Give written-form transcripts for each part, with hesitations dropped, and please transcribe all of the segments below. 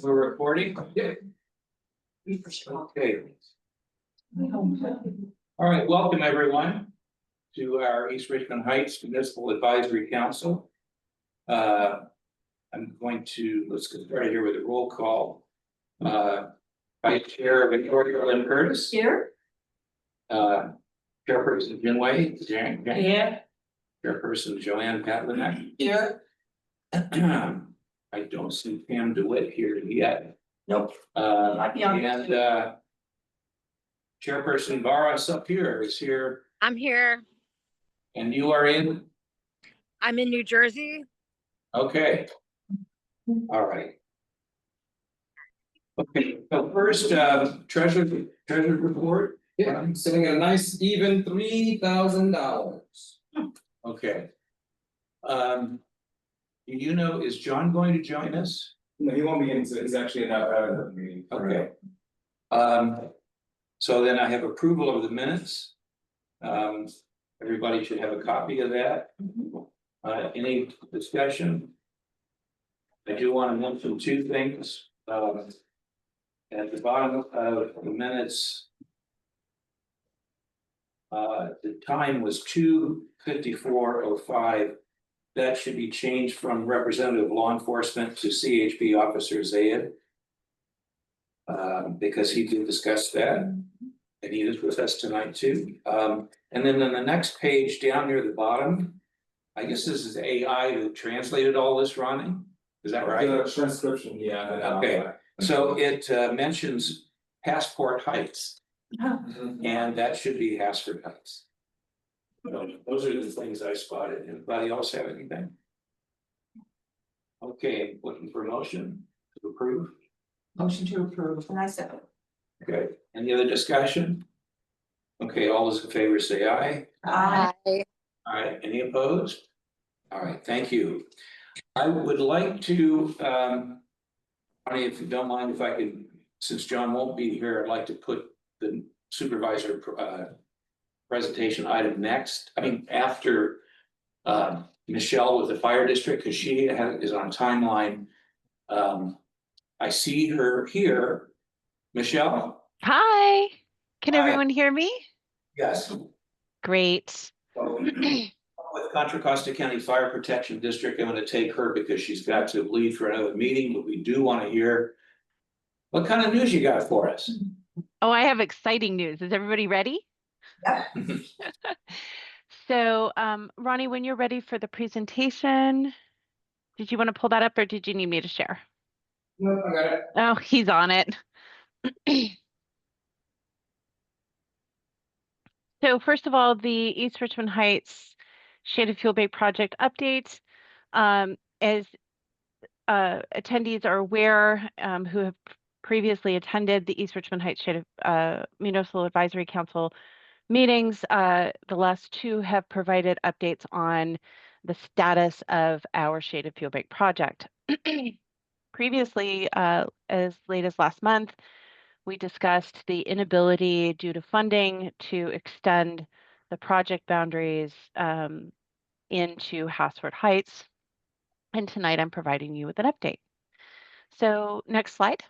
We're recording? Yeah. Okay. All right, welcome everyone to our East Richmond Heights Municipal Advisory Council. I'm going to, let's get started here with a roll call. Vice Chair Victoria Lynn Curtis. Here. Chairperson Jinwei. Yeah. Chairperson Joanne Patlinek. Here. I don't see Pam DeWitt here yet. Nope. And Chairperson Barras up here is here. I'm here. And you are in? I'm in New Jersey. Okay. All right. Okay, so first, treasurer report. Yeah, I'm sitting at a nice even $3,000. Okay. Do you know, is John going to join us? No, he won't be getting to it. He's actually in that meeting. Okay. So then I have approval of the minutes. Everybody should have a copy of that. Any discussion? I do want to mention two things. At the bottom of the minutes, the time was 2:54:05. That should be changed from representative law enforcement to CHP officer Zayed. Because he did discuss that, and he is with us tonight too. And then on the next page down near the bottom, I guess this is AI who translated all this, Ronnie? Is that right? The transcription, yeah. Okay, so it mentions Passport Heights, and that should be Hasford Heights. Those are the things I spotted. Anybody else have anything? Okay, looking for a motion to approve. Motion to approve. And I second. Okay, any other discussion? Okay, all those in favor say aye. Hi. All right, any opposed? All right, thank you. I would like to, Ronnie, if you don't mind, if I could, since John won't be here, I'd like to put the supervisor presentation item next. I mean, after Michelle with the fire district, because she is on timeline. I see her here. Michelle? Hi, can Hi. everyone hear me? Yes. Great. With Contra Costa County Fire Protection District, I'm going to take her because she's got to leave for another meeting, but we do want to hear what kind of news you got for us. Oh, I have exciting news. Is everybody ready? Yeah. So, Ronnie, when you're ready for the presentation, did you want to pull that up or did you need me to share? No, I got it. Oh, he's on it. So first of all, the East Richmond Heights Shaded Fuel Bay project update. As attendees are aware, who have previously attended the East Richmond Heights Shaded Municipal Advisory Council meetings, the last two have provided updates on the status of our Shaded Fuel Bay project. Previously, as late as last month, we discussed the inability due to funding to extend the project boundaries into Hasford Heights. And tonight I'm providing you with an update. So next slide.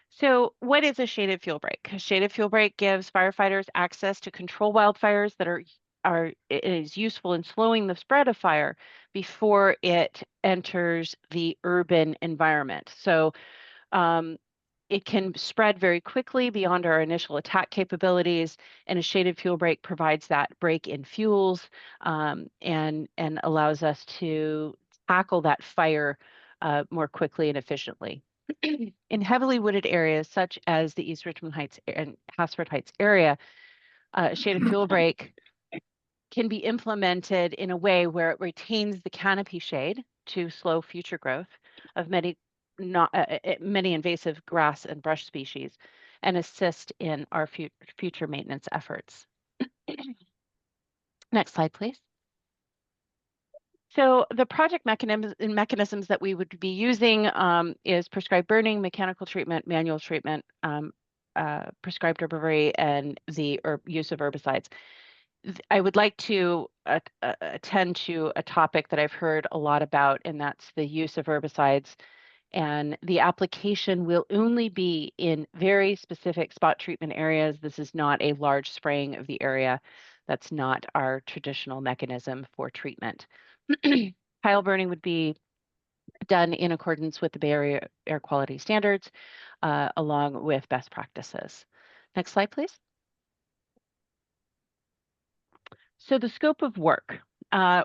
So what is a shaded fuel break? A shaded fuel break gives firefighters access to control wildfires that it is useful in slowing the spread of fire before it enters the urban environment. So it can spread very quickly beyond our initial attack capabilities, and a shaded fuel break provides that break in fuels and allows us to tackle that fire more quickly and efficiently. In heavily wooded areas such as the East Richmond Heights and Hasford Heights area, shaded fuel break can be implemented in a way where it retains the canopy shade to slow future growth of many invasive grass and brush species and assist in our future maintenance efforts. Next slide, please. So the project mechanisms that we would be using is prescribed burning, mechanical treatment, manual treatment, prescribed herbivory, and the use of herbicides. I would like to attend to a topic that I've heard a lot about, and that's the use of herbicides. And the application will only be in very specific spot treatment areas. This is not a large spraying of the area. That's not our traditional mechanism for treatment. Pile burning would be done in accordance with the Bay Area air quality standards, along with best practices. Next slide, please. So the scope of work,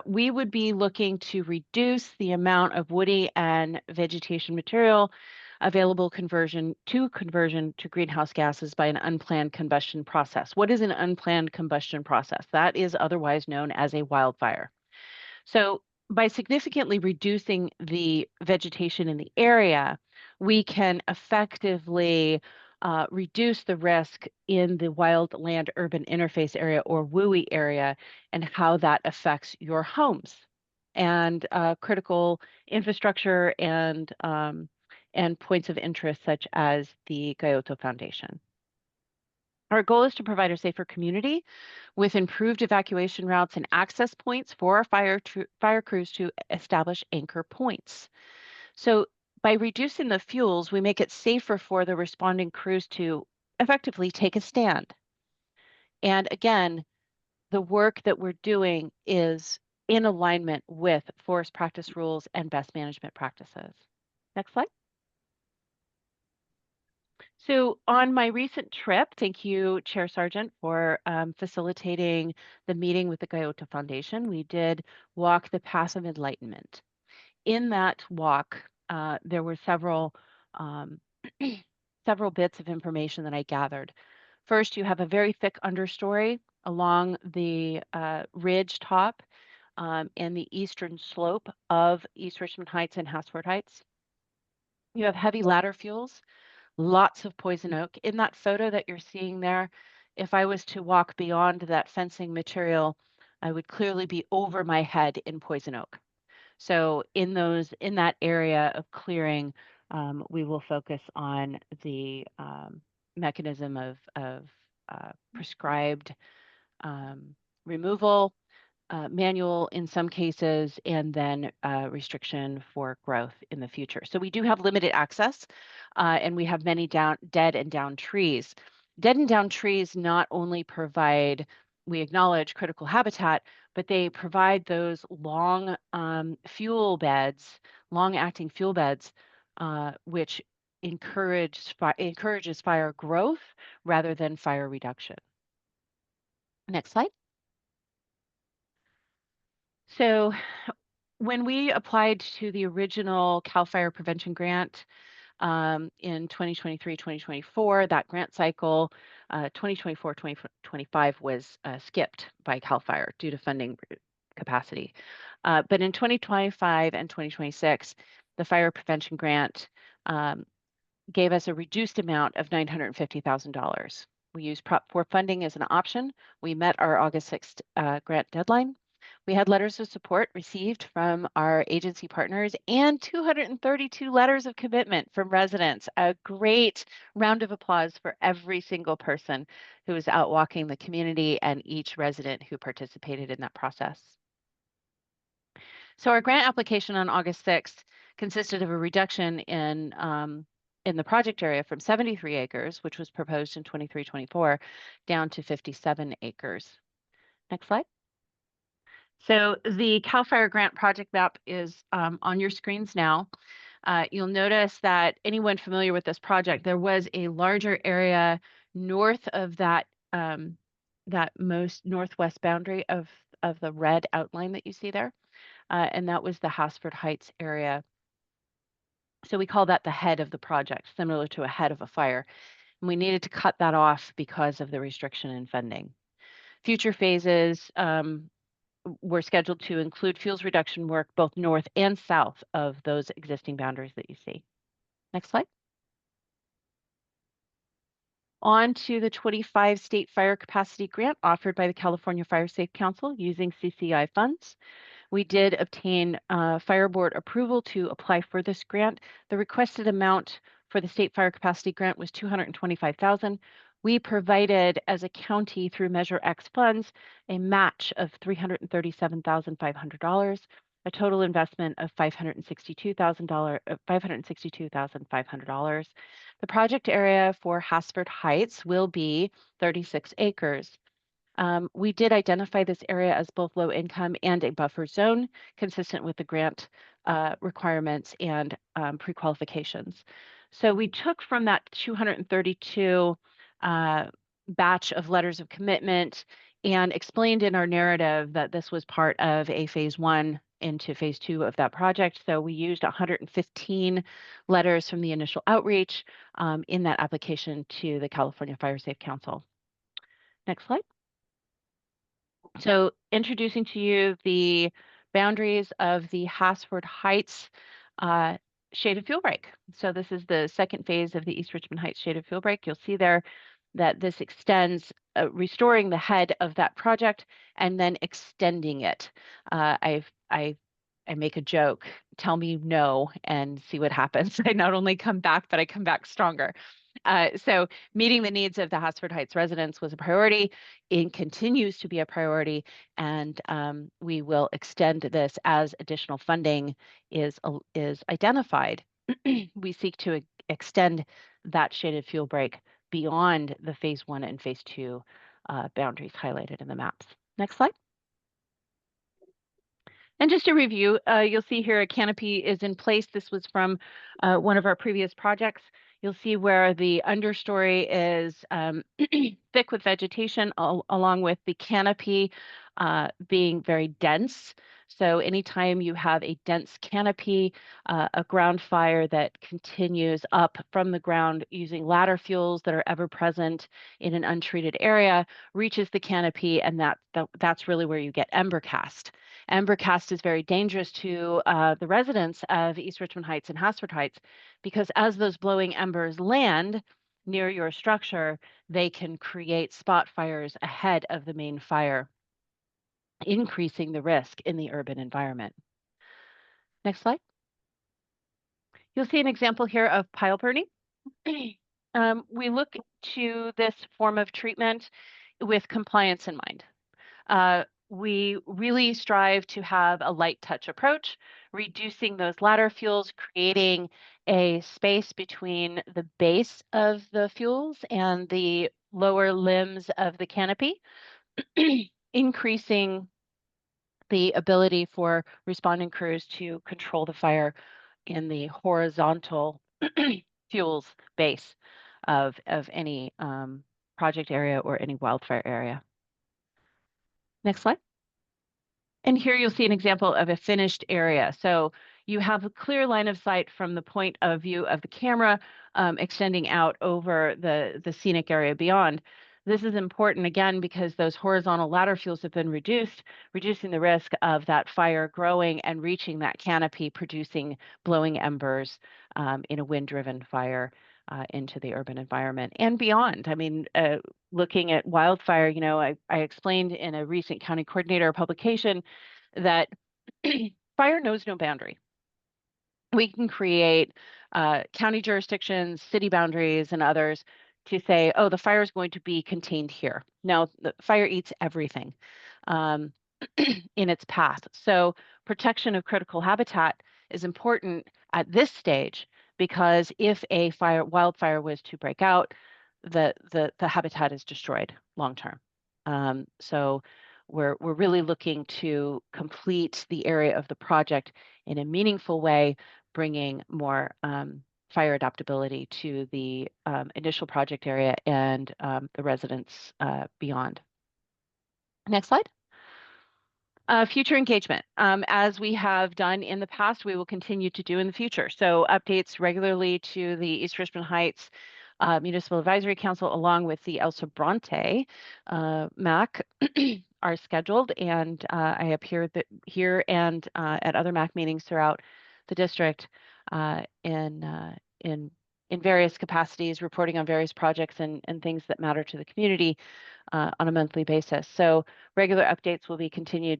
we would be looking to reduce the amount of woody and vegetation material available conversion to greenhouse gases by an unplanned combustion process. What is an unplanned combustion process? That is otherwise known as a wildfire. So by significantly reducing the vegetation in the area, we can effectively reduce the risk in the wildland urban interface area, or WUI area, and how that affects your homes and critical infrastructure and points of interest such as the Gayoto Foundation. Our goal is to provide a safer community with improved evacuation routes and access points for our fire crews to establish anchor points. So by reducing the fuels, we make it safer for the responding crews to effectively take a stand. And again, the work that we're doing is in alignment with forest practice rules and best management practices. Next slide. So on my recent trip, thank you, Chair Sargent, for facilitating the meeting with the Gayoto Foundation. We did walk the path of enlightenment. In that walk, there were several several bits of information that I gathered. First, you have a very thick understory along the ridge top and the eastern slope of East Richmond Heights and Hassford Heights. You have heavy ladder fuels, lots of poison oak. In that photo that you're seeing there, if I was to walk beyond that fencing material, I would clearly be over my head in poison oak. So in that area of clearing, we will focus on the mechanism of prescribed removal, manual in some cases, and then restriction for growth in the future. So we do have limited access, and we have many dead and down trees. Dead and down trees not only provide, we acknowledge, critical habitat, but they provide those long fuel beds, long-acting fuel beds, which encourages fire growth rather than fire reduction. Next slide. So when we applied to the original CAL FIRE prevention grant in 2023-2024, that grant cycle, 2024-2025 was skipped by CAL FIRE due to funding capacity. But in 2025 and 2026, the fire prevention grant gave us a reduced amount of $950,000. We used Prop 4 funding as an option. We met our August 6th grant deadline. We had letters of support received from our agency partners and 232 letters of commitment from residents. A great round of applause for every single person who was out walking the community and each resident who participated in that process. So our grant application on August 6th consisted of a reduction in the project area from 73 acres, which was proposed in 23-24, down to 57 acres. Next slide. So the CAL FIRE grant project map is on your screens now. You'll notice that anyone familiar with this project, there was a larger area north of that most northwest boundary of the red outline that you see there, and that was the Hassford Heights area. So we call that the head of the project, similar to a head of a fire. And we needed to cut that off because of the restriction in funding. Future phases were scheduled to include fuels reduction work both north and south of those existing boundaries that you see. Next slide. On to the 25 state fire capacity grant offered by the California Fire Safe Council using CCI funds. We did obtain Fire Board approval to apply for this grant. The requested amount for the state fire capacity grant was $225,000. we provided as a county through Measure X funds a match of $337,500, a total investment of $562,500. The project area for Hasford Heights will be 36 acres. We did identify this area as both low income and a buffer zone, consistent with the grant requirements and pre-qualifications. So we took from that 232 batch of letters of commitment and explained in our narrative that this was part of a phase 1 into phase 2 of that project. So we used 115 letters from the initial outreach in that application to the California Fire Safe Council. Next slide. So introducing to you the boundaries of the Hasford Heights shaded fuel break. So this is the second phase of the East Richmond Heights shaded fuel break. You'll see there that this extends, restoring the head of that project and then extending it. I make a joke, tell me no and see what happens. I not only come back, but I come back stronger. So meeting the needs of the Hasford Heights residents was a priority. It continues to be a priority, and we will extend this as additional funding is identified. We seek to extend that shaded fuel break beyond the phase 1 and phase 2 boundaries highlighted in the maps. Next slide. And just to review, you'll see here a canopy is in place. This was from one of our previous projects. You'll see where the understory is thick with vegetation, along with the canopy being very dense. So anytime you have a dense canopy, a ground fire that continues up from the ground using ladder fuels that are ever present in an untreated area, reaches the canopy, and that's really where you get ember cast. Ember cast is very dangerous to the residents of East Richmond Heights and Hasford Heights, because as those blowing embers land near your structure, they can create spot fires ahead of the main fire, increasing the risk in the urban environment. Next slide. You'll see an example here of pile burning. We look to this form of treatment with compliance in mind. We really strive to have a light touch approach, reducing those ladder fuels, creating a space between the base of the fuels and the lower limbs of the canopy, increasing the ability for responding crews to control the fire in the horizontal fuels base of any project area or any wildfire area. Next slide. And here you'll see an example of a finished area. So you have a clear line of sight from the point of view of the camera extending out over the scenic area beyond. This is important, again, because those horizontal ladder fuels have been reduced, reducing the risk of that fire growing and reaching that canopy, producing blowing embers in a wind-driven fire into the urban environment and beyond. I mean, looking at wildfire, you know, I explained in a recent county coordinator publication that fire knows no boundary. We can create county jurisdictions, city boundaries, and others to say, oh, the fire is going to be contained here. No, the fire eats everything in its path. So protection of critical habitat is important at this stage, because if a wildfire was to break out, the habitat is destroyed long term. So we're really looking to complete the area of the project in a meaningful way, bringing more fire adaptability to the initial project area and the residents beyond. Next slide. Future engagement. As we have done in the past, we will continue to do in the future. So updates regularly to the East Richmond Heights Municipal Advisory Council, along with the El Sobrante MAC are scheduled, and I appear here and at other MAC meetings throughout the district in various capacities, reporting on various projects and things that matter to the community on a monthly basis. So regular updates will be continued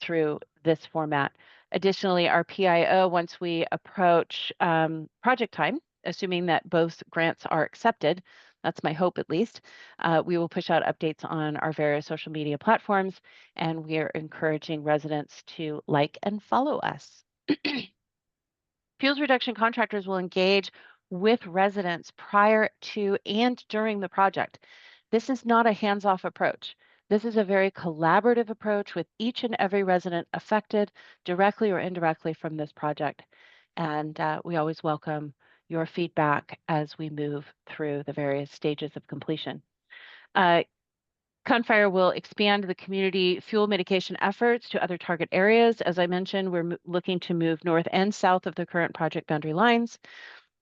through this format. Additionally, our PIO, once we approach project time, assuming that both grants are accepted, That's my hope, at least. We will push out updates on our various social media platforms, and we are encouraging residents to like and follow us. Fuels reduction contractors will engage with residents prior to and during the project. This is not a hands-off approach. This is a very collaborative approach with each and every resident affected directly or indirectly from this project. And we always welcome your feedback as we move through the various stages of completion. Confire will expand the community fuel mitigation efforts to other target areas. As I mentioned, we're looking to move north and south of the current project boundary lines,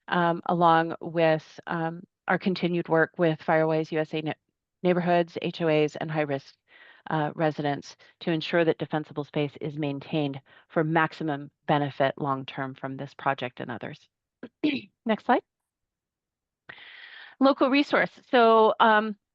along with our continued work with Firewise USA neighborhoods, HOAs, and high-risk residents to ensure that defensible space is maintained for maximum benefit long-term from this project and others. Next slide. Local resource. So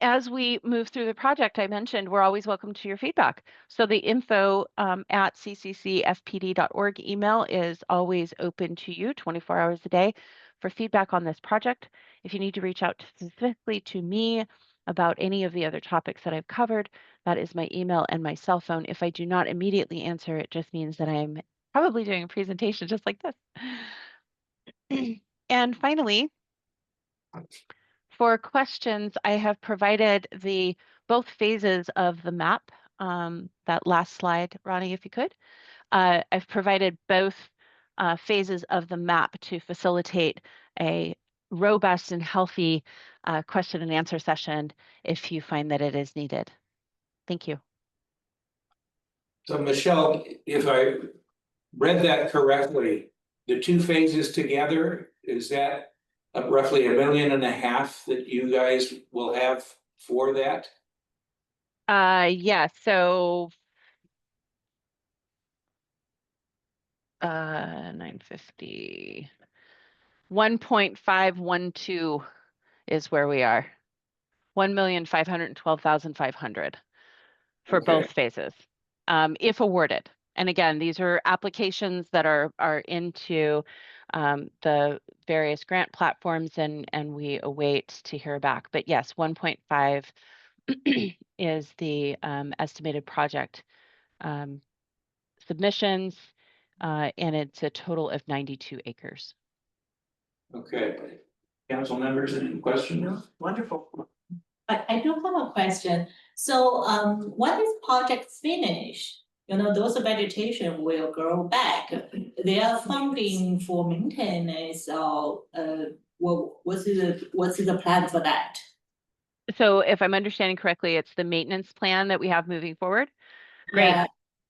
as we move through the project, I mentioned we're always welcome to your feedback. So the info at cccfpd.org email is always open to you 24 hours a day for feedback on this project. If you need to reach out specifically to me about any of the other topics that I've covered, that is my email and my cell phone. If I do not immediately answer, it just means that I'm probably doing a presentation just like this. And finally, for questions, I have provided both phases of the map. That last slide, Ronnie, if you could. I've provided both phases of the map to facilitate a robust and healthy question and answer session if you find that it is needed. Thank you. So Michelle, if I read that correctly, the two phases together, is that roughly $1.5 million that you guys will have for that? Yeah, so 950, 1.512 is where we are. 1,512,500 for Okay. both phases, if awarded. And again, these are applications that are into the various grant platforms, and we await to hear back. But yes, 1.5 is the estimated project submissions, and it's a total of 92 acres. Okay. Council members, any questions? Wonderful. I do have a question. So, when this project finish, those vegetation will grow back. They are funding for maintenance or, what's the plan for that? So if I'm understanding correctly, it's the maintenance plan that we have moving forward. Great. Yeah.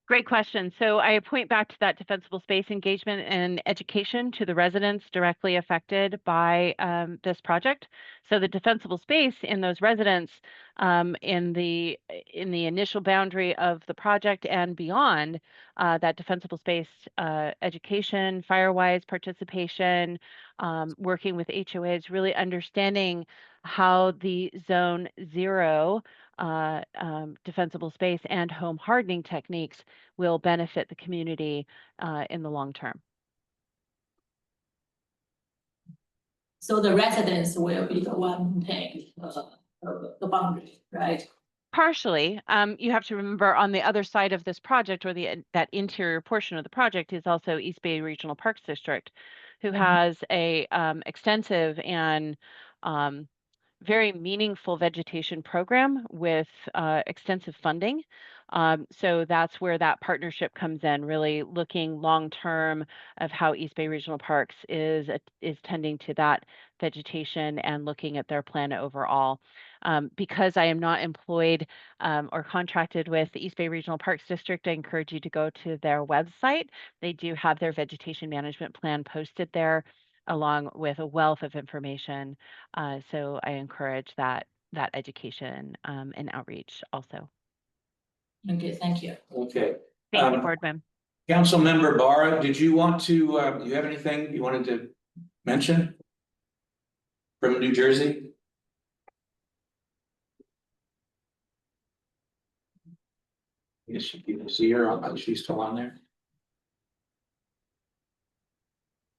Great question. So I point back to that defensible space engagement and education to the residents directly affected by this project. So the defensible space in those residents in the initial boundary of the project and beyond, that defensible space education, Firewise participation, working with HOAs, really understanding how the zone 0 defensible space and home hardening techniques will benefit the community in the long term. So the residents will be the one paying the boundary, right? Partially, you have to remember on the other side of this project, or that interior portion of the project, is also East Bay Regional Parks District, who has a extensive and very meaningful vegetation program with extensive funding. So that's where that partnership comes in, really looking long-term of how East Bay Regional Parks is tending to that vegetation and looking at their plan overall. Because I am not employed or contracted with the East Bay Regional Parks District, I encourage you to go to their website. They do have their vegetation management plan posted there, along with a wealth of information. So I encourage that education and outreach also. Okay, thank you. Okay. Thank you, Boardman. Councilmember Barra, did you want to, you have anything you wanted to mention from New Jersey? Yes, you can see her. She's still on there.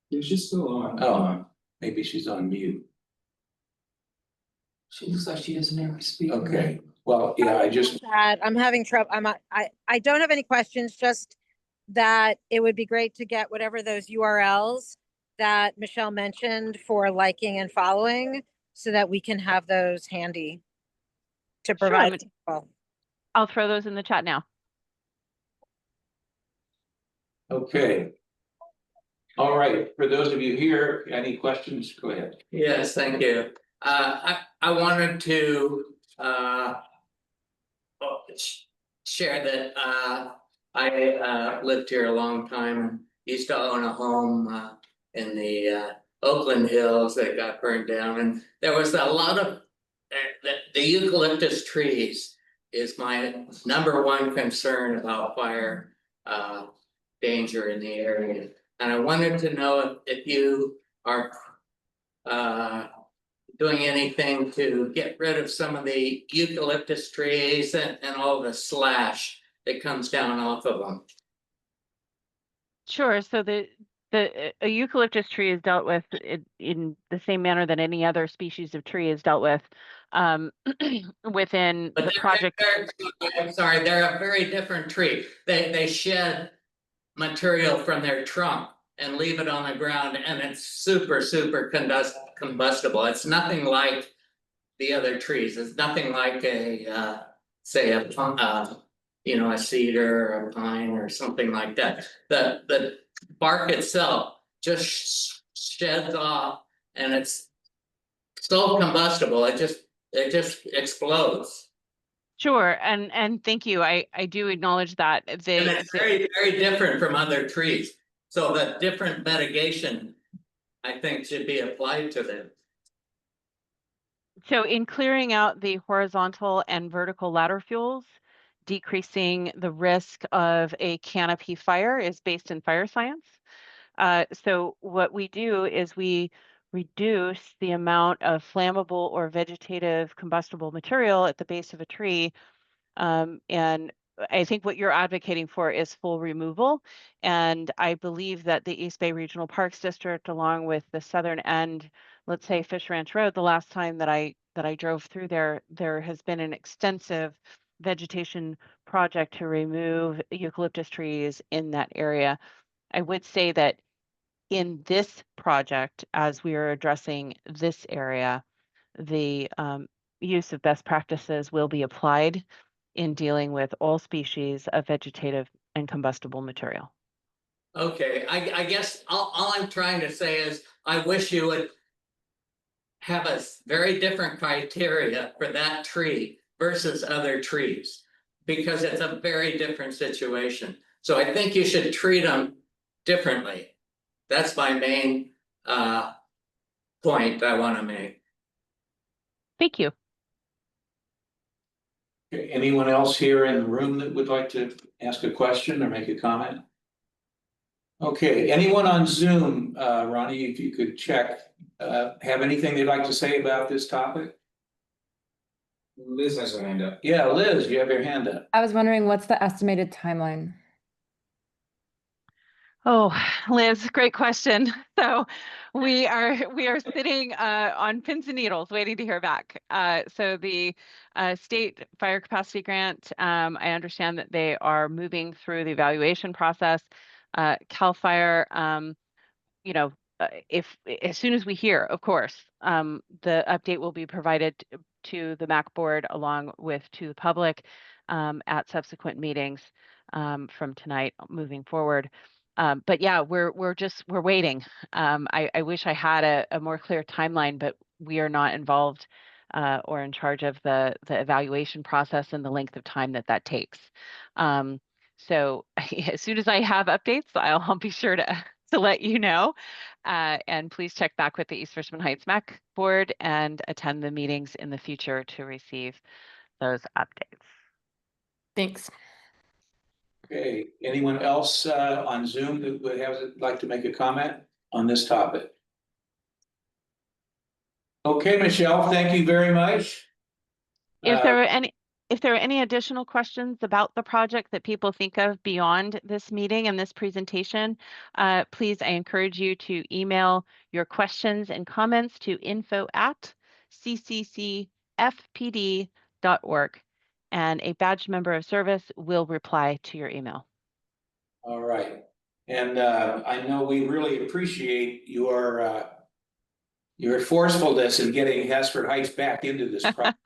Yeah, she's still on. Oh, maybe she's on mute. She looks like she doesn't ever speak. Okay, well, yeah, I just, That I'm having trouble. I don't have any questions, just that it would be great to get whatever those URLs that Michelle mentioned for liking and following so that we can have those handy to Sure, provide. to people. I'll throw those in the chat now. okay. All right, for those of you here, any questions, go ahead. Yes, thank you. I wanted to share that I lived here a long time and used to own a home in the Oakland Hills that got burned down, and there was a lot of the eucalyptus trees is my #1 concern about fire danger in the area. And I wanted to know if you are doing anything to get rid of some of the eucalyptus trees and all the slash that comes down off of them. Sure. So a eucalyptus tree is dealt with in the same manner that any other species of tree is dealt with within But the project. I'm sorry, they're a very different tree. They shed material from their trunk and leave it on the ground, and it's super combustible. It's nothing like the other trees. It's nothing like a say a a cedar or a pine or something like that. The bark itself just sheds off, and it's so combustible. It just explodes. Sure, and thank you. I do acknowledge that And it's very different from other trees. So the different mitigation, I think, should be applied to them. So in clearing out the horizontal and vertical ladder fuels, decreasing the risk of a canopy fire is based in fire science. So what we do is we reduce the amount of flammable or vegetative combustible material at the base of a tree. And I think what you're advocating for is full removal. And I believe that the East Bay Regional Parks District, along with the southern end, let's say Fish Ranch Road, the last time that I drove through there has been an extensive vegetation project to remove eucalyptus trees in that area. I would say that in this project, as we are addressing this area, the use of best practices will be applied in dealing with all species of vegetative and combustible material. Okay, I guess all I'm trying to say is I wish you would have a very different criteria for that tree versus other trees, because it's a very different situation. So I think you should treat them differently. That's my main point I want to make. Thank you. Okay, anyone else here in the room that would like to ask a question or make a comment? Okay, anyone on Zoom, Ronnie, if you could check, have anything they'd like to say about this topic? Liz has her hand up. Yeah, Liz, you have your hand up. I was wondering, what's the estimated timeline? Oh, Liz, great question. So we are sitting on pins and needles waiting to hear back. So the state fire capacity grant, I understand that they are moving through the evaluation process. CAL FIRE, if as soon as we hear, of course, the update will be provided to the MAC board along with to the public at subsequent meetings from tonight moving forward. But yeah, we're waiting. I wish I had a more clear timeline, but we are not involved or in charge of the evaluation process and the length of time that takes. So as soon as I have updates, I'll be sure to let you know. And please check back with the East Richmond Heights MAC board and attend the meetings in the future to receive those updates. Thanks. Okay, anyone else on Zoom that would like to make a comment on this topic? Okay, Michelle, thank you very much. If there are any additional questions about the project that people think of beyond this meeting and this presentation, please, I encourage you to email your questions and comments to info@ccc fpd.org, and a badge member of service will reply to your email. All right. And I know we really appreciate your forcefulness in getting Hasford Heights back into this project.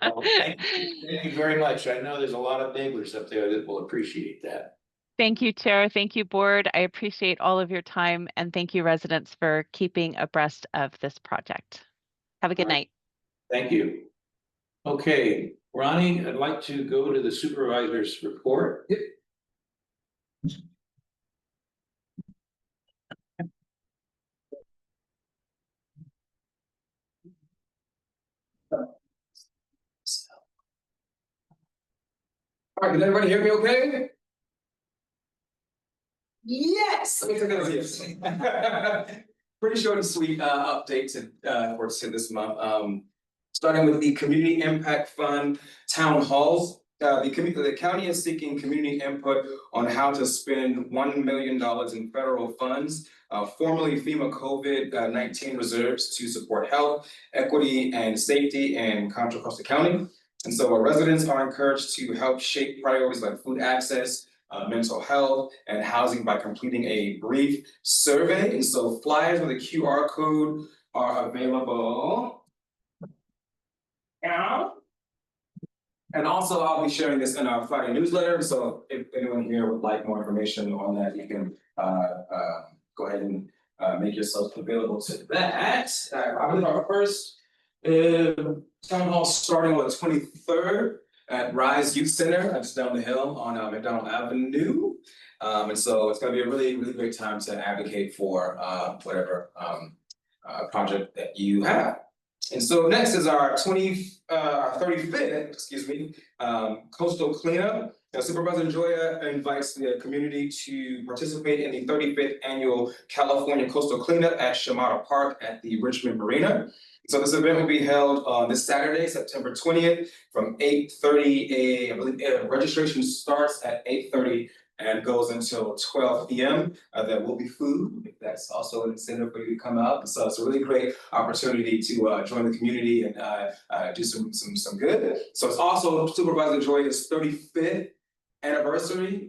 Thank you very much. I know there's a lot of neighbors up there that will appreciate that. Thank you, Chair. Thank you, Board. I appreciate all of your time, and thank you, residents, for keeping abreast of this project. Have a good night. Thank you. Okay, Ronnie, I'd like to go to the supervisor's report. Yep. All right, can everybody hear me okay? Yes. Let me take that as yes. Pretty short and sweet updates for this month. Starting with the Community Impact Fund town halls. The county is seeking community input on how to spend $1 million in federal funds, formerly FEMA COVID-19 reserves, to support health, equity, and safety in Contra Costa County. And so our residents are encouraged to help shape priorities like food access, mental health, and housing by completing a brief survey. And so flyers with a QR code are available. Yeah. And also I'll be sharing this in our Friday newsletter. So if anyone here would like more information on that, you can go ahead and make yourself available to that. I believe our first town hall starting on the 23rd at Rise Youth Center. That's down the hill on McDonald Avenue. And so it's going to be a really, really great time to advocate for whatever project that you have. And so next is our 35th, coastal cleanup. Now, Supervisor Joya invites the community to participate in the 35th annual California Coastal Cleanup at Shamata Park at the Richmond Marina. So this event will be held on this Saturday, September 20th, from 8:30 a.m. I believe registration starts at 8:30 and goes until 12 p.m. There will be food, if that's also an incentive for you to come out. So it's a really great opportunity to join the community and do some good. So it's also Supervisor Joya's 35th anniversary,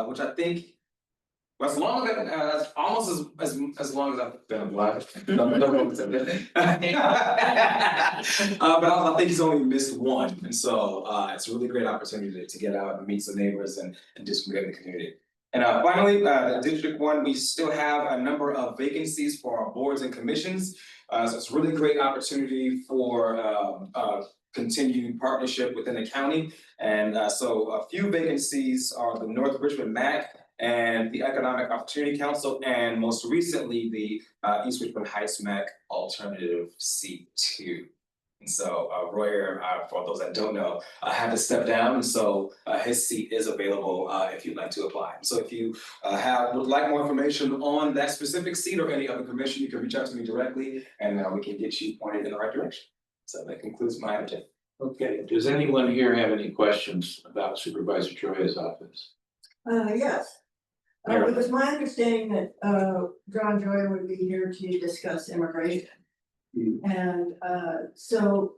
which I think as long as almost as long as I've been alive. But I think he's only missed one, and so it's a really great opportunity to get out and meet some neighbors and do some good in the community. And finally, District 1, we still have a number of vacancies for our boards and commissions. So it's a really great opportunity for continued partnership within the county. And so a few vacancies are the North Richmond MAC and the Economic Opportunity Council, and most recently the East Richmond Heights MAC Alternative C2. And so Royer, for those that don't know, had to step down, and so his seat is available if you'd like to apply. So if you would like more information on that specific seat or any other commission, you can reach out to me directly, and we can get you pointed in the right direction. So that concludes my agenda. Okay, does anyone here have any questions about Supervisor Joya's office? Yes. It was my understanding that John Joy would be here to discuss immigration. And so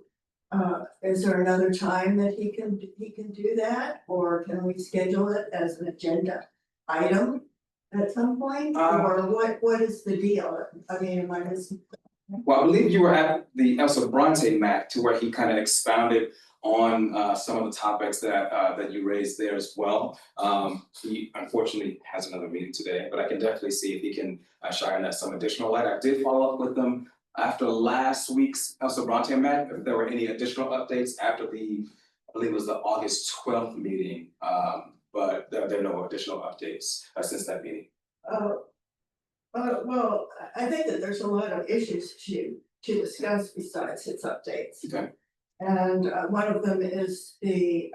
is there another time that he can do that, or can we schedule it as an agenda item at some point? Or what is the deal? I mean, am I missing? Well, I believe you were at the Elsa Bronte MAC, to where he kind of expounded on some of the topics that you raised there as well. He unfortunately has another meeting today, but I can definitely see if he can shine some additional light. I did follow up with them after last week's Elsa Bronte MAC, if there were any additional updates after I believe it was the August 12th meeting, but there are no additional updates since that meeting. Well, I think that there's a lot of issues to discuss besides its updates. Okay. And one of them is the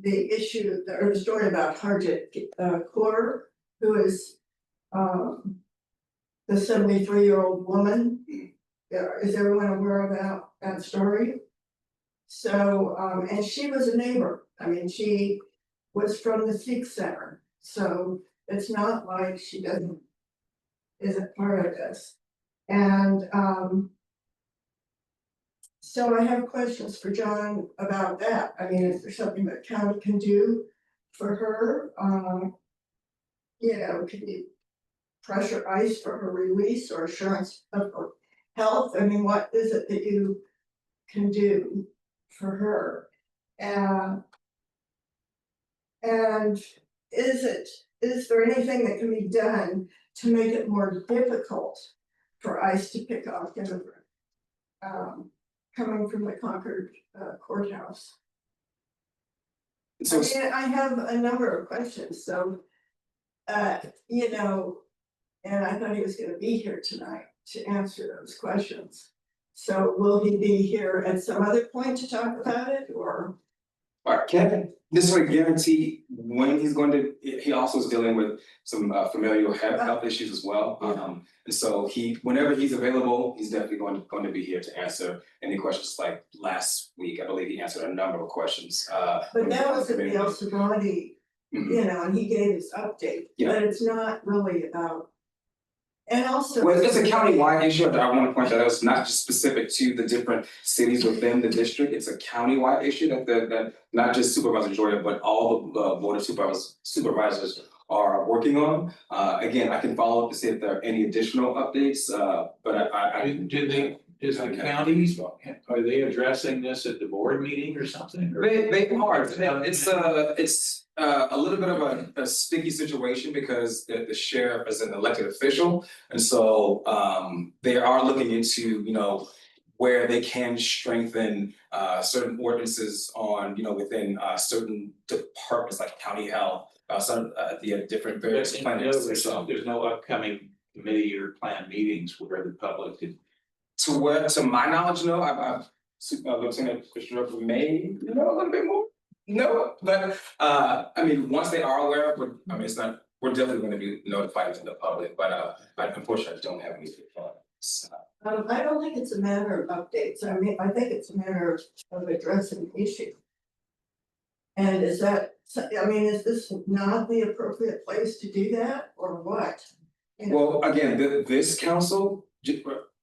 issue, or the story about Harjit Kaur, who is the 73-year-old woman. Is everyone aware about that story? So, and she was a neighbor. I mean, she was from the Sikh Center. So it's not like she isn't part of this. And So I have questions for John about that. I mean, is there something that county can do for her? You know, can you pressure ice for her release or assurance of her health? I mean, what is it that you can do for her? And is there anything that can be done to make it more difficult for ICE to pick off immigrants? Coming from the Concord courthouse. I So, mean, I have a number of questions, so. You know, and I thought he was gonna be here tonight to answer those questions. So will he be here at some other point to talk about it, or? Can't necessarily guarantee when he's going to, he also is dealing with some familial health issues as well. And so whenever he's available, he's definitely going to be here to answer any questions. Like last week, I believe he answered a number of questions. But that was at the El Sobrante, you know, and he gave his update, but it's not really about. And also. Well, it's a countywide issue. I want to point that out. It's not just specific to the different cities within the district. It's a countywide issue that not just Supervisor Joya, but all the board of supervisors are working on. Again, I can follow up to see if there are any additional updates, but Is the county, are they addressing this at the board meeting or something? They are. It's a little bit of a sticky situation because the sheriff is an elected official. And so they are looking into, you know, where they can strengthen certain ordinances on, you know, within certain departments like county health, the different various plans. There's no upcoming committee or plan meetings where the public could. To my knowledge, no, I've Lieutenant Commissioner may know a little bit more. No, but I mean, once they are aware, we're definitely going to be notified to the public, but unfortunately, I don't have anything on it. I don't think it's a matter of updates. I mean, I think it's a matter of addressing the issue. And is this not the appropriate place to do that, or what? You know? Well, again, this council,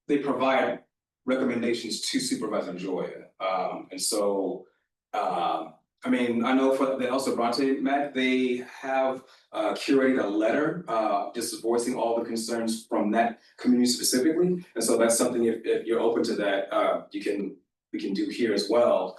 they provide recommendations to Supervisor Joya. And so, I mean, I know for the El Sobrante, Matt, they have curated a letter just voicing all the concerns from that community specifically. And so that's something, if you're open to that, we can do here as well.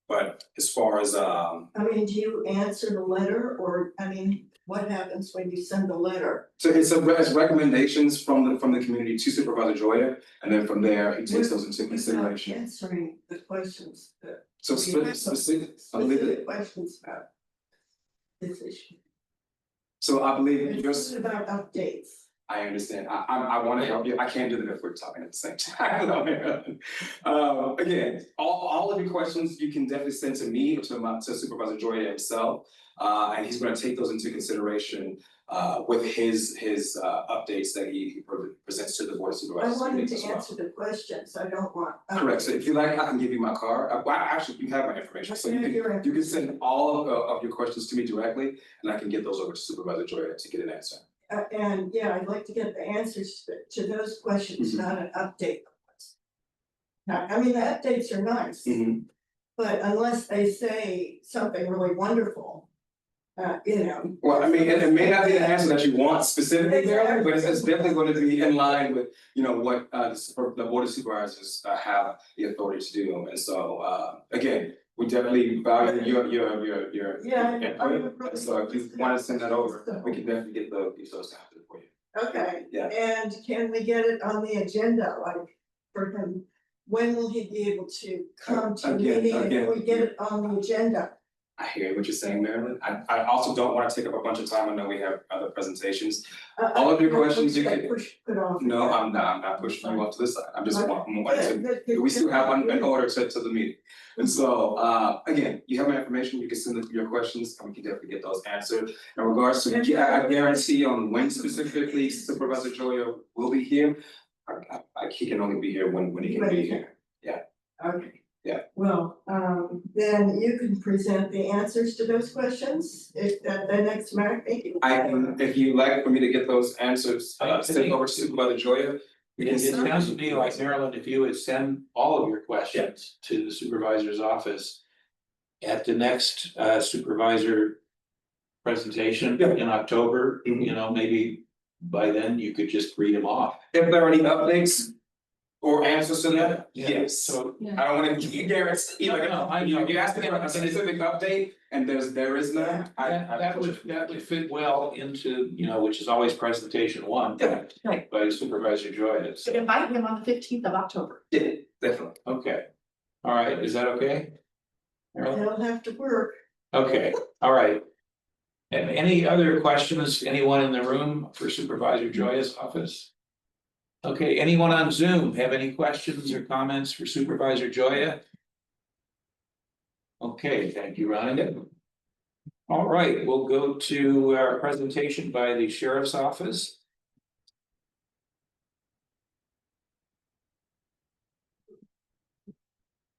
But as far as I mean, do you answer the letter, or, I mean, what happens when you send the letter? So it's recommendations from the community to Supervisor Joya, and then from there, he takes those into consideration. Without answering the questions that. So Specific questions about this issue. So I believe It's about updates. I understand. I want to help you. I can't do that if we're talking at the same time. Again, all of your questions you can definitely send to me or to Supervisor Joya himself. And he's going to take those into consideration with his updates that he presents to the board of supervisors. I wanted to answer the questions. I don't want. Correct. So if you like, I can give you my card. Actually, you have my information. So you can send all of your questions to me directly, and I can get those over to Supervisor Joya to get an answer. And yeah, I'd like to get the answers to those questions, not an update. Now, I mean, the updates are nice, but unless they say something really wonderful, you know. Well, I mean, it may not be the answer that you want specifically, Marilyn, but it's definitely going to be in line with, you know, what the board of supervisors have the authority to do. And so, again, we definitely value your input. So if you want to send that over, we can definitely get those after for you. Okay. Yeah. And can we get it on the agenda, like, for him? When will he be able to come to the meeting if we get it on the agenda? I hear what you're saying, Marilyn. I also don't want to take up a bunch of time. I know we have other presentations. All of your questions you can. No, I'm not pushing you off to the side. I'm just wanting to, we still have an order to the meeting. And so, again, you have my information, you can send your questions, and we can definitely get those answered. In regards to, I guarantee on when specifically Supervisor Joya will be here, he can only be here when he can be here. Yeah. Okay. Yeah. Well, then you can present the answers to those questions at the next MAC meeting. I can, if you'd like for me to get those answers, sent over to Supervisor Joya, It sounds to me like, Marilyn, if you would send all of your questions to the supervisor's office at the next supervisor presentation Yeah. in October, Mhm. you know, maybe by then you could just read them off. If there are any updates or answers to that, Yeah. yes. So, I don't wanna give you guarantee, like, I know. you asked me about a specific update and there is none. that would fit well into, you know, which is always presentation one. Yeah, right. By Supervisor Joy. So invite him on the 15th of October. yeah, definitely. Okay. All right, is that okay? I Marilyn? don't have to work. Okay, all right. And any other questions, anyone in the room for Supervisor Joya's office? Okay, anyone on Zoom have any questions or comments for Supervisor Joya? Okay, thank you, Ryan. All right, we'll go to our presentation by the Sheriff's Office.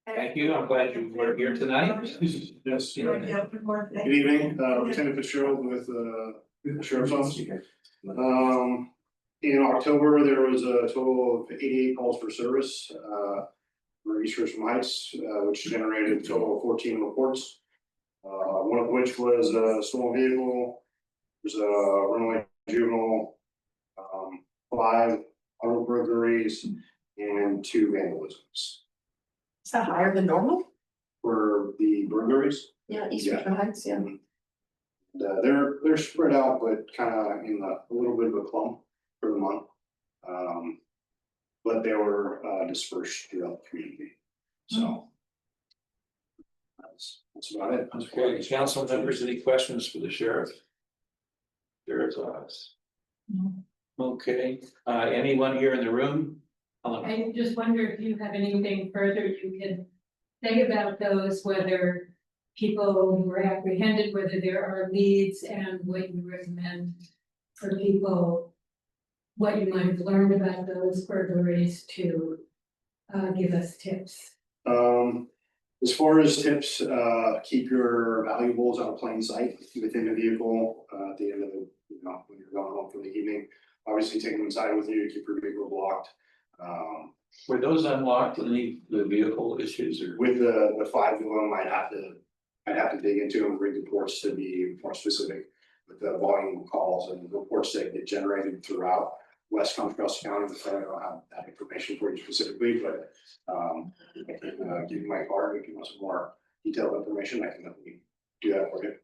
Thank you, I'm glad you were here tonight. Yes, You want to help with more good things? evening, Lieutenant Fitzgerald with the Sheriff's Office. In October, there was a total of 88 calls for service, for East Richmond Heights, which generated a total of 14 reports. One of which was a stolen vehicle, there's a runaway juvenile, 5 auto burglaries, and 2 vandalisms. Is that higher than normal? For the burglaries, Yeah, East Yeah. Richmond Heights, yeah. they're spread out, but kind of in a little bit of a clump for the month. But they were dispersed throughout the community, so. That's about it. Okay, council members, any questions for the sheriff? Sheriff's Office? Okay, anyone here in the room? I just wonder if you have anything further you can say about those, whether people who were apprehended, whether there are leads, and what you recommend for people, what you might have learned about those burglaries to give us tips. As far as tips, keep your valuables out of plain sight within the vehicle, at the end of the, when you're going home for the evening. Obviously, take them inside with you, keep your vehicle blocked. Were those unlocked, any of the vehicle issues or? With the 5 of them, I'd have to dig into and read reports to be more specific with the volume of calls and reports that get generated throughout West Coast County. So I don't have that information for you specifically, but I can give you my card, if you want some more detailed information, I can definitely do that for you.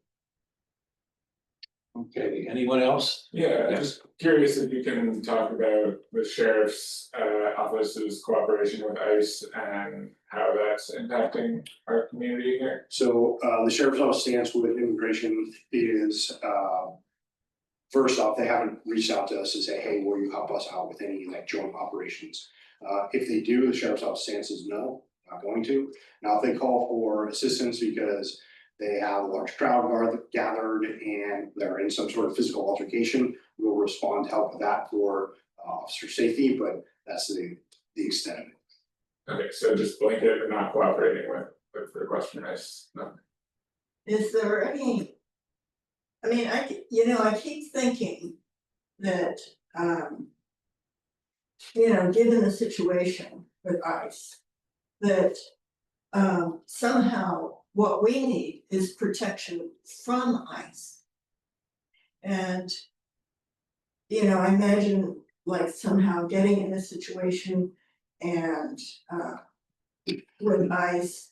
Okay, anyone else? Yeah, Yes. just curious if you can talk about the sheriff's office's cooperation with ICE and how that's impacting our community here. So the sheriff's office stance with immigration is first off, they haven't reached out to us to say, hey, will you help us out with any like joint operations? If they do, the sheriff's office stance is no, not going to. Now, if they call for assistance because they have a large crowd gathered and they're in some sort of physical altercation, we'll respond to help with that for officer safety, but that's the extent of it. Okay, so just blanket and not cooperating with the question is no. Is there any? I mean, I keep thinking that, given the situation with ICE, that somehow what we need is protection from ICE. And, I imagine like somehow getting in a situation and with ICE.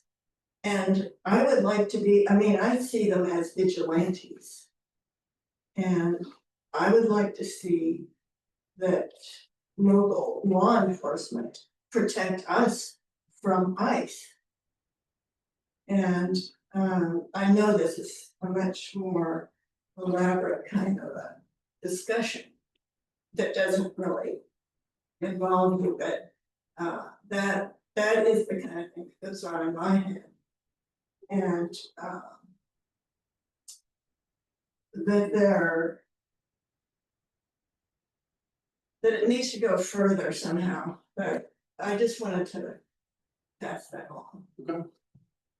And I would like to be, I see them as vigilantes. And I would like to see that local law enforcement protect us from ICE. And I know this is a much more elaborate kind of a discussion that doesn't really involve you, but that is the kind of thing that goes on in my head. And that it needs to go further somehow, but I just wanted to pass that on. Okay.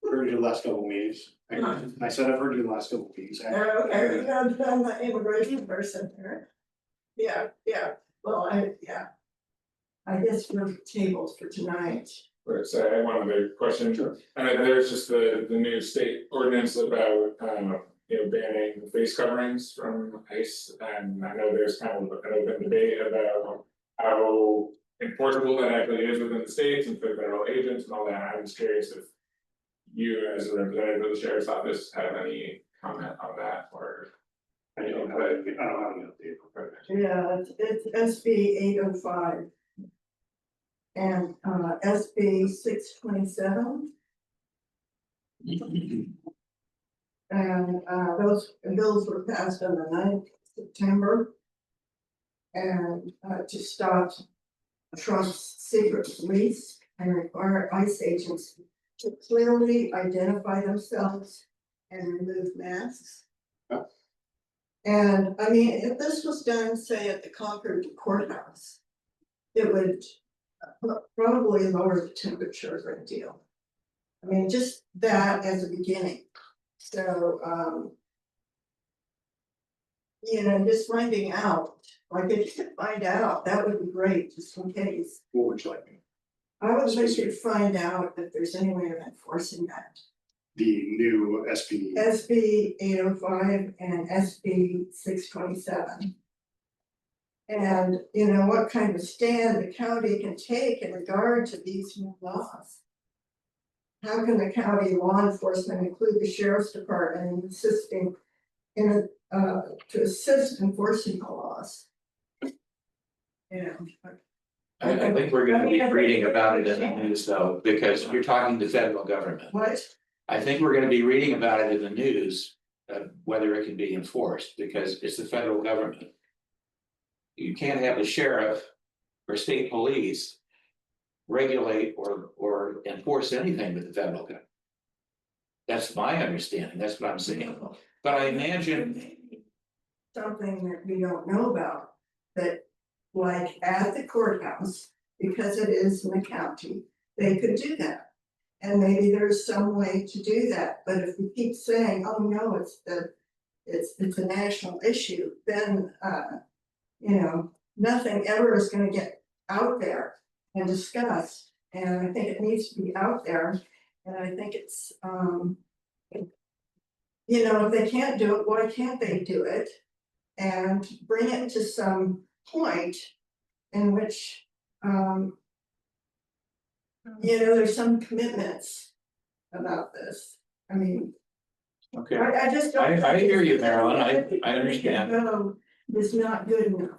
Heard you the last couple of meetings. I said I've heard you the last couple of meetings. Okay, we got the immigration person here. Yeah, well, I I guess we're tabled for tonight. But so I had one other question, and then there's just the new state ordinance about, banning face coverings from ICE. And I know there's kind of an open debate about how enforceable that actually is within the states and for federal agents and all that. I was curious if you, as a representative of the sheriff's office, have any comment on that, or I don't have any update. Yeah, it's SB 805. And SB 627. And those bills were passed on the 9th of September. And to stop Trump's secret police and require ICE agents to clearly identify themselves and remove masks. And I mean, if this was done, say, at the Concord courthouse, it would probably lower the temperature a great deal. I mean, just that as a beginning. So, just finding out, like if you could find out, that would be great, just in case. What would you like me? I would like to find out if there's any way of enforcing that. The new SB. SB 805 and SB 627. And what kind of stand the county can take in regard to these new laws. How can the county law enforcement include the sheriff's department in assisting to assist enforcing the laws? I think we're gonna be reading about it in the news though, because you're talking to federal government. What? I think we're gonna be reading about it in the news, whether it can be enforced, because it's the federal government. You can't have the sheriff or state police regulate or enforce anything with the federal government. That's my understanding, that's what I'm saying, but I imagine. Something that we don't know about, that like at the courthouse, because it is in the county, they could do that. And maybe there's some way to do that, but if we keep saying, oh no, it's a national issue, then nothing ever is gonna get out there and discussed. And I think it needs to be out there, and I think it's if they can't do it, why can't they do it? And bring it to some point in which there's some commitments about this. I mean, Okay, I just don't. I hear you, Marilyn, I understand. No, it's not good enough.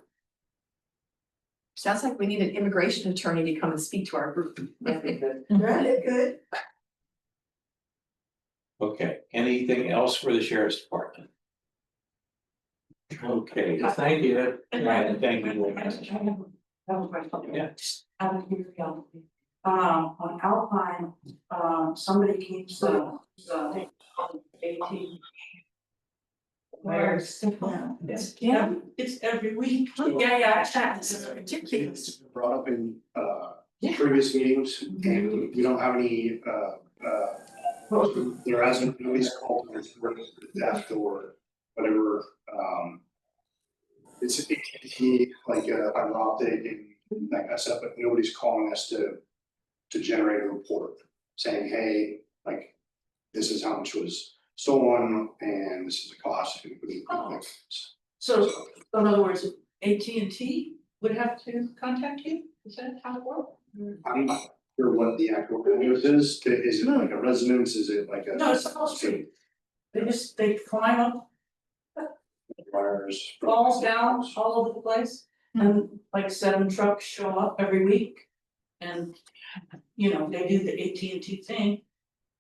Sounds like we need an immigration attorney to come and speak to our group. Right, good. Okay, anything else for the sheriff's department? Okay, thank you, and thank you. That was my fault. Yeah. Just out of curiosity. On Alpine, somebody keeps the 18. Where's it's every week. Yeah, it's ridiculous. It's brought up in previous meetings, and we don't have any there hasn't, nobody's called for theft or whatever. It's AT&T, like fiber optic and that kind of stuff, but nobody's calling us to generate a report saying, hey, like, this is how much was stolen and this is the cost. So in other words, AT&T would have to contact you? Is that how it works? I'm not sure what the actual address is. Is it like a residence? Is it like a? No, it's a street. They climb up, Wires. falls down all over the place, and like 7 trucks show up every week. And, they do the AT&T thing,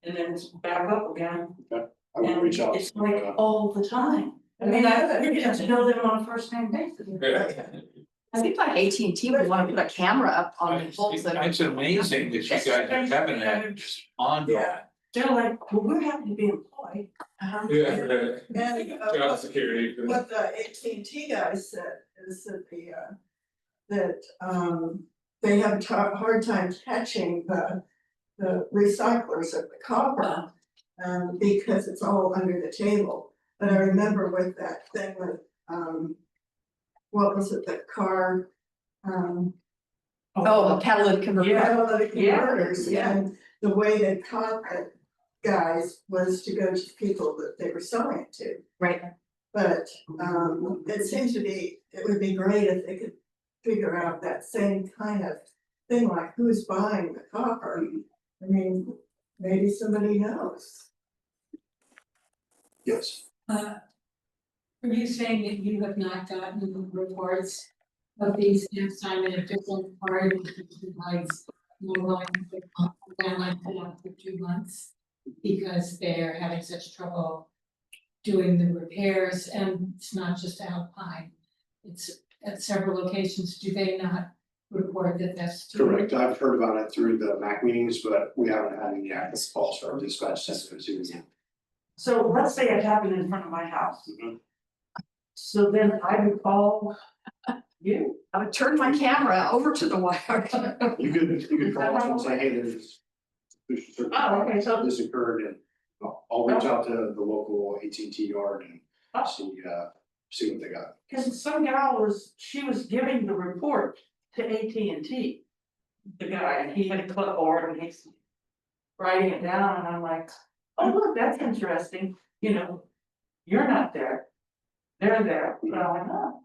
and then it's back up again. I will reach out. It's like all the time. I mean, I get to know them on a first name basis. It seems like AT&T would want to put a camera up on the poles that are. It's amazing that you guys are having that on. Yeah. They're like, well, we're happy to be employed. Yeah, And job security. what the AT&T guys said is that they have a hard time catching the recyclers of the copper because it's all under the table. But I remember with that thing with what was it, the car Oh, catalytic converter. Catalytic Yeah, converters, yeah. and the way they caught the guys was to go to people that they were selling it to. Right. But it seems to be, it would be great if they could figure out that same kind of thing, like who's buying the copper. I mean, maybe somebody knows. Yes. Are you saying that you have not gotten reports of these stamps time in a different part of the lights? More likely to come down like that for 2 months because they're having such trouble doing the repairs, and it's not just Alpine. It's at several locations. Do they not report that that's true? Correct. I've heard about it through the MAC meetings, but we haven't had any active calls or dispatch systems. So let's say it happened in front of my house. Mhm. So then I would call you. I would turn my camera over to the wire. You could call us and say, hey, there's. Oh, okay, so- This occurred, and I'll reach out to the local AT&T yard and Oh. see what they got. Cause some gal she was giving the report to AT&T. The guy, and he had a clipboard and he's writing it down, and I'm like, oh, look, that's interesting, you know, you're not there. They're there, so I'm like, oh.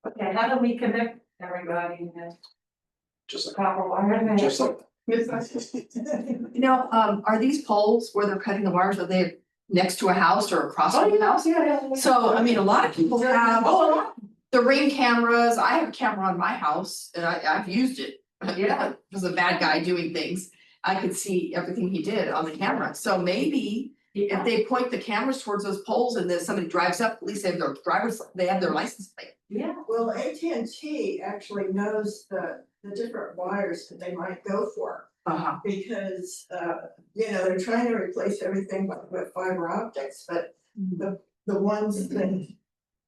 Okay, how do we connect everybody in this Just like, copper wire? just like. You know, are these poles where they're cutting the wires, are they next to a house or across Oh, from a yeah, house? yeah. So, I mean, a lot of people have Oh, the Ring cameras. I have a camera on my house and I've used it. Yeah. Was a bad guy doing things. I could see everything he did on the camera. So maybe yeah. if they point the cameras towards those poles and then somebody drives up, at least they have their they have their license plate. Yeah. Well, AT&T actually knows the different wires that they might go for. Uh-huh. Because, they're trying to replace everything with fiber optics, but the ones that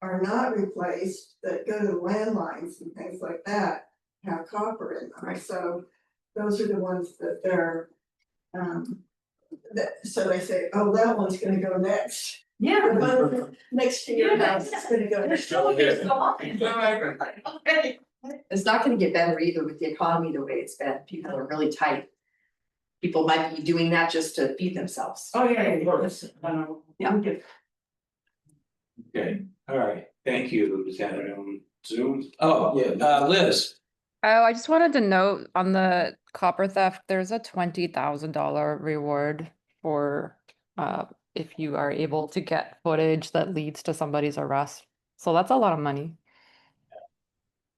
are not replaced, that go to landlines and things like that, have copper in them. Right. So those are the ones that they're, so they say, oh, that one's gonna go next. Yeah. The one next to your house is gonna go next. Okay. It's not gonna get better either with the economy the way it's been. People are really tight. People might be doing that just to feed themselves. Oh, yeah, Yeah. Okay, all right, thank you. Is that on Zoom? Oh, yeah, Liz. Oh, I just wanted to note on the copper theft, there's a $20,000 reward for if you are able to get footage that leads to somebody's arrest. So that's a lot of money.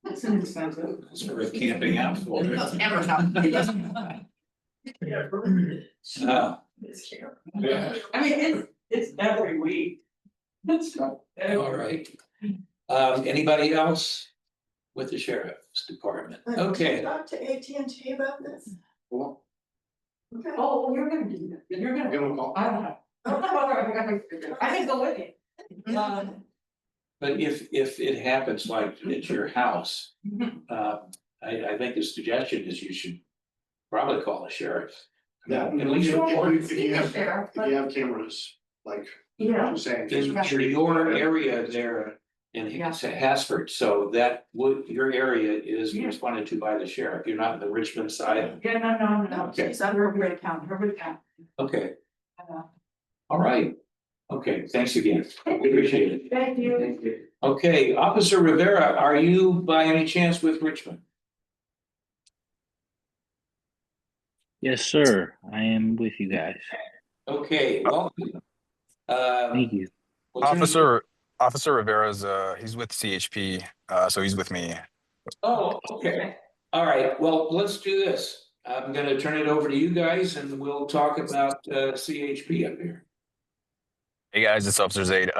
That's inexpensive. It's worth camping out for. Those cameras out. Yeah. Yeah, I mean, it's every week. It's not. all right. Anybody else with the sheriff's department? Okay, Talk to AT&T about this. Well, Okay. Oh, you're gonna do that, you're gonna. give them a call. I don't know. I can go with you. but if it happens like at your house, Mhm. I think the suggestion is you should probably call the sheriff. Yeah, At least report if you have cameras, like Yeah. I'm saying. in your area there in Hasford, so that your area is Yeah. responded to by the sheriff. You're not in the Richmond side. Yeah, no. Okay. It's under Herb County, Herb County. Okay. All right. Okay, thanks again. We appreciate it. Thank you. Okay, Officer Rivera, are you by any chance with Richmond? Yes, sir. I am with you guys. Okay, well. Thank you. Officer Rivera's he's with CHP, so he's with me. Oh, okay. All right, well, let's do this. I'm gonna turn it over to you guys and we'll talk about CHP up here. Hey guys, it's Officer Zaid.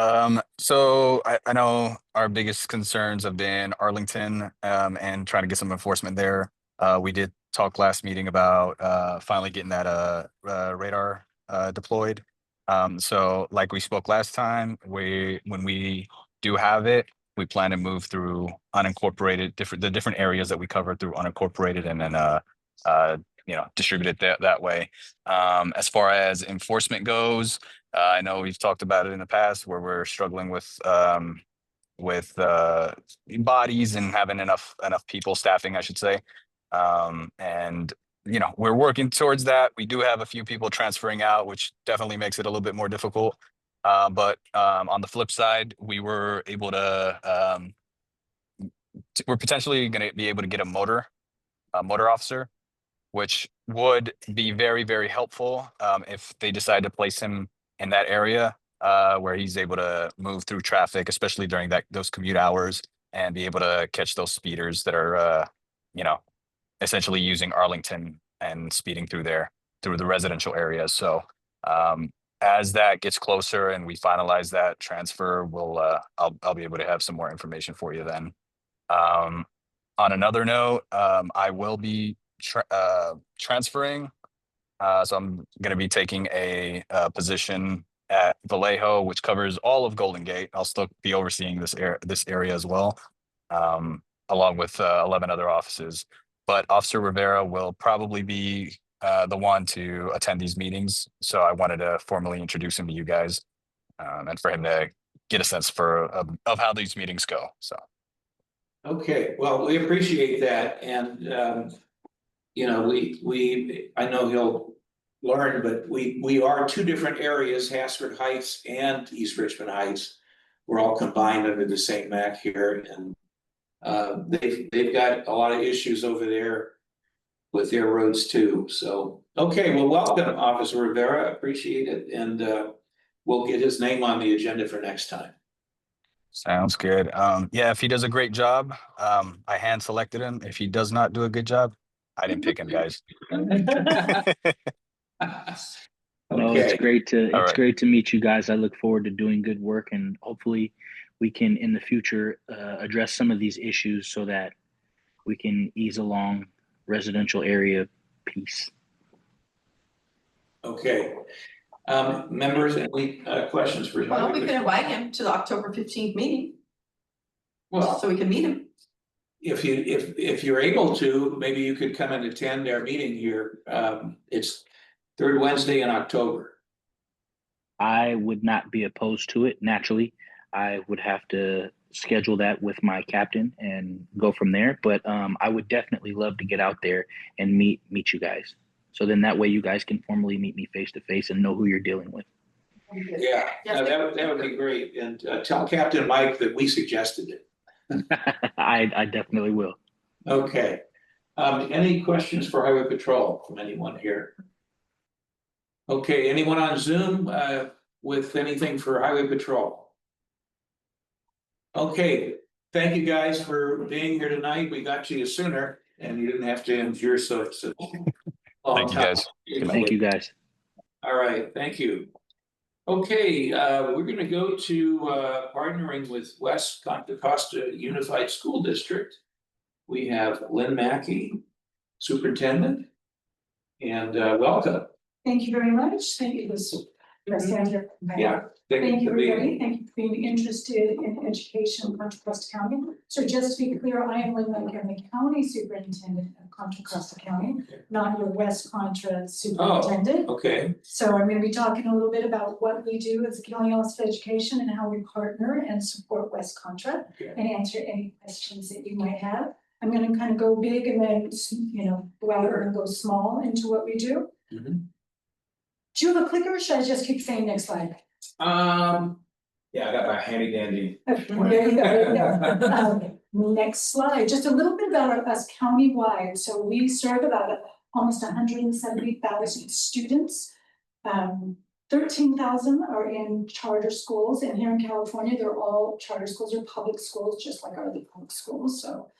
So I know our biggest concerns have been Arlington, and trying to get some enforcement there. We did talk last meeting about finally getting that radar deployed. So like we spoke last time, when we do have it, we plan to move through unincorporated the different areas that we cover through unincorporated, and then distribute it that way. As far as enforcement goes, I know we've talked about it in the past where we're struggling with bodies and having enough people, staffing, I should say. And we're working towards that. We do have a few people transferring out, which definitely makes it a little bit more difficult. But on the flip side, we were able to we're potentially going to be able to get a motor officer, which would be very, very helpful if they decide to place him in that area where he's able to move through traffic, especially during those commute hours, and be able to catch those speeders that are, essentially using Arlington and speeding through the residential areas. So as that gets closer and we finalize that transfer, I'll be able to have some more information for you then. On another note, I will be transferring. So I'm going to be taking a position at Vallejo, which covers all of Golden Gate. I'll still be overseeing this area as well, along with 11 other offices. But Officer Rivera will probably be the one to attend these meetings. So I wanted to formally introduce him to you guys, and for him to get a sense of how these meetings go. So. Okay, well, we appreciate that, and I know he'll learn, but we are two different areas, Hassford Heights and East Richmond Heights. We're all combined under the same MAC here, and they've got a lot of issues over there with their roads too. So, okay, well, welcome, Officer Rivera. Appreciate it, and we'll get his name on the agenda for next time. Sounds good. Yeah, if he does a great job, I hand selected him. If he does not do a good job, I didn't pick him, guys. No, it's great to meet you guys. I look forward to doing good work, and hopefully we can in the future address some of these issues so that we can ease along residential area peace. Okay. Members, any questions for? Well, we can invite him to the October 15th meeting. Well, so we can meet him. If you're able to, maybe you could come and attend our meeting here. It's third Wednesday in October. I would not be opposed to it. Naturally, I would have to schedule that with my captain and go from there. But I would definitely love to get out there and meet you guys. So then that way you guys can formally meet me face to face and know who you're dealing with. Yeah, that would be great. And tell Captain Mike that we suggested it. I definitely will. Okay. Any questions for Highway Patrol from anyone here? Okay, anyone on Zoom with anything for Highway Patrol? Okay, thank you guys for being here tonight. We got you sooner and you didn't have to endure so Thank you, guys. Thank you, guys. All right, thank you. Okay, we're going to go to partnering with West Contra Costa Unified School District. We have Lynn Mackey, Superintendent, and welcome. Thank you very much. Thank you, Sandra. Yeah. Thank you, everybody. Thank you for being interested in education in Contra Costa County. So just to be clear, I am Lynn Mackey, I'm the County Superintendent of Contra Costa County, not your West Contra Superintendent. Oh, okay. So I'm going to be talking a little bit about what we do as the County Office of Education and how we partner and support West Contra and answer any questions that you might have. I'm going to kind of go big and then, go out and go small into what we do. Mm-hmm. Do you have a clicker or should I just keep saying next slide? Yeah, I got my handy dandy. There you go. Next slide, just a little bit about us countywide. So we serve about almost 170,000 students. 13,000 are in charter schools, and here in California, they're all charter schools or public schools, just like our other public schools. So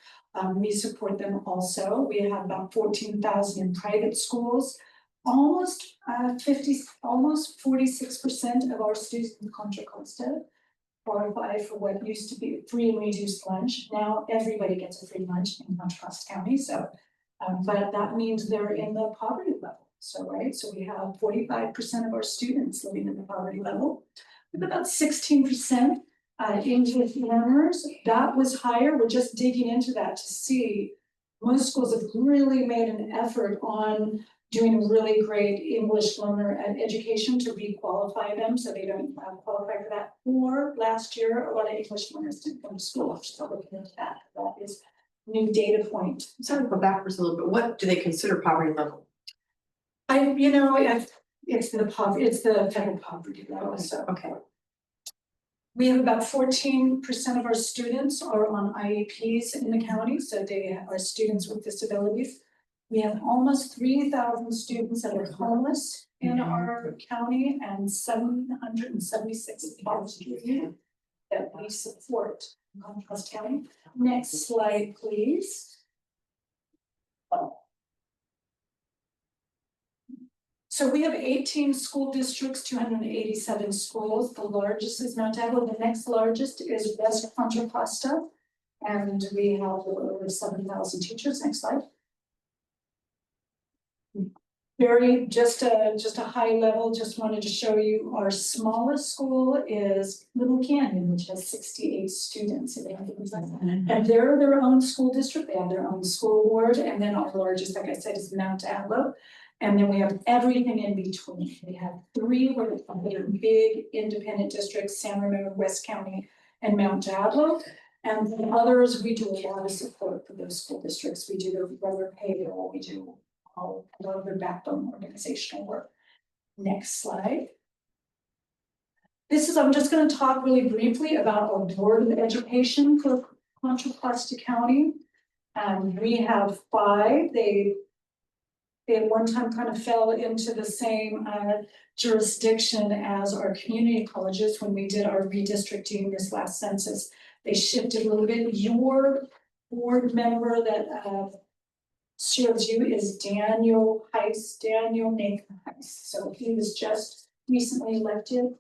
we support them also. We have about 14,000 in private schools. Almost 46% of our students in Contra Costa qualify for what used to be free and reduced lunch. Now everybody gets a free lunch in Contra Costa County. So, but that means they're in the poverty level. So, right. So we have 45% of our students living in the poverty level. With about 16% English learners. That was higher. We're just digging into that to see. Most schools have really made an effort on doing a really great English learner education to re-qualify them so they don't qualify for that. Or last year, a lot of English learners didn't come to school. So looking into that. That is new data point. Sorry to go backwards a little bit. What do they consider poverty level? It's the federal poverty level, so. Okay. We have about 14% of our students are on IEPs in the county, so they are students with disabilities. We have almost 3,000 students that are homeless in our county and 776 students that we support in Contrast County. Next slide, please. So we have 18 school districts, 287 schools. The largest is Mount Aglo. The next largest is West Contra Costa. And we have over 7,000 teachers. Next slide. Just a high level, just wanted to show you our smallest school is Little Canyon, which has 68 students. And they're their own school district. They have their own school board. And then our largest, like I said, is Mount Aglo. And then we have everything in between. We have 3 what are big independent districts, San Ramon, West County, and Mount Aglo. And the others, we do a lot of support for those school districts. We do the weather payroll, we do a lot of their backbone organizational work. Next slide. I'm just going to talk really briefly about our Board of Education for Contra Costa County. We have 5. They at one time kind of fell into the same jurisdiction as our community colleges when we did our redistricting this last census. They shifted a little bit. Your board member that serves you is Daniel Nathan Heiss. So he was just recently elected,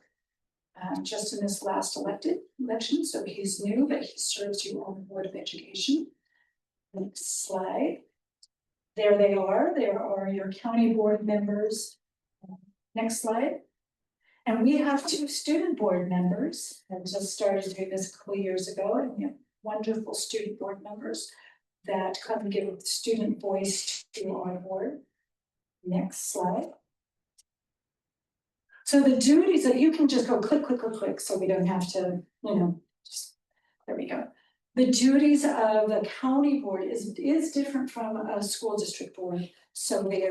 just in this last election. So he's new, but he serves you on the Board of Education. Next slide. There they are. There are your county board members. Next slide. And we have 2 student board members. I just started doing this a couple of years ago, and we have wonderful student board members that kind of give student voice to our board. Next slide. So the duties that you can just go click, so we don't have to, there we go. The duties of the county board is different from a school district board. So we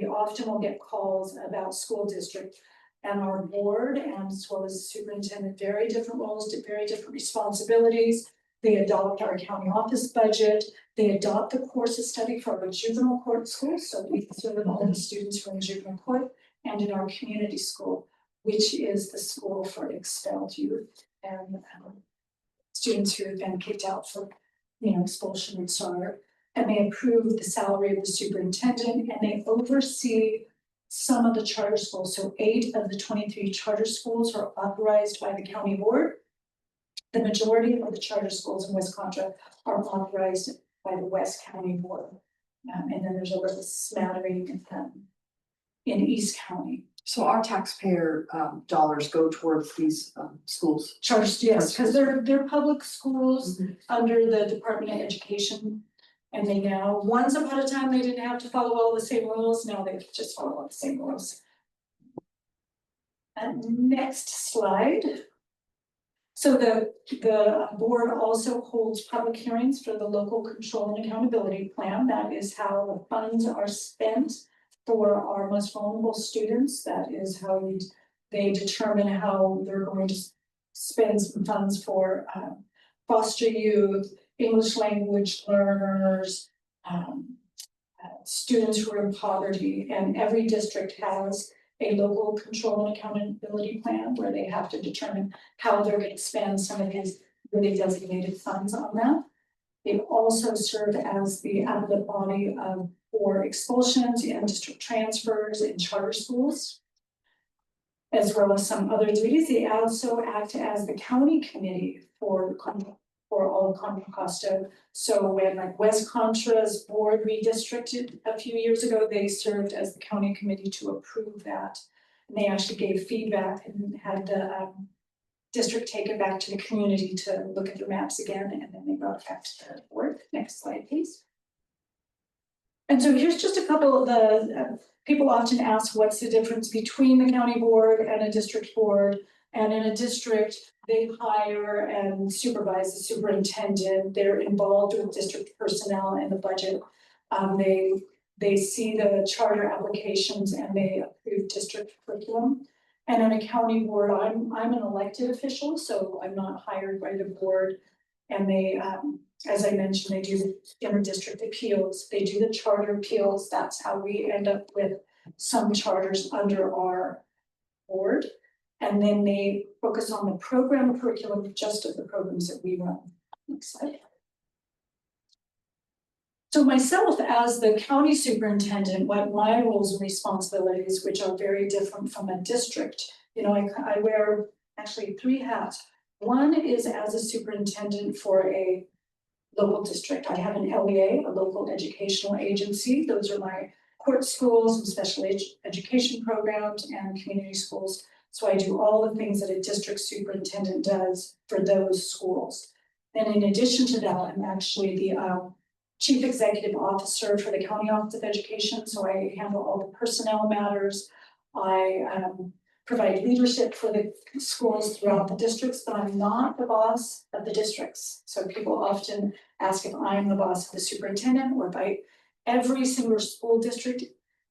often will get calls about school district, and our board, and as well as the superintendent, very different roles, very different responsibilities. They adopt our county office budget. They adopt the courses study for our juvenile court schools. So we serve all the students from juvenile court, and in our community school, which is the school for expelled youth and students who have been kicked out for, expulsion and SAR. And they approve the salary of the superintendent, and they oversee some of the charter schools. So 8 of the 23 charter schools are authorized by the county board. The majority of the charter schools in West Contra are authorized by the West County Board. And then there's a little smattering in East County. So our taxpayer dollars go towards these schools? Charters, yes, because they're public schools under the Department of Education. And they now, once upon a time, they didn't have to follow all the same rules. Now they just follow all the same rules. And next slide. So the board also holds public hearings for the local control and accountability plan. That is how the funds are spent for our most vulnerable students. That is how they determine how they're going to spend some funds for foster youth, English language learners, students who are in poverty, and every district has a local control and accountability plan where they have to determine how they're going to spend some of these really designated funds on that. They also serve as the appellate body for expulsions and district transfers in charter schools, as well as some other duties. They also act as the county committee for all of Contra Costa. So when West Contra's board redistricted a few years ago, they served as the county committee to approve that. And they actually gave feedback and had the district take it back to the community to look at the maps again, and then they brought it back to the board. Next slide, please. And so here's just a couple of the people often ask what's the difference between the county board and a district board. And in a district, they hire and supervise the superintendent, they're involved with district personnel and the budget. They see the charter applications and they approve district curriculum. And on a county board, I'm an elected official, so I'm not hired by the board. And they, as I mentioned, they do the inter-district appeals, they do the charter appeals, that's how we end up with some charters under our board. And then they focus on the program curriculum, just of the programs that we run. Next slide. So myself, as the county superintendent, what my roles and responsibilities, which are very different from a district, you know, I wear actually 3 hats. One is as a superintendent for a local district. I have an LEA, a local educational agency. Those are my court schools and special education programs and community schools. So I do all the things that a district superintendent does for those schools. And in addition to that, I'm actually the Chief Executive Officer for the County Office of Education. So I handle all the personnel matters. I provide leadership for the schools throughout the districts, but I'm not the boss of the districts. So people often ask if I'm the boss of the superintendent or if every single school district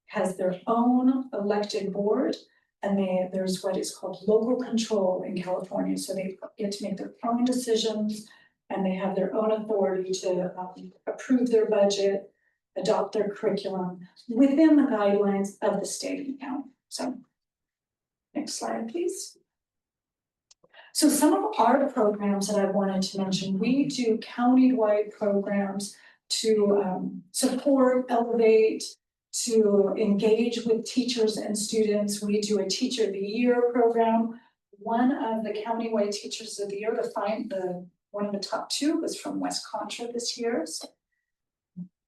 has their own elected board. And there's what is called local control in California. So they get to make their own decisions and they have their own authority to approve their budget, adopt their curriculum within the guidelines of the state and county. So next slide, please. So some of our programs that I wanted to mention, we do county-wide programs to support, elevate, to engage with teachers and students. We do a Teacher of the Year program. One of the countywide Teachers of the Year to find one of the top 2 was from West Contra this year.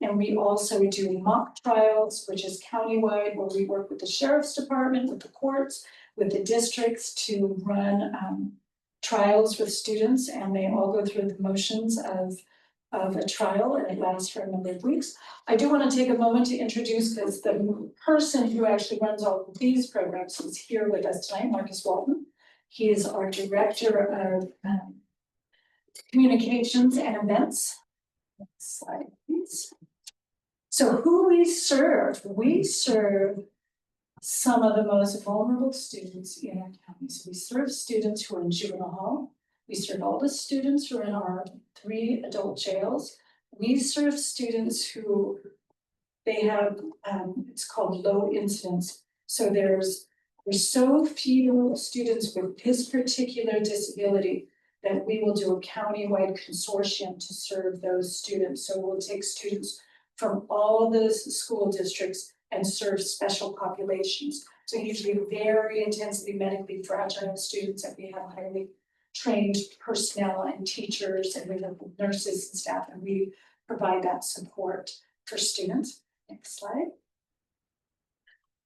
And we also do mock trials, which is countywide, where we work with the sheriff's department, with the courts, with the districts to run trials with students, and they all go through the motions of a trial, and it lasts for a number of weeks. I do want to take a moment to introduce, because the person who actually runs all of these programs is here with us tonight, Marcus Walton. He is our Director of Communications and Events. Next slide, please. So who we serve some of the most vulnerable students in our county. So we serve students who are in juvenile hall. We serve all the students who are in our 3 adult jails. We serve students who they have, it's called low incidence. So there's so few students with this particular disability that we will do a countywide consortium to serve those students. So we'll take students from all the school districts and serve special populations. So usually very intensely medically fragile students that we have highly trained personnel and teachers, and we have nurses and staff, and we provide that support for students. Next slide.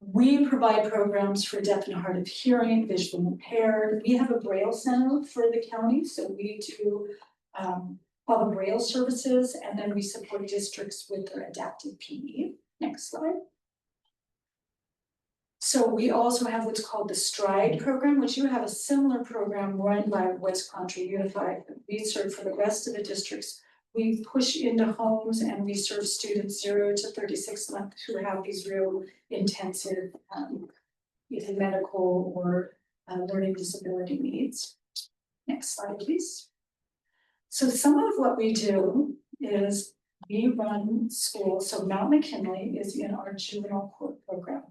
We provide programs for deaf and hard of hearing, visually impaired. We have a Braille center for the county, so we do all the Braille services, and then we support districts with their adaptive PE. Next slide. So we also have what's called the STRIDE program, which you have a similar program run by West Contra Unified. We serve for the rest of the districts. We push into homes and we serve students 0 to 36 months who have these real intensive either medical or learning disability needs. Next slide, please. So some of what we do is we run schools. So Mount McKinley is in our juvenile court program.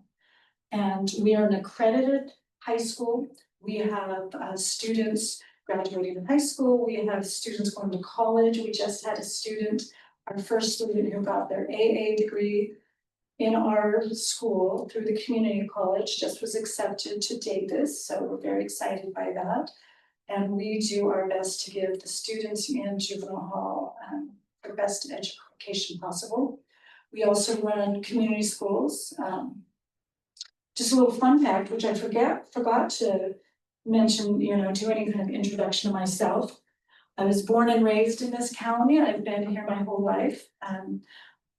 And we are an accredited high school. We have students graduating in high school. We have students going to college. We just had a student, our first student who got their AA degree in our school through the community college, just was accepted to Davis. So we're very excited by that. And we do our best to give the students in juvenile hall the best education possible. We also run community schools. Just a little fun fact, which I forgot to mention, do any kind of introduction to myself. I was born and raised in this county. I've been here my whole life.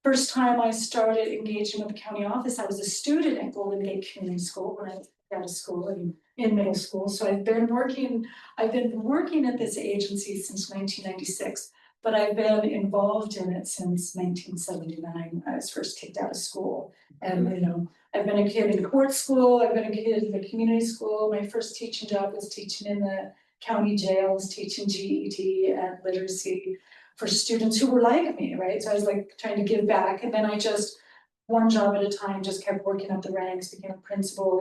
First time I started engaging with the county office, I was a student at Golden Gate Community School when I out of school and in middle school. So I've been working at this agency since 1996, but I've been involved in it since 1979. I was first kicked out of school. And, you know, I've been a kid in court school, I've been a kid in the community school. My first teaching job was teaching in the county jails, teaching GED and literacy for students who were like me, right? So I was like trying to give back. And then I just, one job at a time, just kept working up the ranks, became a principal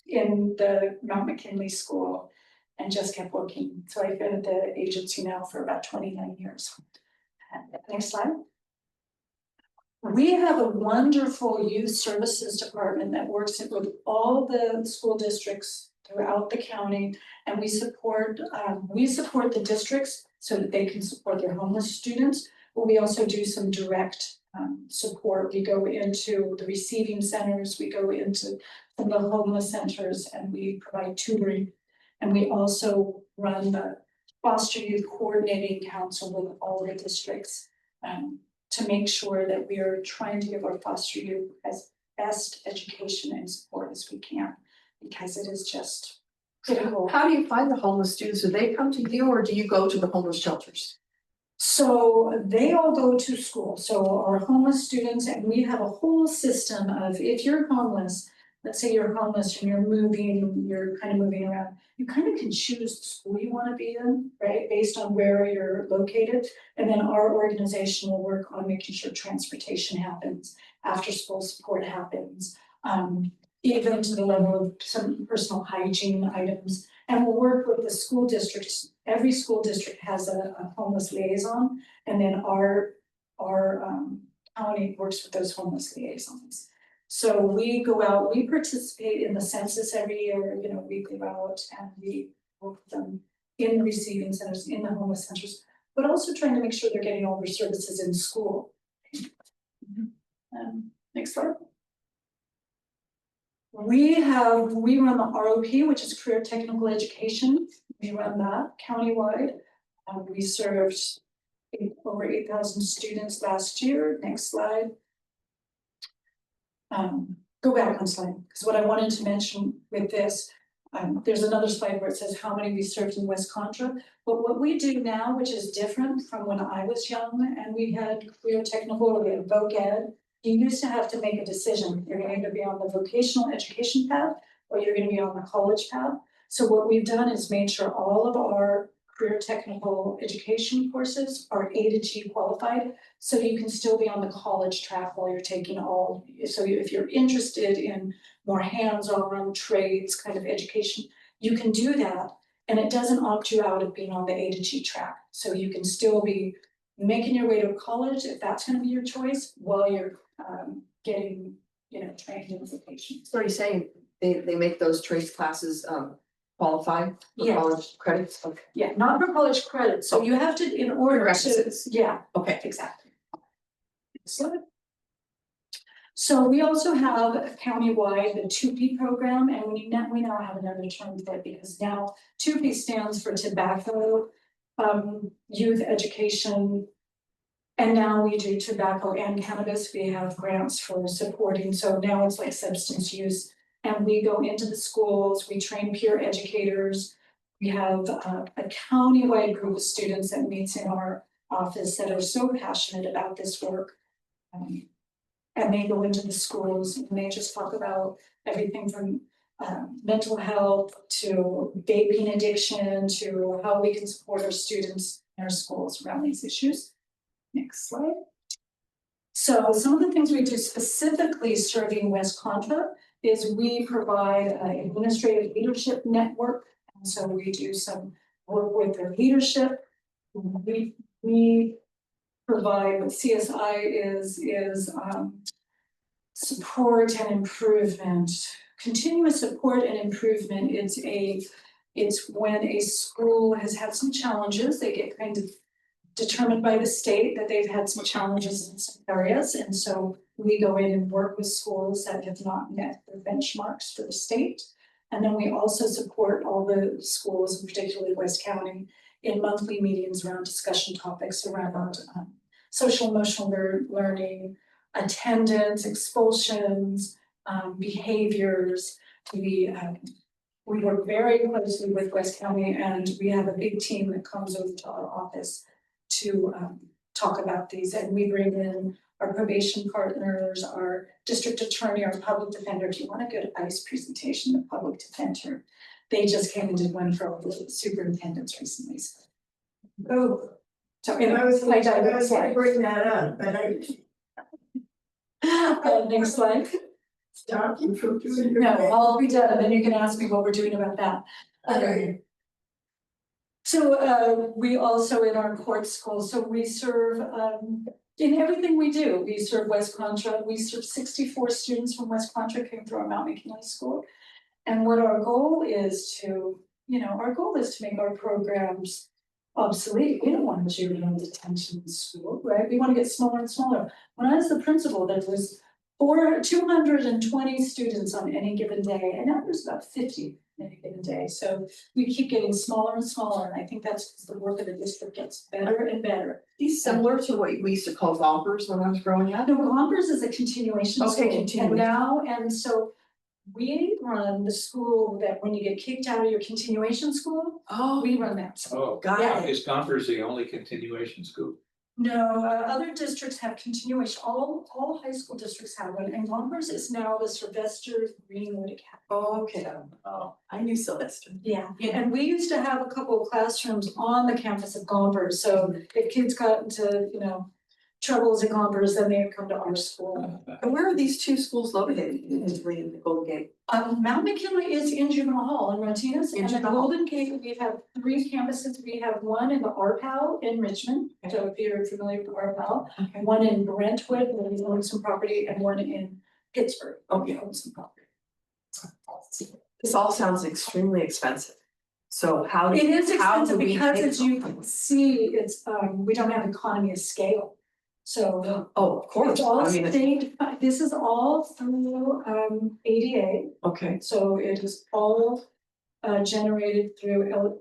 in the Mount McKinley School and just kept working. So I've been at the agency now for about 29 years. Next slide. We have a wonderful youth services department that works with all the school districts throughout the county, and we support the districts so that they can support their homeless students, but we also do some direct support. We go into the receiving centers, we go into some of the homeless centers, and we provide tutoring. And we also run the foster youth coordinating council with all the districts to make sure that we are trying to give our foster youth as best education and support as we can, because it is just critical. How do you find the homeless students? Do they come to you or do you go to the homeless shelters? So they all go to school. So our homeless students, and we have a whole system of, if you're homeless, let's say you're homeless and you're kind of moving around, you kind of can choose the school you want to be in, right? Based on where you're located. And then our organization will work on making sure transportation happens, after school support happens, even to the level of some personal hygiene items. And we'll work with the school districts. Every school district has a homeless liaison, and then our county works with those homeless liaisons. So we go out, we participate in the census every year, you know, we go out and we work with them in the receiving centers, in the homeless centers, but also trying to make sure they're getting all their services in school. Next slide. We run the ROP, which is Career Technical Education. We run that countywide. We served over 8,000 students last year. Next slide. Go back one slide, because what I wanted to mention with this, there's another slide where it says how many we served in West Contra. But what we do now, which is different from when I was young and we had career technical, or we had voc ed, you used to have to make a decision. You're going to be on the vocational education path or you're going to be on the college path. So what we've done is made sure all of our career technical education courses are A to G qualified, so you can still be on the college track while you're taking all. So if you're interested in more hands-on trades kind of education, you can do that, and it doesn't opt you out of being on the A to G track. So you can still be making your way to college if that's going to be your choice while you're getting, you know, trained in vocation. So you're saying they make those trades classes qualify for college credits? Okay. Yeah, not for college credits. So you have to, in order to, yeah, okay, exactly. So we also have countywide the 2P program, and we now have another term for it, because now 2P stands for tobacco, youth education. And now we do tobacco and cannabis. We have grants for supporting. So now it's like substance use. And we go into the schools, we train peer educators. We have a countywide group of students that meets in our office that are so passionate about this work. And they go into the schools and they just talk about everything from mental health to vaping addiction to how we can support our students in our schools around these issues. Next slide. So some of the things we do specifically serving West Contra is we provide an administrative leadership network. And so we do some work with their leadership. We provide what CSI is support and improvement, continuous support and improvement. It's when a school has had some challenges, they get kind of determined by the state that they've had some challenges in some areas. And so we go in and work with schools that have not met the benchmarks for the state. And then we also support all the schools, and particularly West County, in monthly meetings around discussion topics around social emotional learning, attendance, expulsions, behaviors, We work very closely with West County, and we have a big team that comes over to our office to talk about these, and we bring in our probation partners, our district attorney, our public defender. If you want a good ICE presentation, the public defender, they just came and did one for all the superintendents recently. Oh, So and I was I gonna digress. bring that up, but I Next slide. stopped you from doing your. No, I'll be done, and then you can ask me what we're doing about that. Okay. So we also in our court school, so we serve in everything we do, we serve West Contra, we serve 64 students from West Contra came through our Mount McKinley School. And what our goal is to, our goal is to make our programs obsolete. We don't want children in detention in school, right? We want to get smaller and smaller. When I was the principal, there was 220 students on any given day, and now there's about 50 on any given day. So we keep getting smaller and smaller, and I think that's because the work of the district gets better and better. These similar to what we used to call rompers when I was growing up? No, Rompers is a continuation Okay, school, continuation. and now, and so we run the school that when you get kicked out of your continuation school, we run that. Oh, Got it. is Gompers the only continuation school? No, other districts have continuation, all high school districts have one, and Gompers is now the Sylvester Greenwood Academy. Oh, okay. Oh, I knew Sylvester. Yeah, and we used to have a couple of classrooms on the campus of Gompers, so if kids got into, troubles at Gompers, then they would come to our school. And where are these two schools located in Italy and the Golden Gate? Mount McKinley is in Juvenile Hall in Martinez, In and then Juvenile Hall. Golden Gate, we have 3 campuses. We have one in the RPAL in Richmond, so if you're familiar with RPAL, Okay. one in Brentwood, where we own some property, and one in Pittsburgh, where we own some property. This all sounds extremely expensive. So how do It is how do expensive we because pay as you can see, it's, we don't have economy of scale. So Oh, of course. it's all I mean, state, this is all through ADA. okay. So it is all generated through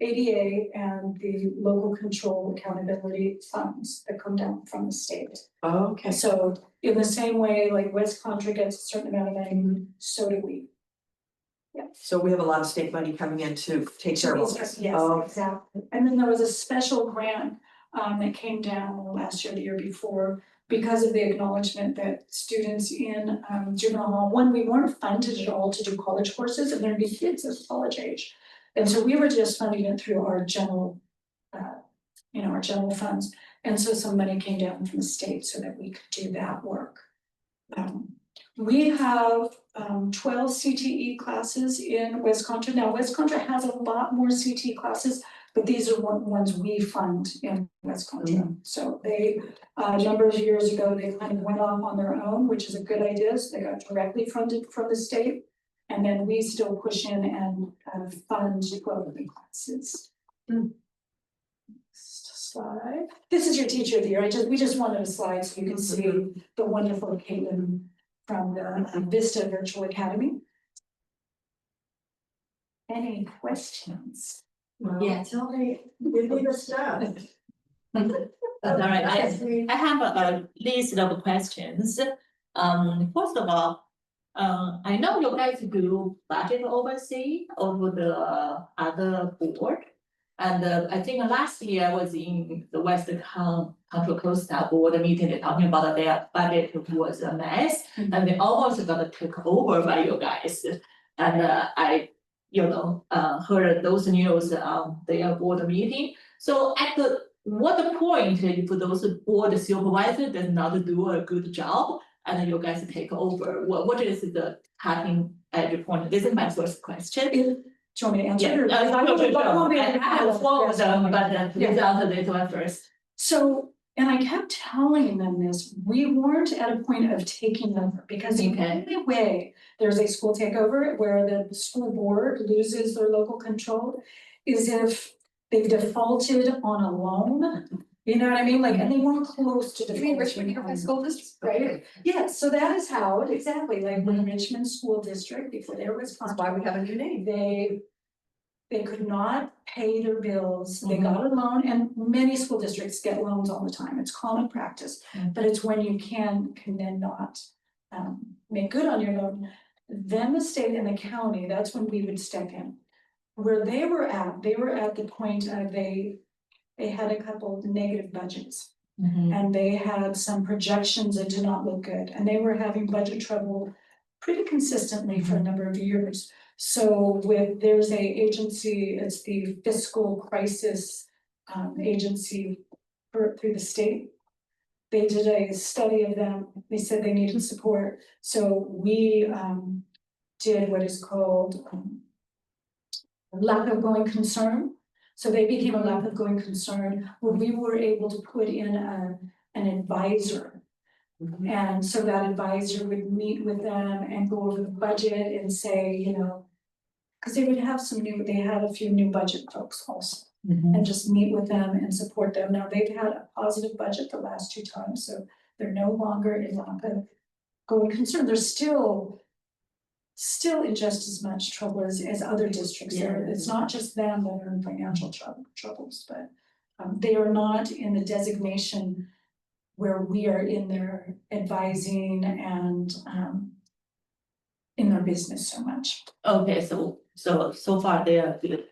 ADA and the local control accountability funds that come down from the state. Okay. So in the same way, like West Contra gets a certain amount of money, so do we. So we have a lot of state money coming in to take care of all this. Yes, Oh, exactly. And then there was a special grant that came down last year, the year before, because of the acknowledgement that students in juvenile hall, one, we weren't funded at all to do college courses, and there'd be kids of college age. And so we were just funding it through our general, our general funds. And so some money came down from the state so that we could do that work. We have 12 CTE classes in West Contra. Now, West Contra has a lot more CTE classes, but these are ones we fund in West Contra. So they, a number of years ago, they kind of went off on their own, which is a good idea. So they got directly funded from the state. And then we still push in and fund 12 of the classes. Next slide. This is your teacher of the year. We just wanted a slide so you can see the wonderful Caitlin from the Vista Virtual Academy. Any questions? Yeah, tell me. Give me the stuff. All right, I have a list of questions. First of all, I know you guys do budget oversee over the other board. And I think last year I was in the Western Contra Costa board meeting, they're talking about their budget was a mess. And they almost got taken over by you guys. And I heard those news on their board meeting. So at what point, if those board supervisor does not do a good job and you guys take over, what is the cutting edge point? This is my first question. Do you want me to answer? Yeah, I have four of them, but please answer this one first. So, and I kept telling them this, we weren't at a point of taking over, because the only way there's a school takeover where the school board loses their local control is if they've defaulted on a loan. You know what I mean? Like, and they weren't close to defaulting. Richmond Unified School District? Right? Yes, so that is how, exactly, like when Richmond School District, before there was. That's why we have a new name. They could not pay their bills, they got a loan, and many school districts get loans all the time, it's common practice. But it's when you can then not make good on your loan. then the state and the county, that's when we would step in. Where they were at the point of they had a couple of negative budgets. And they had some projections that did not look good, and they were having budget trouble pretty consistently for a number of years. So there's a agency, it's the Fiscal Crisis Agency through the state. They did a study of them, they said they needed support, so we did what is called lack of going concern. So they became a lack of going concern, where we were able to put in an advisor. And so that advisor would meet with them and go over the budget and say, you know, because they would have they had a few new budget folks also. And just meet with them and support them. Now, they've had a positive budget the last 2 times, so they're no longer in lack of going concern. They're still in just as much trouble as other districts. It's not just them that are in financial troubles, but they are not in the designation where we are in their advising and in their business so much. Okay, so far they are good.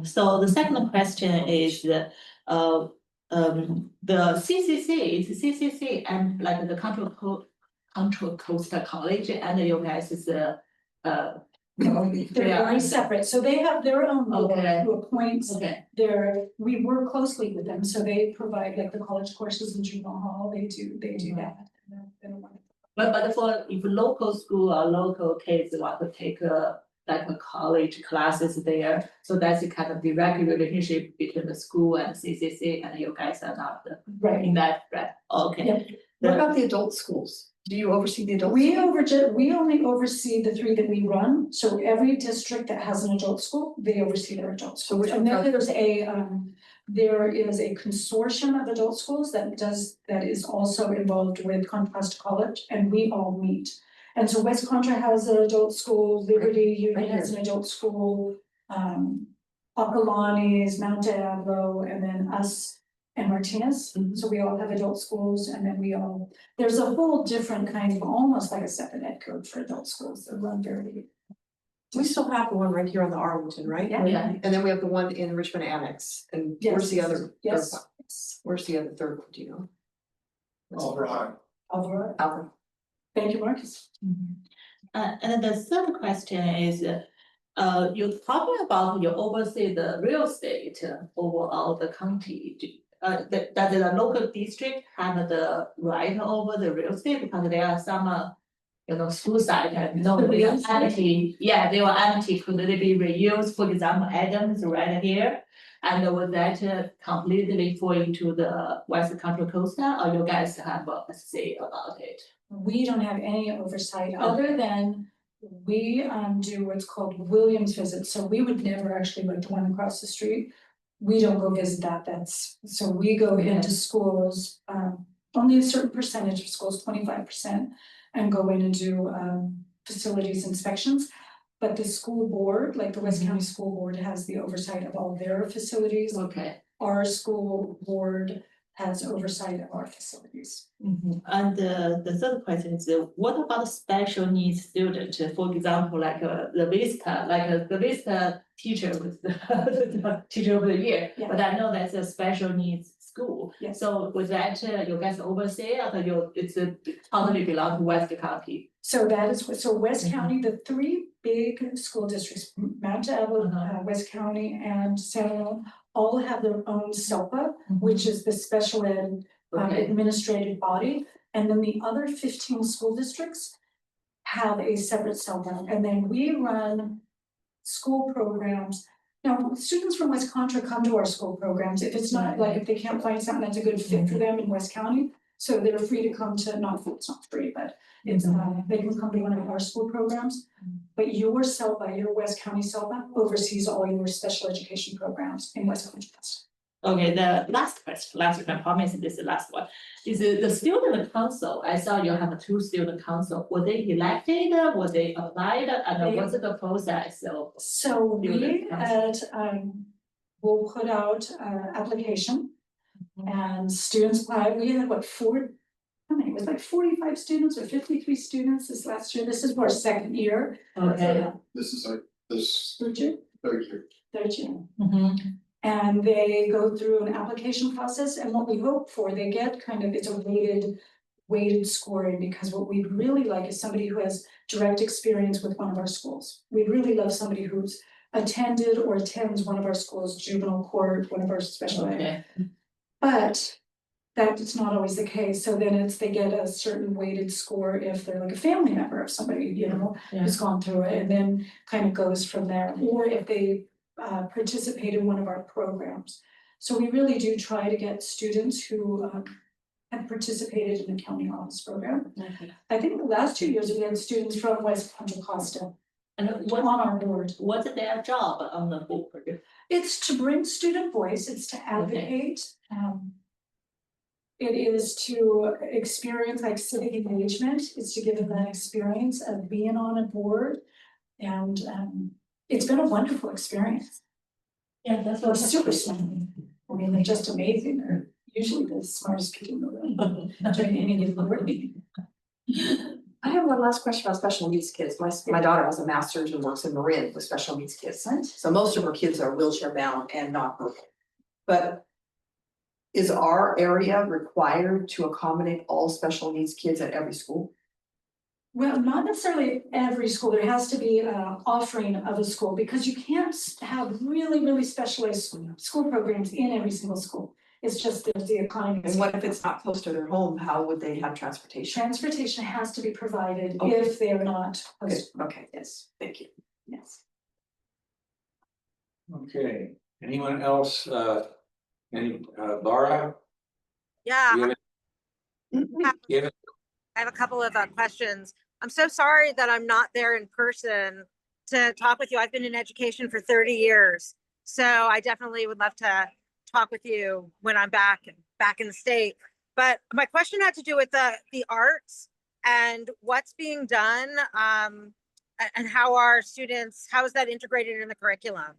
So the second question is the CCC, it's CCC and like the Control Coastal College and you guys is They're very separate, so they have their own board who appoints we work closely with them, so they provide like the college courses in juvenile hall, they do that. But for if local school or local kids want to take like a college classes there, so that's a kind of direct relationship between the school and CCC, and you guys are not in that, right? Okay. Yep. What about the adult schools? Do you oversee the adult? We only oversee the 3 that we run, so every district that has an adult school, they oversee their adult schools. And then there is a consortium of adult schools that is also involved with Contra Costa College, and we all meet. And so West Contra has an adult school, Liberty Union has an adult school, Akalani's, Mount Diablo, and then us and Martinez. So we all have adult schools, and then there's a whole different kind of, almost like a separate ed code for adult schools that run very. We still have the one right here on the Arlington, right? Yeah. And then we have the one in Richmond Annex, and where's the other? Where's the other third one, do you know? Alvarado. Thank you, Marcus. And then the third question is, you're talking about you oversee the real estate overall the county. That the local district have the right over the real estate because there are some, school site and they are empty. Yeah, they were empty. Could they be reused? For example, Adams right here. And was that completely fall into the West Contra Costa, or you guys have a say about it? We don't have any oversight other than we do what's called Williams visits. So we would never actually like the one across the street. We don't go visit that. So we go into schools, only a certain percentage of schools, 25%, and go in and do facilities inspections. But the school board, like the West County School Board, has the oversight of all their facilities. Okay. Our school board has oversight of our facilities. And the third question is, what about special needs student? For example, like the Vista teacher was the teacher of the year, but I know that's a special needs school. So with that, you guys oversee, or it's totally belong to West County? So West County, the 3 big school districts, Mount Diablo, West County, and San Juan, all have their own SELPA, which is the special ed administrative body. And then the other 15 school districts have a separate SELPA. And then we run school programs. Now, students from West Contra come to our school programs. If it's not if they can't find something that's a good fit for them in West County, so they're free to come to, it's not free, but it's, they can come to one of our school programs. But your SELPA, your West County SELPA oversees all your special education programs in West Contra. Okay, the last question, I promise this is the last one. Is the student council, I saw you have 2 student council, were they elected, were they applied, and what's the process? So we will put out application and students apply. We had 4 how many, it was like 45 students or 53 students this last year. This is our second year. Okay. This is like, this Third year? third year. Third year. Mhm. And they go through an application process, and what we hope for, they get kind of, it's a weighted scoring, because what we'd really like is somebody who has direct experience with one of our schools. We'd really love somebody who's attended or attends one of our schools, juvenile court, one of our special ed. Okay. But that is not always the case, so then they get a certain weighted score if they're like a family member of somebody, you know, Yeah. who's gone through it, and then kind of goes from there, or if they participate in one of our programs. So we really do try to get students who have participated in the county office program. Okay. I think the last 2 years we had students from West Contra Costa And what on our board. what's their job on the board? It's to bring student voice, it's to advocate. It is to experience like civic engagement, it's to give them that experience of being on a board. And it's been a wonderful experience. Yeah, that's They're super smart. I mean, they're just amazing. They're usually the smartest people in the room during any given board meeting. I have one last question about special needs kids. My daughter has a master's and works in Marin with special needs kids. So most of her kids are wheelchair bound and not verbal. But is our area required to accommodate all special needs kids at every school? Well, not necessarily every school. There has to be an offering of a school, because you can't have really specialized school programs in every single school. It's just there's the economy. And what if it's not close to their home? How would they have transportation? Transportation has to be provided Okay. if they are not. Okay, yes, thank you. Yes. Okay, anyone else, Laura? Yeah, You have I have a couple of questions. I'm so sorry that I'm not there in person to talk with you. I've been in education for 30 years. So I definitely would love to talk with you when I'm back in the state. But my question had to do with the arts and what's being done, and how is that integrated in the curriculum?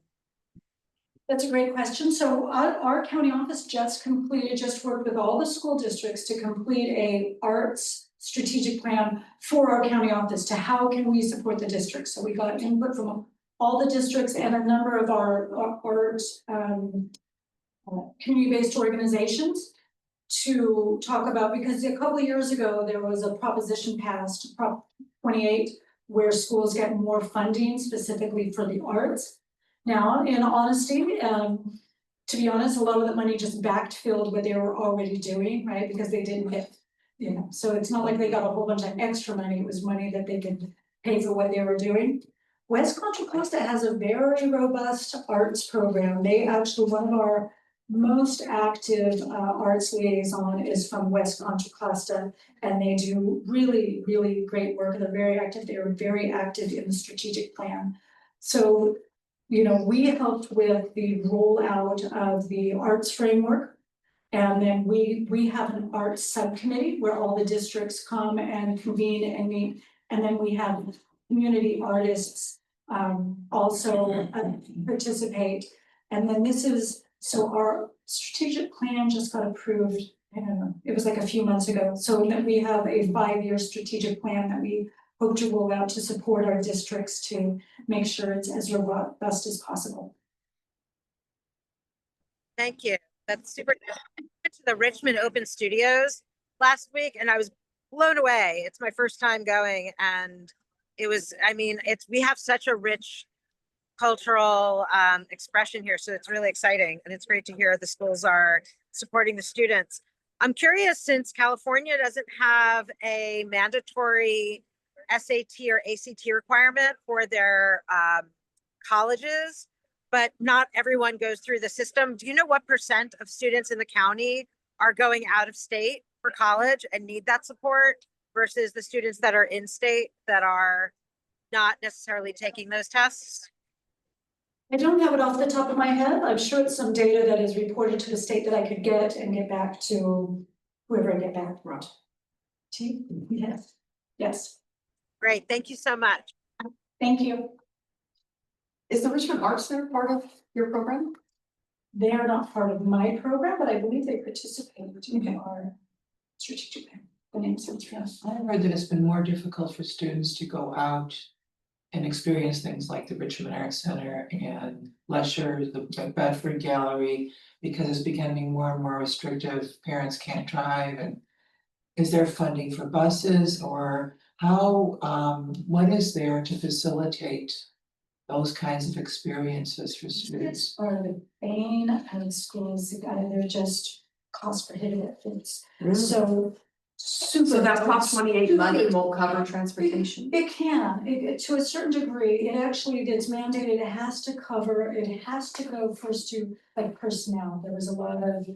That's a great question. So our county office just worked with all the school districts to complete a arts strategic plan for our county office to how can we support the districts. So we got input from all the districts and a number of our arts community-based organizations to talk about, because a couple of years ago, there was a proposition passed, Prop 28, where schools get more funding specifically for the arts. Now, in honesty, to be honest, a lot of the money just backfilled what they were already doing, right? Because they didn't get, so it's not like they got a whole bunch of extra money. It was money that they could pay for what they were doing. West Contra Costa has a very robust arts program. They actually, one of our most active arts liaison is from West Contra Costa, and they do really great work. They're very active. They are very active in the strategic plan. So, we helped with the rollout of the arts framework. And then we have an arts subcommittee where all the districts come and convene and meet. And then we have community artists also participate. And then so our strategic plan just got approved, I don't know, it was like a few months ago. So that we have a 5-year strategic plan that we hope to roll out to support our districts to make sure it's as robust as possible. Thank you. That's super. I went to the Richmond Open Studios last week and I was blown away. It's my first time going, and we have such a rich cultural expression here. So it's really exciting, and it's great to hear the schools are supporting the students. I'm curious, since California doesn't have a mandatory SAT or ACT requirement for their colleges, but not everyone goes through the system. Do you know what % of students in the county are going out of state for college and need that support versus the students that are in state that are not necessarily taking those tests? I don't have it off the top of my head. I'm sure it's some data that is reported to the state that I could get and get back to whoever I get back from. Yes. Yes. Great. Thank you so much. Thank you. Is the Richmond Arts Center part of your program? They are not part of my program, but I believe they participate in our strategic plan. makes sense for us. I heard that it's been more difficult for students to go out and experience things like the Richmond Arts Center and Lesher, the Bedford Gallery, because it's becoming more and more restrictive. Parents can't drive, and is there funding for buses, or how, what is there to facilitate those kinds of experiences for students? Are the bane of schools, they're just cost prohibitive, it's so. So that Prop 28 money won't cover transportation? It can, to a certain degree, it actually, it's mandated, it has to cover, it has to go first to like personnel. There was a lot of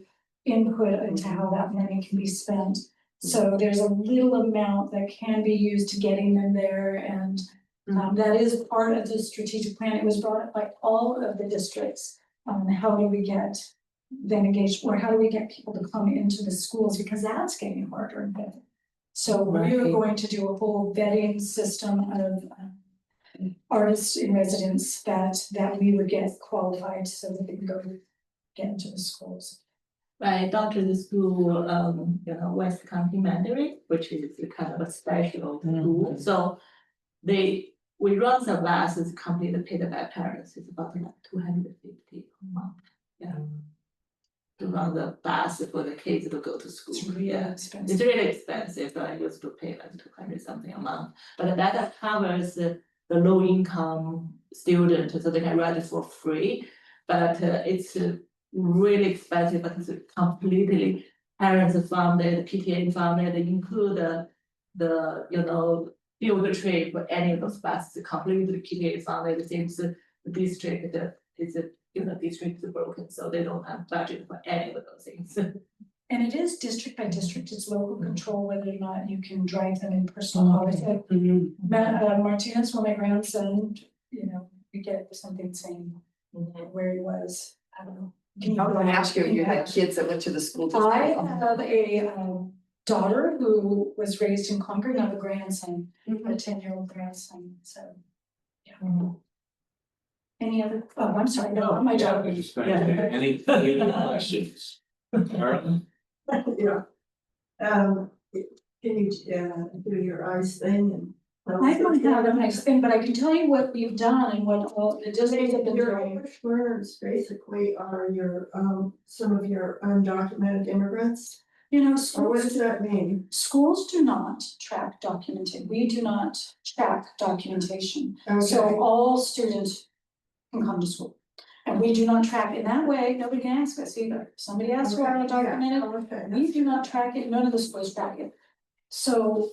input into how that money can be spent. So there's a little amount that can be used to getting them there, and that is part of the strategic plan. It was brought up by all of the districts. How do we get them engaged, or how do we get people to come into the schools, because that's getting harder and harder. So we're going to do a whole vetting system of artists in residence that we would get qualified so that they can go get into the schools. Right, down to the school, West County Mandarin, which is kind of a special school, so we run some classes completely paid by parents, it's about like 250 a month, to run the bus for the kids to go to school. It's really expensive. It's really expensive. I used to pay like 200 something a month, but that covers the low income student, so they can ride it for free. But it's really expensive, but it's completely parents funded, PTA funded, they include the field trip for any of those buses, completely PTA funded. Since the district district is broken, so they don't have budget for any of those things. And it is district by district, it's local control whether or not you can drive them in personal cars. Martinez, when my grandson, we get something saying where he was, I don't know. I was gonna ask you, you had kids that went to the school district. I have a daughter who was raised in Concord, and I have a grandson, a 10-year-old grandson, so, yeah. Any other, I'm sorry, no, not my job. Any questions? Carolyn? Yeah. Can you do your ice thing and? I don't have a nice thing, but I can tell you what we've done and what all the districts have been Your doing. English learners basically are your, some of your undocumented immigrants. Or what Schools, does that mean? schools do not track documentation. We do not track documentation. Okay. So all students can come to school. And we do not track it that way. Nobody can ask us either. If somebody asks who are undocumented, Okay. we do not track it. None of the schools track it. So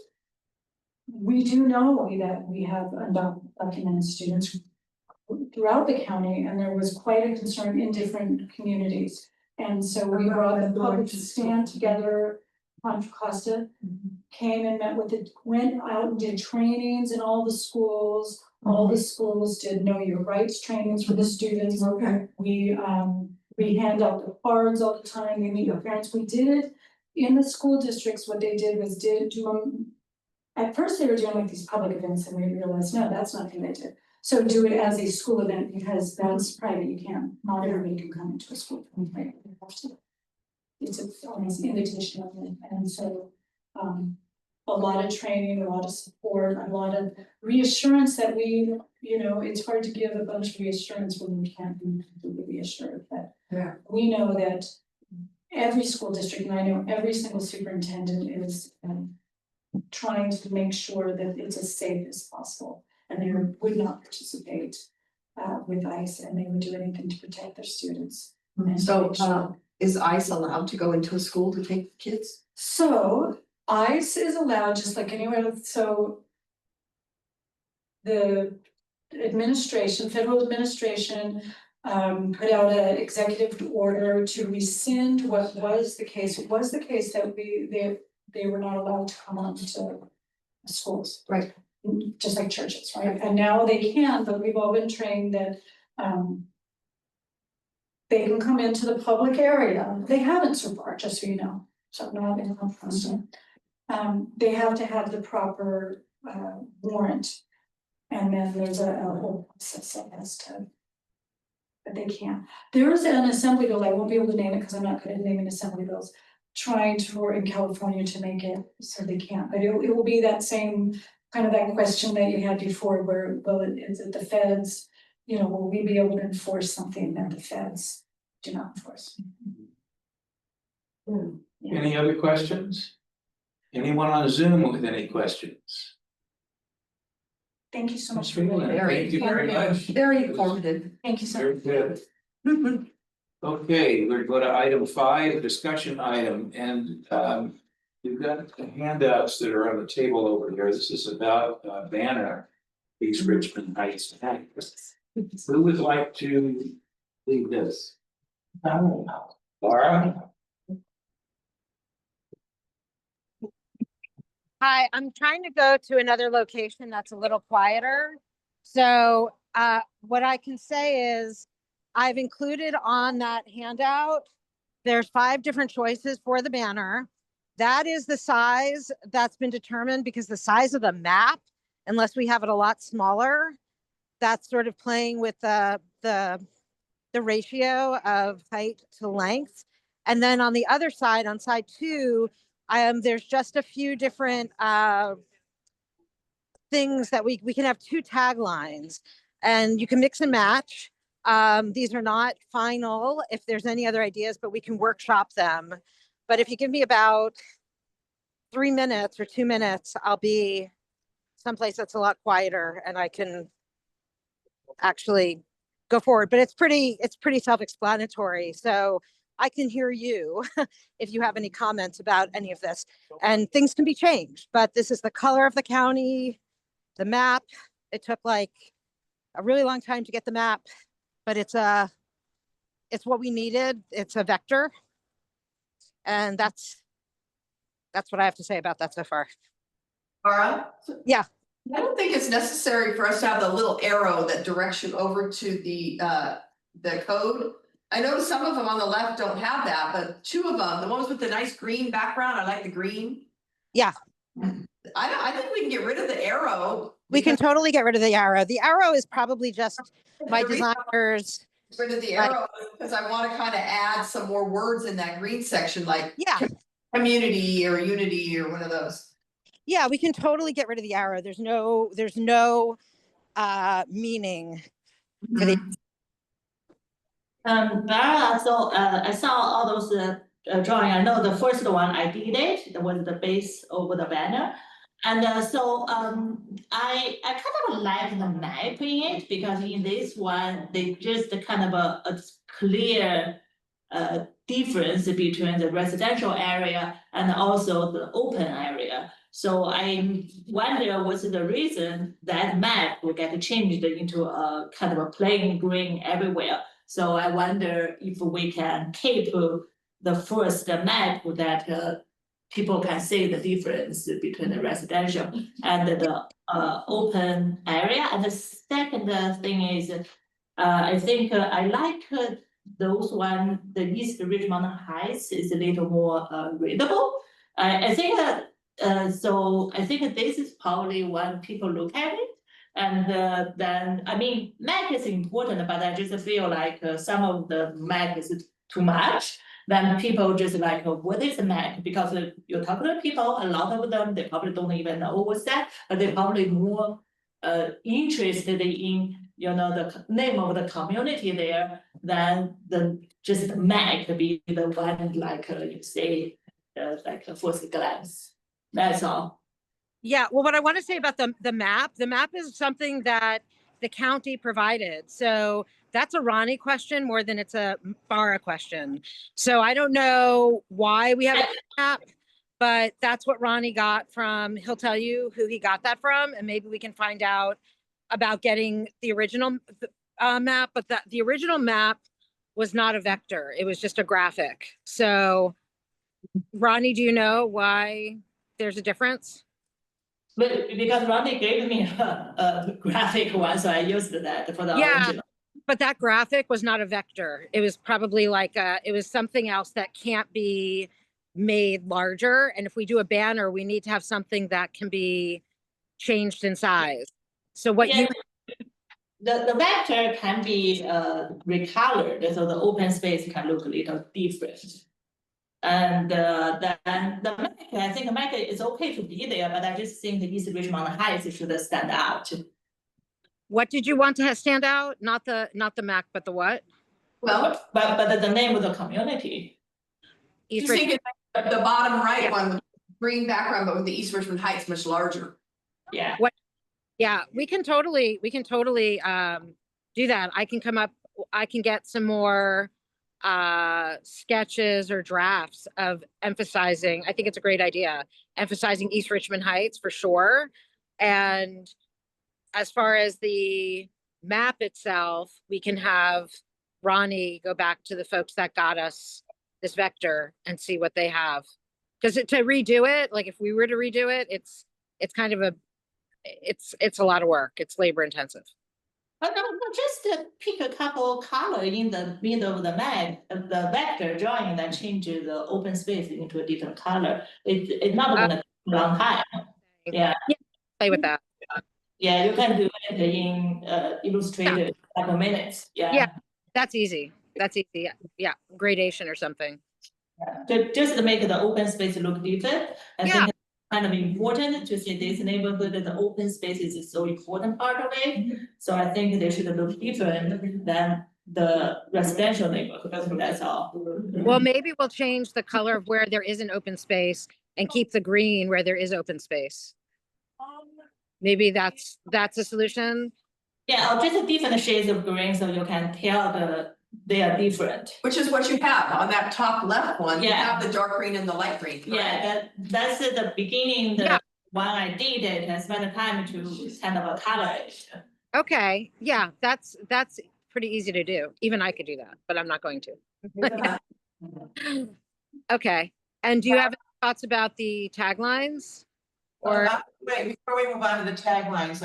we do know that we have undocumented students throughout the county, and there was quite a concern in different communities. And so we brought the public to stand together. Contra Costa came and went out and did trainings in all the schools. All the schools did know your rights trainings for the students. Okay. We hand out the cards all the time. We meet with parents. We did it in the school districts. What they did was do them. At first they were doing like these public events, and we realized, no, that's not what they did. So do it as a school event, because that's private, you can't, not everybody can come into a school. Right? It's an invitation only, and so, a lot of training, a lot of support, a lot of reassurance that we, it's hard to give a bunch of reassurance when we can't be completely reassured, but we know that every school district, and I know every single superintendent is, trying to make sure that it's as safe as possible, and they would not participate with ICE, and they would do anything to protect their students. And to make sure. Is ICE allowed to go into a school to take kids? So ICE is allowed just like anywhere else, so the federal administration put out an executive order to rescind what was the case. It was the case that they were not allowed to come on to schools. Right. Just like churches, right? And now they can, but we've all been trained that they can come into the public area. They haven't so far, just so you know. So now they have they have to have the proper warrant. And then there's a whole process that has to, but they can't. There is an assembly bill, I won't be able to name it because I'm not good at naming assembly bills. trying to, in California, to make it so they can't, but it will be that same kind of that question that you had before, where, well, is it the feds? You know, will we be able to enforce something that the feds do not enforce? Any other questions? Anyone on Zoom with any questions? Thank you so much. Thank you very much. Very informative. Thank you so Very much. good. Okay, we're going to item 5, discussion item, and you've got the handouts that are on the table over here. This is about banner, East Richmond Heights. Who would like to lead this? Laura? Hi, I'm trying to go to another location that's a little quieter. So what I can say is I've included on that handout, there's 5 different choices for the banner. That is the size that's been determined because the size of the map, unless we have it a lot smaller, that's sort of playing with the ratio of height to length. And then on the other side, on side 2, there's just a few different things that we can have 2 taglines, and you can mix and match. These are not final if there's any other ideas, but we can workshop them. But if you give me about 3 minutes or 2 minutes, I'll be someplace that's a lot quieter and I can actually go forward. But it's pretty self-explanatory. So I can hear you if you have any comments about any of this, and things can be changed, but this is the color of the county, the map. It took like a really long time to get the map, but it's what we needed. It's a vector. And that's what I have to say about that so far. Laura? Yeah. I don't think it's necessary for us to have the little arrow that directs you over to the code. I noticed some of them on the left don't have that, but 2 of them, the ones with the nice green background, I like the green. Yeah. I think we can get rid of the arrow. We can totally get rid of the arrow. The arrow is probably just my designers. Rid of the arrow because I want to kind of add some more words in that green section, like community or unity or one of those. Yeah, we can totally get rid of the arrow. There's no meaning for the Lara, so I saw all those drawing. I know the first one I did it. It was the base over the banner. And I kind of like the map in it because in this one, they just kind of a clear difference between the residential area and also the open area. So I wonder what's the reason that map will get changed into a kind of a plain green everywhere. So I wonder if we can keep the first map that people can see the difference between the residential and the open area. And the second thing is, I think I like those one, the East Richmond Heights is a little more readable. I think so I think this is probably when people look at it. And then, I mean, map is important, but I just feel like some of the map is too much. Then people just like, what is a map? Because you talk to people, a lot of them, they probably don't even know what's that, but they're probably more interested in, you know, the name of the community there than just the map be the one like you say, like the first glance. That's all. Yeah, well, what I want to say about the map is something that the county provided. So that's a Ronnie question more than it's a Farah question. So I don't know why we have a map, but that's what Ronnie got from, he'll tell you who he got that from, and maybe we can find out about getting the original map, but the original map was not a vector. It was just a graphic. So Ronnie, do you know why there's a difference? But because Ronnie gave me a graphic one, so I used that for the original. But that graphic was not a vector. It was probably like it was something else that can't be made larger. And if we do a banner, we need to have something that can be changed in size. So what the vector can be recolored, so the open space can look a little different. And then the Mac, I think the Mac is okay to be there, but I just think the East Richmond Heights should stand out. What did you want to stand out? Not the Mac, but the what? Well, But the name of the community. East just thinking the bottom right Yeah. one, green background, but with the East Richmond Heights much larger. Yeah. Yeah, we can totally do that. I can get some more sketches or drafts of emphasizing, I think it's a great idea, emphasizing East Richmond Heights for sure. And as far as the map itself, we can have Ronnie go back to the folks that got us this vector and see what they have. Because to redo it, like if we were to redo it, it's kind of it's a lot of work. It's labor intensive. But no, just pick a couple color in the middle of the map, the vector drawing that changes the open space into a different color. It's not gonna take a long time. Yeah. Play with that. Yeah, you can do it in Illustrator, couple minutes. Yeah, that's easy. That's easy. Yeah, gradation or something. Just to make the open space look different. I think it's kind of important to see this neighborhood, the open space is a so important part of it. So I think they should look different than the residential neighborhood, that's all. Well, maybe we'll change the color of where there is an open space and keep the green where there is open space. Maybe that's a solution. Yeah, or just different shades of green so you can tell they are different. Which is what you have on that top left one. You Yeah. have the dark green and the light green. Yeah, that's at the beginning, the one I did it, I spent time to kind of color it. Okay, yeah, that's pretty easy to do. Even I could do that, but I'm not going to. Okay, and do you have any thoughts about the taglines? Or Wait, before we move on to the taglines,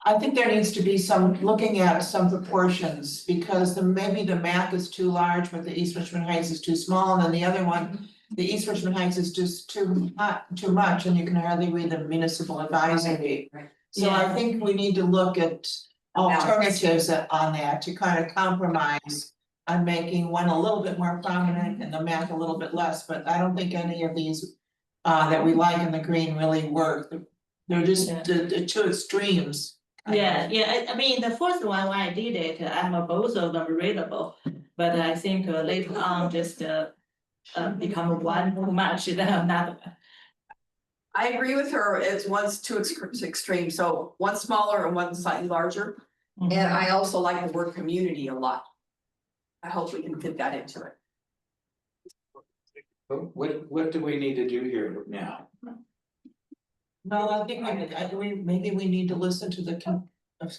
I think there needs to be looking at some proportions, because maybe the map is too large, but the East Richmond Heights is too small, and then the other one, the East Richmond Heights is just too much, and you can hardly read the municipal advisory. So I think we need to look at alternatives on that to kind of compromise on making one a little bit more prominent and the map a little bit less, but I don't think any of these that we like in the green really work. They're just the two extremes. Yeah, I mean, the first one, when I did it, both of them readable, but I think later on just become one too much than another. I agree with her, one's too extreme, so one smaller and one slightly larger. And I also like the word community a lot. I hope we can fit that into it. What do we need to do here now? Well, I think maybe we need to listen to the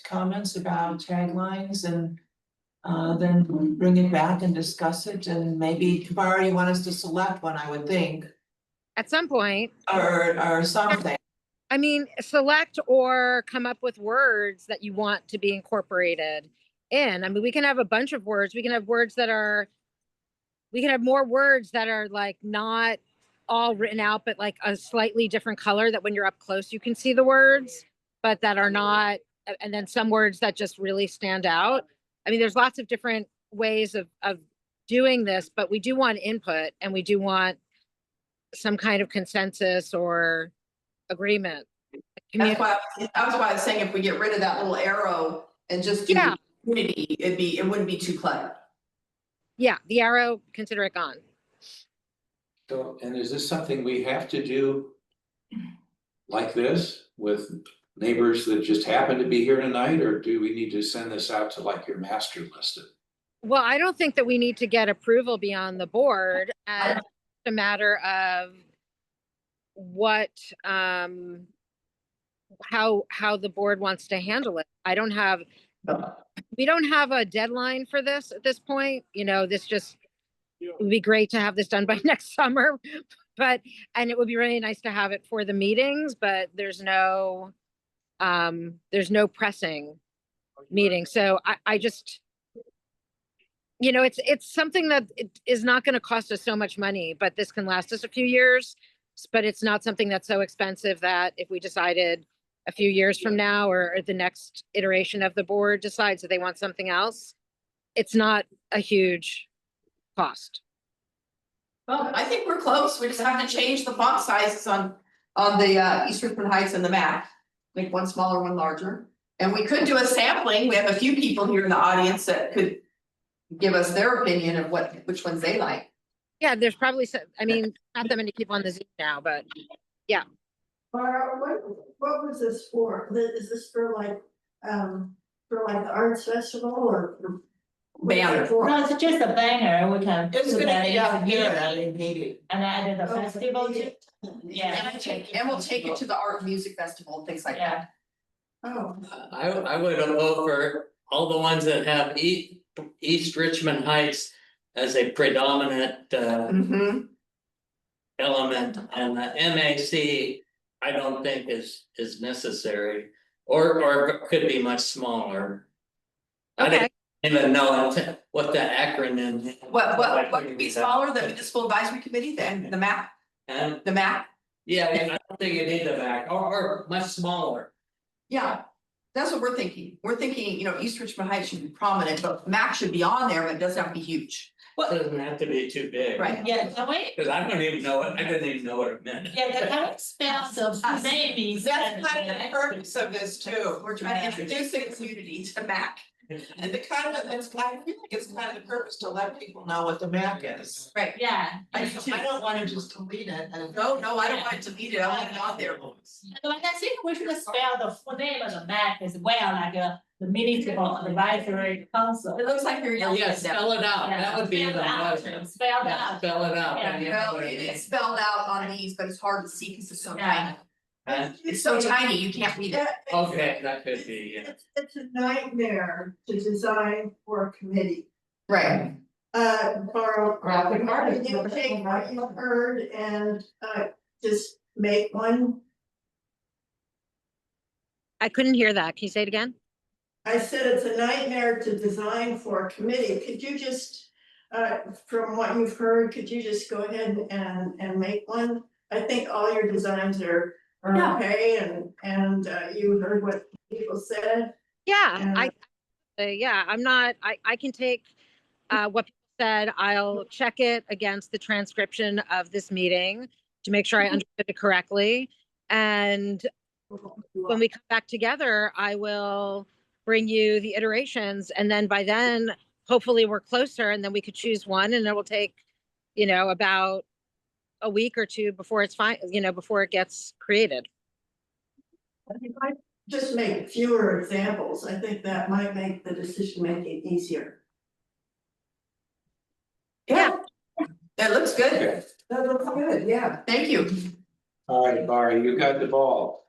comments about taglines and then bring it back and discuss it, and maybe Barry want us to select one, I would think. at some point. Or something. I mean, select or come up with words that you want to be incorporated in. I mean, we can have a bunch of words. We can have more words that are like not all written out, but like a slightly different color that when you're up close, you can see the words, but that are not, and then some words that just really stand out. I mean, there's lots of different ways of doing this, but we do want input and we do want some kind of consensus or agreement. That's why I was saying if we get rid of that little arrow and just do community, it wouldn't be too cluttered. Yeah, the arrow, consider it gone. So, and is this something we have to do like this with neighbors that just happen to be here tonight, or do we need to send this out to like your master list? Well, I don't think that we need to get approval beyond the board, and it's a matter of what how the board wants to handle it. We don't have a deadline for this at this point. You know, this just it would be great to have this done by next summer, and it would be really nice to have it for the meetings, but there's no pressing meeting. So I just, you know, it's something that is not going to cost us so much money, but this can last us a few years, but it's not something that's so expensive that if we decided a few years from now or the next iteration of the board decides that they want something else, it's not a huge cost. Well, I think we're close. We just have to change the font sizes on the East Richmond Heights and the map. Make one smaller, one larger. And we could do a sampling. We have a few people here in the audience that could give us their opinion of which ones they like. Yeah, there's probably some, I mean, not that many people on the Zoom now, but yeah. Laura, what was this for? Is this for like the arts festival or? Banner. No, it's just a banner, we can. It's put gonna that be in down the here meeting, at a meeting. And add the Oh, festival, meeting. yeah. And we'll take it to the art and music festival and things like that. Oh, I would vote for all the ones that have East Richmond Heights as a predominant Mm-hmm. element, and the MAC, I don't think is necessary. Or could be much smaller. I Okay. didn't even know what the acronym. What could be smaller, the municipal advisory committee, the map, And the map? yeah, I don't think you need the back, or much smaller. Yeah, that's what we're thinking. We're thinking, East Richmond Heights should be prominent, but map should be on there, but it doesn't have to be huge. It doesn't have to be too big. Right. Yeah, can we, Cause I didn't even know what it meant. yeah, can we spell the name? That's kind of the purpose of this too. We're trying to introduce the community to MAC. And I feel like it's kind of the purpose to let people know what the map is. Right. Yeah. I don't wanna just delete it and. No, I don't want it to lead it, I want it on there. Like, I think we should spell the full name of the map as well, like the municipal advisory council. It looks like you're yelling Yeah, at them. spell it out, that would be even better. Spell Yeah, out. spell it out. Yeah. Well, it's spelled out on these, but it's hard to see because it's so tiny. Uh, It's so tiny, you can't read it. Okay, that could be, yeah. it's a nightmare to design for a committee. Right. Laura, Graphic artist. can you take what you heard and just make one? I couldn't hear that. Can you say it again? I said it's a nightmare to design for a committee. Could you just, from what you've heard, could you just go ahead and make one? I think all your designs are Yeah. okay, and you heard what people said. Yeah, I'm not, I can take what people said. I'll check it against the transcription of this meeting to make sure I understood it correctly. And when we come back together, I will bring you the iterations, and then by then, hopefully we're closer, and then we could choose one, and it will take, about a week or two before it's fine, before it gets created. Just make fewer examples. I think that might make the decision making easier. Yeah. It looks good. Okay. That looks good, yeah. Thank you. All right, Barry, you got the ball.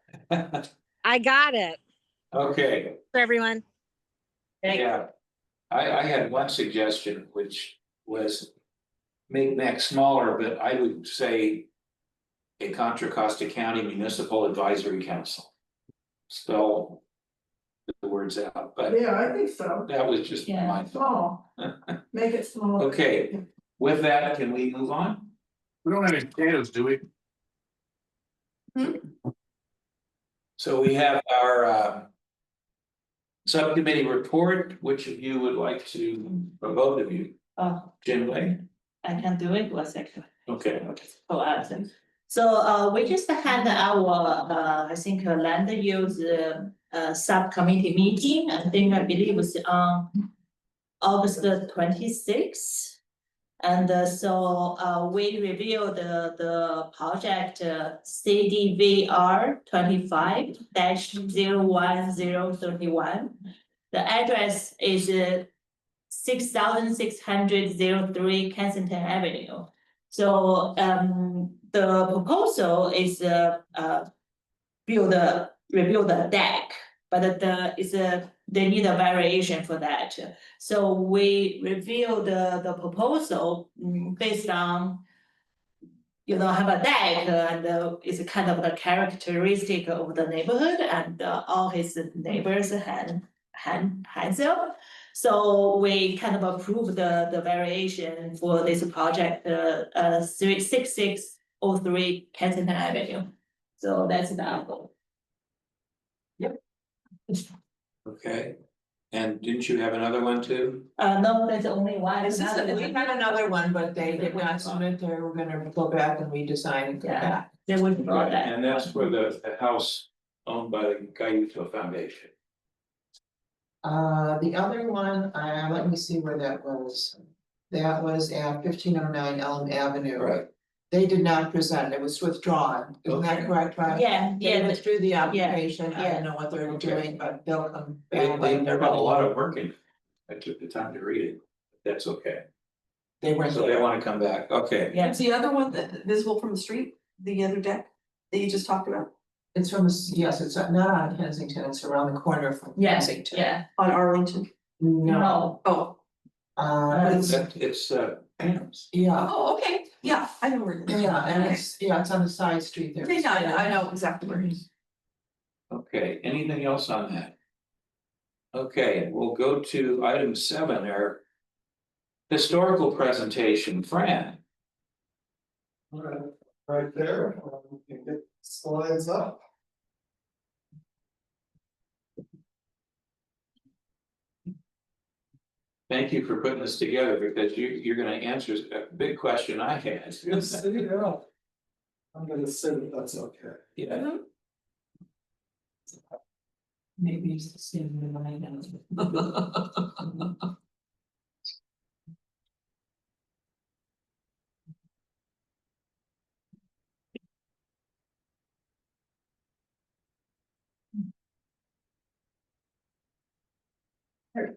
I got it Okay, for everyone. yeah. I had one suggestion, which was make MAC smaller, but I would say a Contra Costa County Municipal Advisory Council. Spell the words out, but Yeah, I think so. that was just Yeah. my thought. Small, make it small. Okay, with that, can we move on? We don't have any potatoes, do we? So we have our subcommittee report. Which of you would like to, or both of you? Jim Way? I can do it, 1 second. Okay. Oh, awesome. So we just had our I think land use subcommittee meeting. I believe it was on August 26th. And so we reviewed the project CDVR 25-01031. The address is 6603 Kensington Avenue. So the proposal is rebuild the deck, but they need a variation for that. So we reviewed the proposal based on, have a deck and it's kind of the characteristic of the neighborhood, and all his neighbors had them. So we kind of approved the variation for this project, 6603 Kensington Avenue. So that's the apple. Okay, And didn't you have another one too? No, there's only one. We had another one, but they did not submit, they were gonna go back and redesign and come Yeah. back. They would draw Right, that. and that's for the house owned by the Guyuto Foundation. The other one, let me see where that was. That was at 1509 Elm Avenue. Right. They did not present, it was withdrawn, isn't that Okay. correct, Ryan? Yeah, They yeah, withdrew the application, I yeah. don't know what they're Okay. doing, but they'll come They back. put a lot of work in. I took the time to read it. That's okay. They weren't So they there. want to come back. Okay. Yeah. Is the other one that visible from the street, the other deck that you just talked about It's from, yes, it's not on Kensington, it's around the corner from Yeah, Kensington. yeah, on Arlington? No, no, Oh, it's, It's yeah, oh, okay, yeah, I know where it is. yeah, and it's on the side street there. Okay, I know exactly where it is. okay. Anything else on that? Okay, we'll go to item 7, our historical presentation. Fran. Right there, you can get slides up. Thank you for putting this together because you're gonna answer a big question I had. Yes, yeah. I'm gonna sit, if that's okay. Yeah, Maybe it's the same in my now.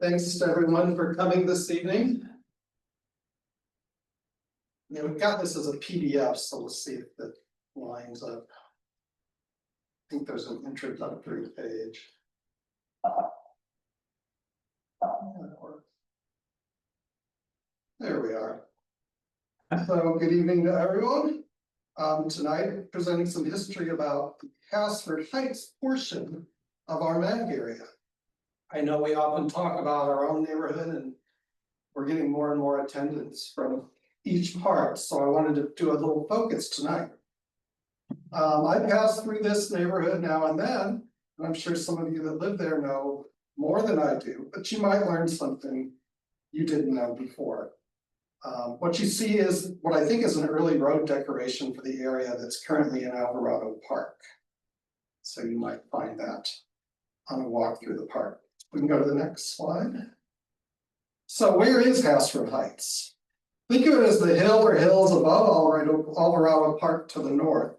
Thanks to everyone for coming this evening. Yeah, we've got this as a PDF, so we'll see if it lines up. I think there's an introductory page. There we are. So good evening to everyone. Tonight presenting some history about the Casford Heights portion of our MAG area. I know we often talk about our own neighborhood and we're getting more and more attendance from each part, so I wanted to do a little focus tonight. I pass through this neighborhood now and then, and I'm sure some of you that live there know more than I do, but you might learn something you didn't know before. What you see is what I think is an early road decoration for the area that's currently in Alvarado Park. So you might find that on a walk through the park. We can go to the next slide. So where is Casford Heights? Think of it as the hill or hills above Alvarado Park to the north.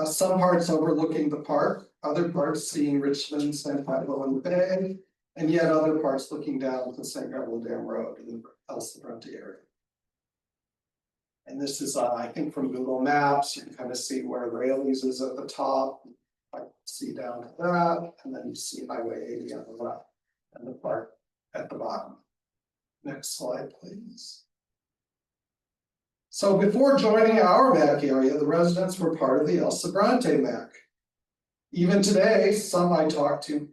Some parts overlooking the park, other parts seeing Richmond, San Pablo and the Bay, and yet other parts looking down to St. Gabriel Dam Road in the El Sobrante area. And this is, I think from Google Maps, you can kind of see where Raley's is at the top. I see down to that, and then you see Highway 80 on the left and the park at the bottom. Next slide, please. So before joining our MAC area, the residents were part of the El Sobrante MAC. Even today, some I talk to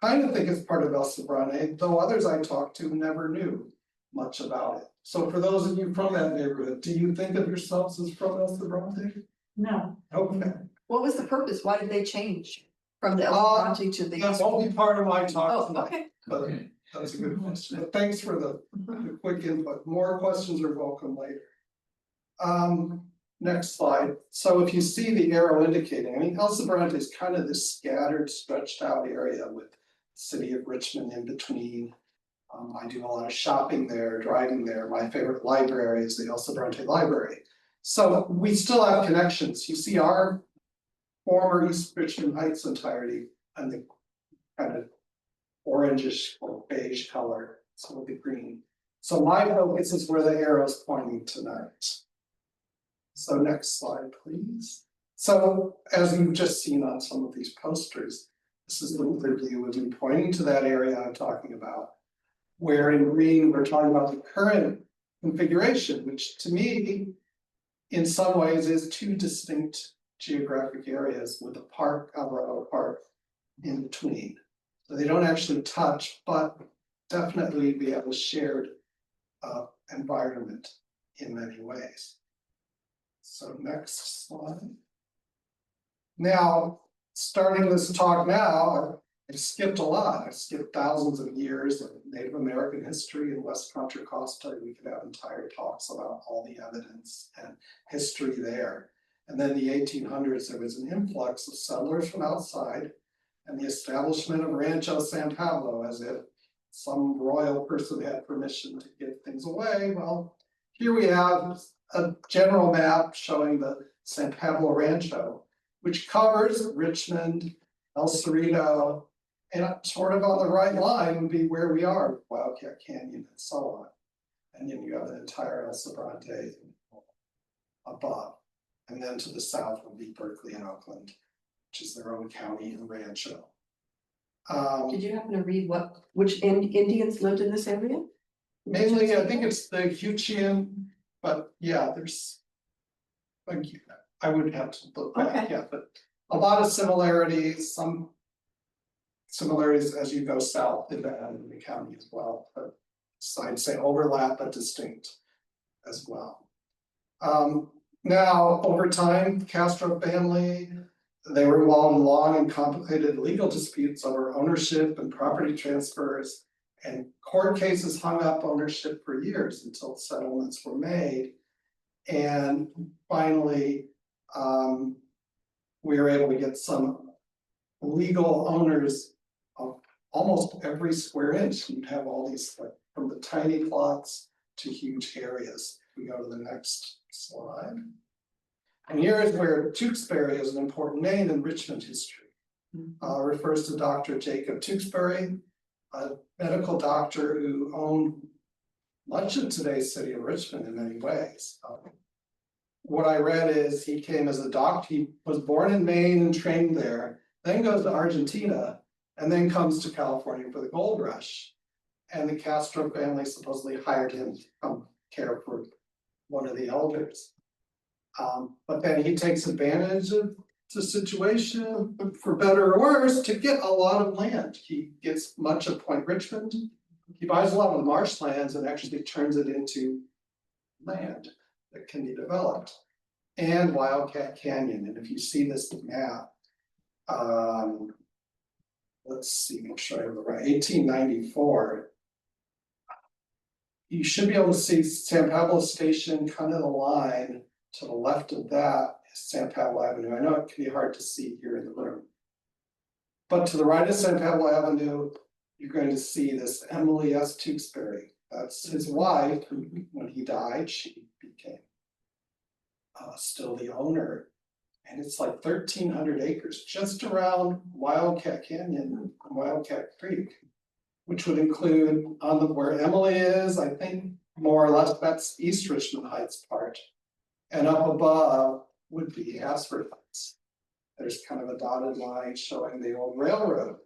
kind of think it's part of El Sobrante, though others I talked to never knew much about it. So for those of you from that neighborhood, do you think of yourselves as from El Sobrante? No. Okay. What was the purpose? Why did they change from the El Sobrante to the? That won't be part of my talk Oh, tonight, okay. but that's a good question. But thanks for the quick input. More questions are welcome later. Next slide. So if you see the arrow indicating, I mean, El Sobrante is kind of this scattered, stretched out area with the city of Richmond in between. I do a lot of shopping there, driving there. My favorite library is the El Sobrante Library. So we still have connections. You see our former East Richmond Heights entirety and the kind of orangish or beige color, some of the green. So my focus is where the arrow is pointing tonight. So next slide, please. So as you've just seen on some of these posters, this is the view of me pointing to that area I'm talking about. Where in green, we're talking about the current configuration, which to me, in some ways is two distinct geographic areas with a park, Alvarado Park, in between. So they don't actually touch, but definitely we have a shared environment in many ways. So next slide. Now, starting this talk now, I skipped a lot. I skipped thousands of years of Native American history in West Contra Costa. We could have entire talks about all the evidence and history there. And then the 1800s, there was an influx of settlers from outside and the establishment of Rancho San Pablo, as if some royal person had permission to give things away. Well, here we have a general map showing the San Pablo Rancho, which covers Richmond, El Cerrito, and sort of on the right line would be where we are, with Wildcat Canyon and so on. And then you have the entire El Sobrante above. And then to the south would be Berkeley and Oakland, which is their own county and rancho. Did you happen to read which Indians lived in this area? Mainly, I think it's the Huchian, but yeah, there's. Like, I would have to look back, yeah, but a lot of similarities, some similarities as you go south in the county as well, but so I'd say overlap but distinct as well. Now, over time, the Castro family, they were involved in long and complicated legal disputes over ownership and property transfers, and court cases hung up ownership for years until settlements were made. And finally, we were able to get some legal owners of almost every square inch. You'd have all these, like, from the tiny plots to huge areas. We go to the next slide. And here is where Tewksbury is an important name in Richmond history. Refers to Dr. Jacob Tewksbury, a medical doctor who owned much of today's city of Richmond in many ways. What I read is he came as a doctor, he was born in Maine and trained there, then goes to Argentina, and then comes to California for the gold rush. And the Castro family supposedly hired him to come care for one of the elders. But then he takes advantage of the situation, for better or worse, to get a lot of land. He gets much of Point Richmond. He buys a lot of the marshlands and actually turns it into land that can be developed. And Wildcat Canyon. And if you see this map, let's see, make sure I have it right, 1894. You should be able to see San Pablo Station, kind of the line. To the left of that is San Pablo Avenue. I know it can be hard to see here in the room. But to the right of San Pablo Avenue, you're going to see this Emily S. Tewksbury. That's his wife, who, when he died, she became still the owner. And it's like 1,300 acres just around Wildcat Canyon and Wildcat Creek, which would include on the where Emily is, I think more or less that's East Richmond Heights part. And up above would be Asford Heights. There's kind of a dotted line showing the old railroad.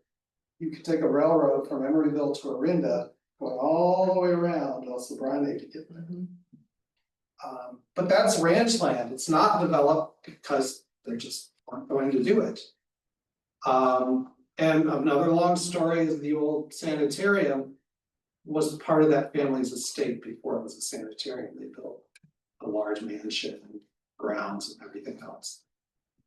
You could take a railroad from Emeryville to Orinda, going all the way around El Sobrante to get there. But that's ranch land. It's not developed because they just aren't going to do it. And another long story is the old sanitarium was part of that family's estate before it was a sanitarium. They built a large mansion, grounds and everything else.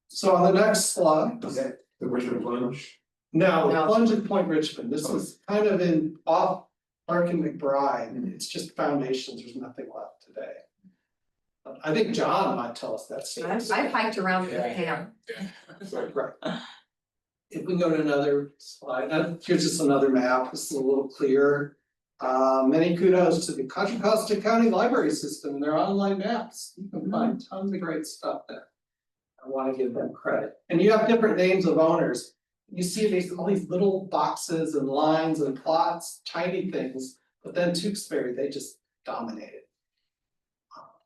So on the next slide. Okay, the Richmond Plunge. No, Plunge at Point Richmond. This is kind of in off Park and McBride, and it's just foundations. There's nothing left today. I think John might tell us that story. I've hiked around the camp. Right. If we can go to another slide, here's just another map. This is a little clearer. Many kudos to the Contra Costa County Library System and their online maps. You can find tons of great stuff there. I want to give them credit. And you have different names of owners. You see all these little boxes and lines and plots, tiny things, but then Tewksbury, they just dominated.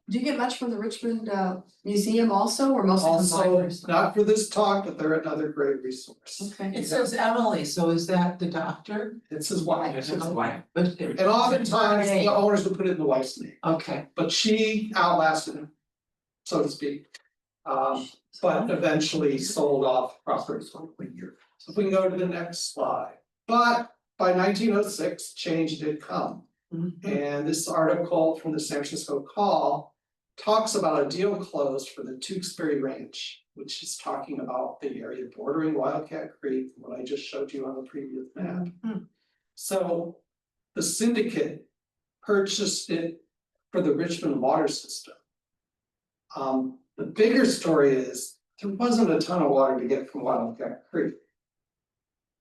Do you get much from the Richmond Museum also, or mostly from Also, libraries? not for this talk, but they're another great resource. Okay. It says Emily, so is that the doctor? It's his wife. It's his wife, but. And oftentimes the owners would put it in the wife's name, Okay, but she outlasted him, so to speak. But eventually sold off properties over a year. So if we can go to the next slide. But by 1906, change did come. And this article from the San Francisco Call talks about a deal closed for the Tewksbury Ranch, which is talking about the area bordering Wildcat Creek, what I just showed you on the previous map. So the syndicate purchased it for the Richmond water system. The bigger story is there wasn't a ton of water to get from Wildcat Creek.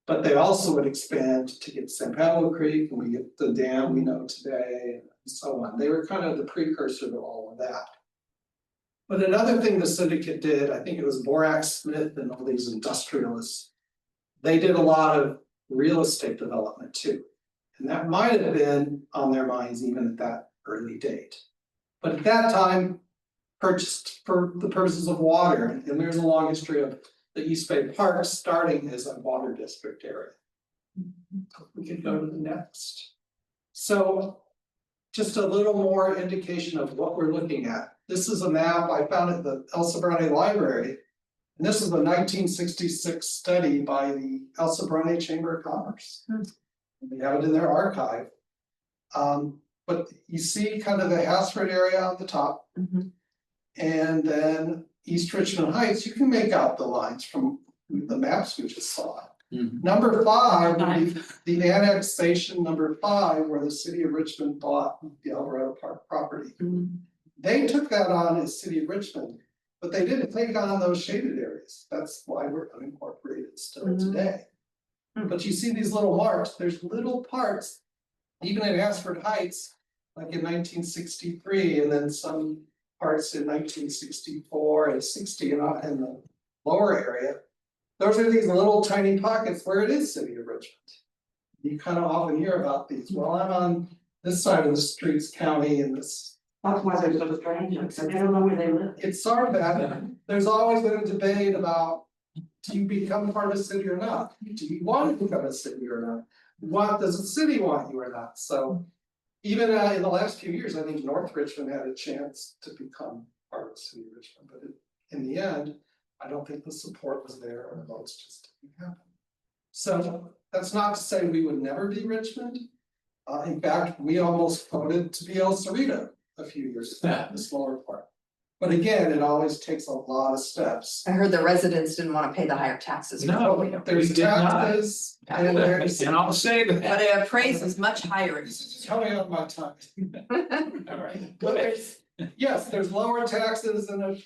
But they also would expand to get San Pablo Creek, and we get the dam we know today, and so on. They were kind of the precursor to all of that. But another thing the syndicate did, I think it was Borax Smith and all these industrialists, they did a lot of real estate development too. And that might have been on their minds even at that early date. But at that time, purchased for the purposes of water, and there's a long history of the East Bay Park starting as a water district area. We could go to the next. So just a little more indication of what we're looking at. This is a map I found at the El Sobrante Library. And this is a 1966 study by the El Sobrante Chamber of Commerce. They have it in their archive. But you see kind of the Hassford area on the top. And then East Richmond Heights, you can make out the lines from the maps we just saw. Number 5, the annexation number 5, where the city of Richmond bought the Alvarado Park property. They took that on as city of Richmond, but they didn't take on those shaded areas. That's why we're unincorporated still today. But you see these little marks, there's little parts, even in Hassford Heights, like in 1963, and then some parts in 1964 and 60 and in the lower area. Those are these little tiny pockets where it is city of Richmond. You kind of often hear about these. Well, I'm on this side of the streets county and this. That's why they're so strange, because they don't know where they live. It's sort of that. There's always been a debate about, do you become part of a city or not? Do you want to become a city or not? What does the city want you or not? So even in the last few years, I think North Richmond had a chance to become part of the city of Richmond, but in the end, I don't think the support was there, or the votes just didn't happen. So that's not to say we would never be Richmond. In fact, we almost voted to be El Cerrito a few years ago, the smaller part. But again, it always takes a lot of steps. I heard the residents didn't want to pay the higher taxes. No, There's we did not. taxes, and there's. And I'll say that. But the appraise is much higher. Coming up my time. All right. But yes, there's lower taxes and a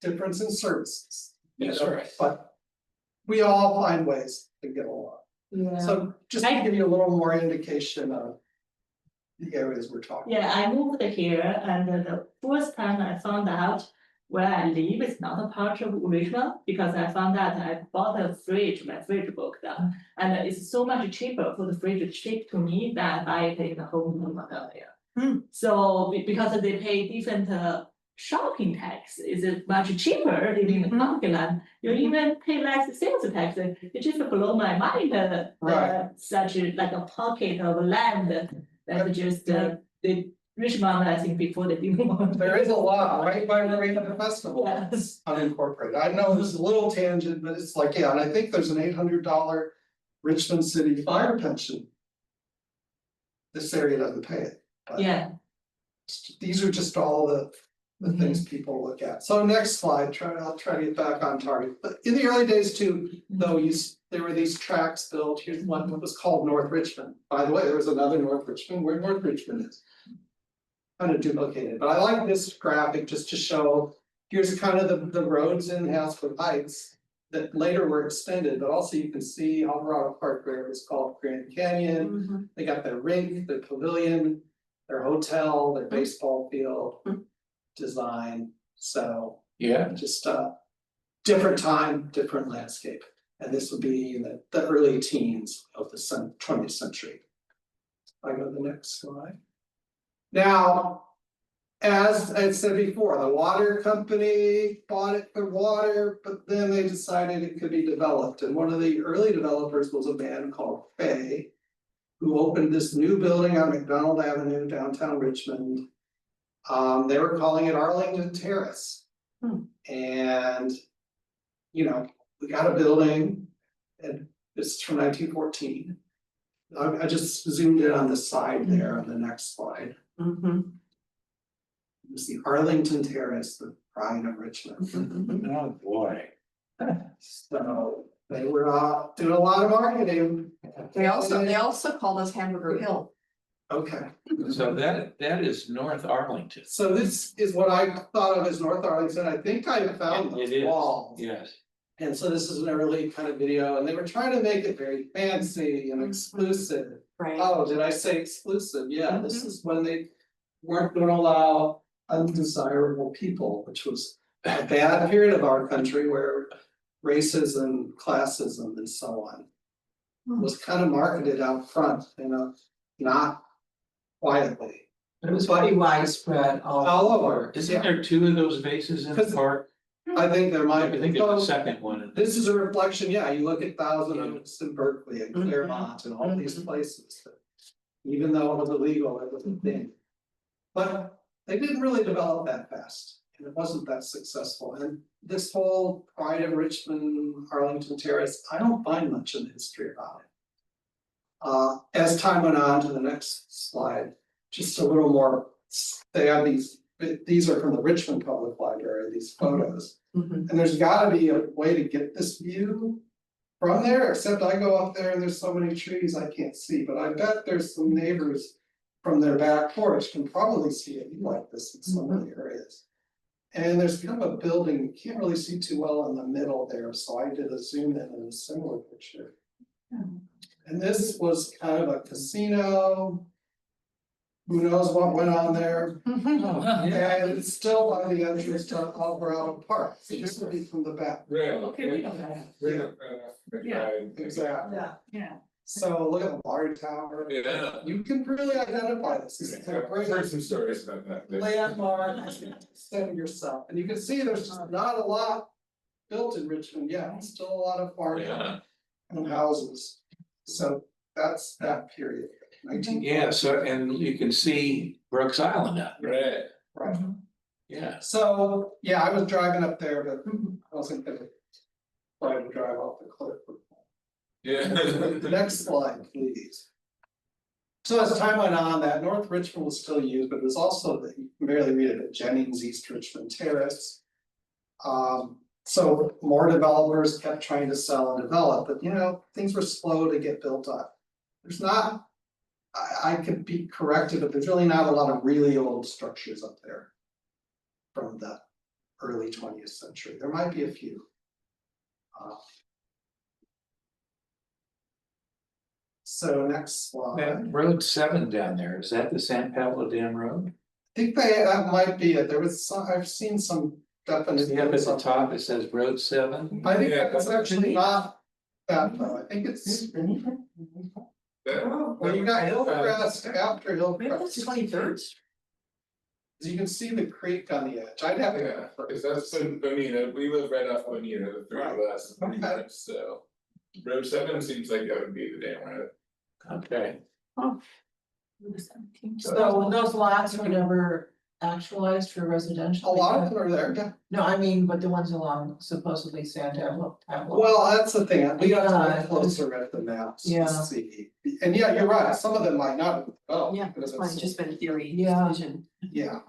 difference in services. That's right. But we all find ways to get along. So just to give you a little more indication of the areas we're talking. Yeah, I moved here and the first time I found out where I live is not a part of Richmond, because I found out I bought a fridge, my fridge broke down. And it's so much cheaper for the fridge to ship to me than I pay the whole area. So because they pay different shopping tax, is it much cheaper living in the parking lot? You even pay less sales tax. It just blow my mind, such like a pocket of land that just the Richmond, I think before they didn't want. There is a lot right by Marina Festival. Yes. Unincorporated. I know this is a little tangent, but it's like, yeah, and I think there's an $800 Richmond City fire pension. This area doesn't pay it. But yeah. These are just all the things people look at. So next slide, I'll try to get back on target. But in the early days too, though, there were these tracks built. Here's one that was called North Richmond. By the way, there was another North Richmond where North Richmond is. Kind of duplicated, but I like this graphic just to show, here's kind of the roads in Hassford Heights that later were extended, but also you can see Alvarado Park where it was called Grand Canyon. They got their rink, their pavilion, their hotel, their baseball field design. So yeah, just different time, different landscape. And this would be in the early teens of the 20th century. I go to the next slide. Now, as I said before, the water company bought it for water, but then they decided it could be developed. And one of the early developers was a man called Fay, who opened this new building on McDonald Avenue, downtown Richmond. They were calling it Arlington Terrace. And, you know, we got a building, and this is from 1914. I just zoomed in on the side there on the next slide. It was the Arlington Terrace, the pride of Richmond. Oh, boy. So they were doing a lot of marketing. They also called us Hamburger Hill. Okay, So that is North Arlington. so this is what I thought of as North Arlington. I think I found It the is, wall. yes. And so this is an early kind of video, and they were trying to make it very fancy and exclusive. Right. Oh, did I say exclusive? Yeah, this is when they weren't gonna allow undesirable people, which was a bad period of our country where racism, classism and so on was kind of marketed out front, not quietly. But it was pretty widespread All over. Isn't there two of those vases in the park? I think there might I be. think there's a second one. This is a reflection, yeah, you look at Thousand Oaks in Berkeley and Claremont and all these places. That even though it was illegal, it was a thing. But they didn't really develop that fast, and it wasn't that successful, and this whole pride of Richmond, Arlington Terrace, I don't find much in the history about it. As time went on to the next slide, just a little more, they have these are from the Richmond Public Library, these photos. And there's gotta be a way to get this view from there, except I go up there and there's so many trees I can't see, but I bet there's some neighbors from their back porch can probably see a view like this in so many areas. And there's kind of a building, you can't really see too well in the middle there, so I did a zoom in a similar picture. And this was kind of a casino. Who knows what went on there? And it's still by the entrance to Alvarado Park, it used to be from the back. Right. Okay, we know that. Yeah. Exactly. Yeah. So look at the bar tower. Yeah. You can really identify this. This is a I've great heard some stories about that. landmark, set yourself, and you can see there's just not a lot built in Richmond yet, it's still a lot of farm and houses. So that's that period. 19. Yeah, so, and you can see Brooks Island out there. Right. Right. Yeah. So, yeah, I was driving up there, but I wasn't gonna try to drive off the cliff. Yeah. The next slide, please. So as time went on, that North Richmond was still used, but it was also, you can barely read it, at Jennings East Richmond Terrace. So more developers kept trying to sell and develop, but things were slow to get built up. There's not, I could be corrected, but there's really not a lot of really old structures up there from the early 20th century. There might be a few. So next slide. That Road 7 down there, is that the San Pablo Dam Road? I think that might be it. There was some, I've seen some definitions. Up at the top, it says Road 7. I think that's actually not that though. I think it's, well, you got Hillcrest after Hillcrest. 23rd. You can see the creek on the edge. I'd have to. Yeah, because that's Bonita, we live right off Bonita, the three of us, Okay. so. Road 7 seems like that would be the damn road. Okay. So those lots were never actualized for residential? A lot of them are there, yeah. No, I mean, but the ones along supposedly Pablo. Well, that's the thing. We got to Yeah. look closer at the maps Yeah. to see. And yeah, you're right. Some of them might not have developed. Yeah, because this might it's- just been theory. Yeah. Decision. Yeah.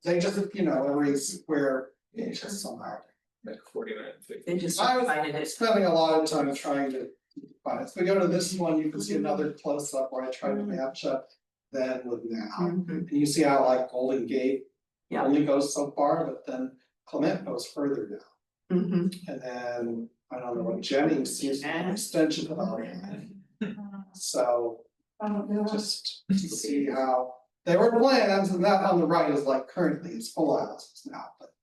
They just, areas where it's just somehow. Like 49, 50. They just I decided was it. spending a lot of time trying to find it. If we go to this one, you can see another close up where I tried to match up then with now. And you see how like Golden Gate Yeah. only goes so far, but then Clement goes further down. Mhm. And then, I don't know what Jennings seems to be an extension of all that. So just to see how, there were plans, and that on the right is like currently it's full houses now, but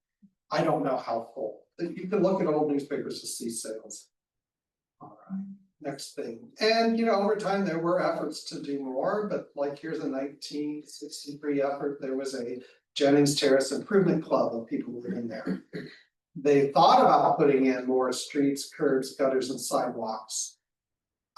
I don't know how full. You can look at old newspapers to see sales. All right, next thing, and over time there were efforts to do more, but like here's a 1963 effort, there was a Jennings Terrace Improvement Club of people living there. They thought about putting in more streets, curbs, gutters and sidewalks.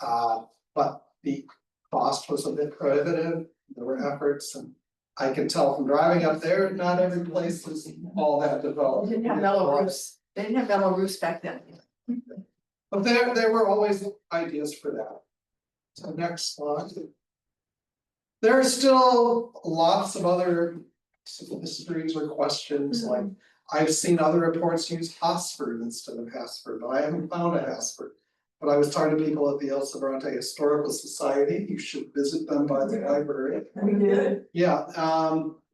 But the cost was a bit prohibitive, there were efforts, and I can tell from driving up there, not every place is all that developed. They didn't have mellow roofs. They didn't have mellow roofs back then. But there were always ideas for that. So next slide. There are still lots of other mysteries or questions, like, I've seen other reports use Hosford instead of Hasford, but I haven't found a Hasford. But I was talking to people at the El Sobrante Historical Society, you should visit them by the library. We did. Yeah,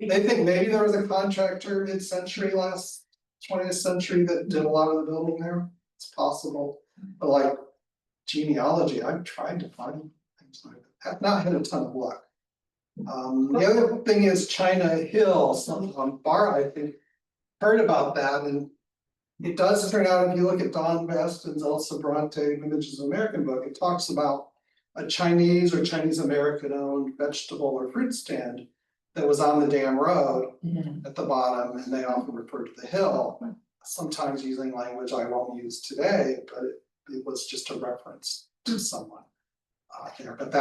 they think maybe there was a contractor mid-century last 20th century that did a lot of the building there, it's possible, but like genealogy, I've tried to find things like that, have not had a ton of luck. The other thing is China Hill, some Bar, I think, heard about that, and it does turn out, if you look at Don Baston's El Sobrante Images of American book, it talks about a Chinese or Chinese American owned vegetable or fruit stand that was on the dam road at the bottom, and they often refer to the hill, sometimes using language I won't use today, but it was just a reference to someone there, but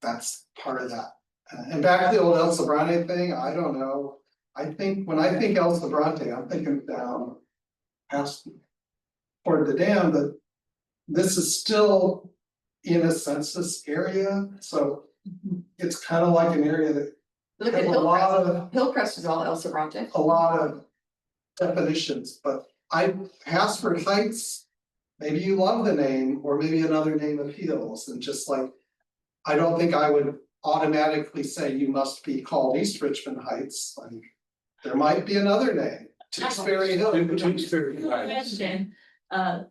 that's part of that. And back to the old El Sobrante thing, I don't know, I think, when I think El Sobrante, I'm thinking down past toward the dam, but this is still in a census area, so it's kind of like an area that Look at has a lot of, Hillcrest is all El Sobrante. a lot of definitions, but Hasford Heights, maybe you love the name, or maybe another name appeals, and just like, I don't think I would automatically say you must be called East Richmond Heights, like, there might be another name, Tewksbury Hill. Question, I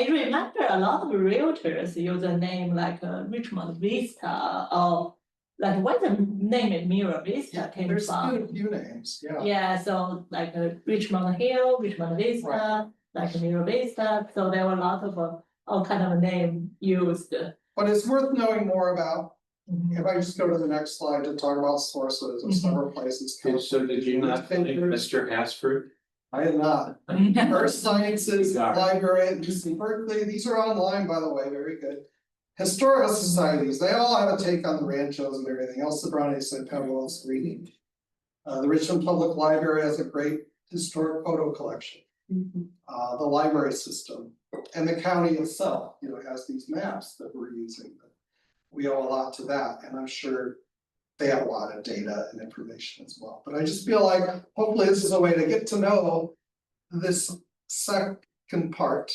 remember a lot of realtors use a name like Richmond Vista or like what the name is Mira Vista came There's from. a few names, yeah. Yeah, so like Richmond Hill, Richmond Vista, like Mira Vista, so there were a lot of all kind of name used. But it's worth knowing more about. If I just go to the next slide to talk about sources of several places. So did you not think Mr. Hasford? I have not. Earth Sciences Library at UC Berkeley, these are online, by the way, very good. Historical societies, they all have a take on the ranchos and everything. El Sobrante said Pablo's reading. The Richmond Public Library has a great historic photo collection. The library system and the county itself, has these maps that we're using. We owe a lot to that, and I'm sure they have a lot of data and information as well. But I just feel like hopefully this is a way to get to know this second part,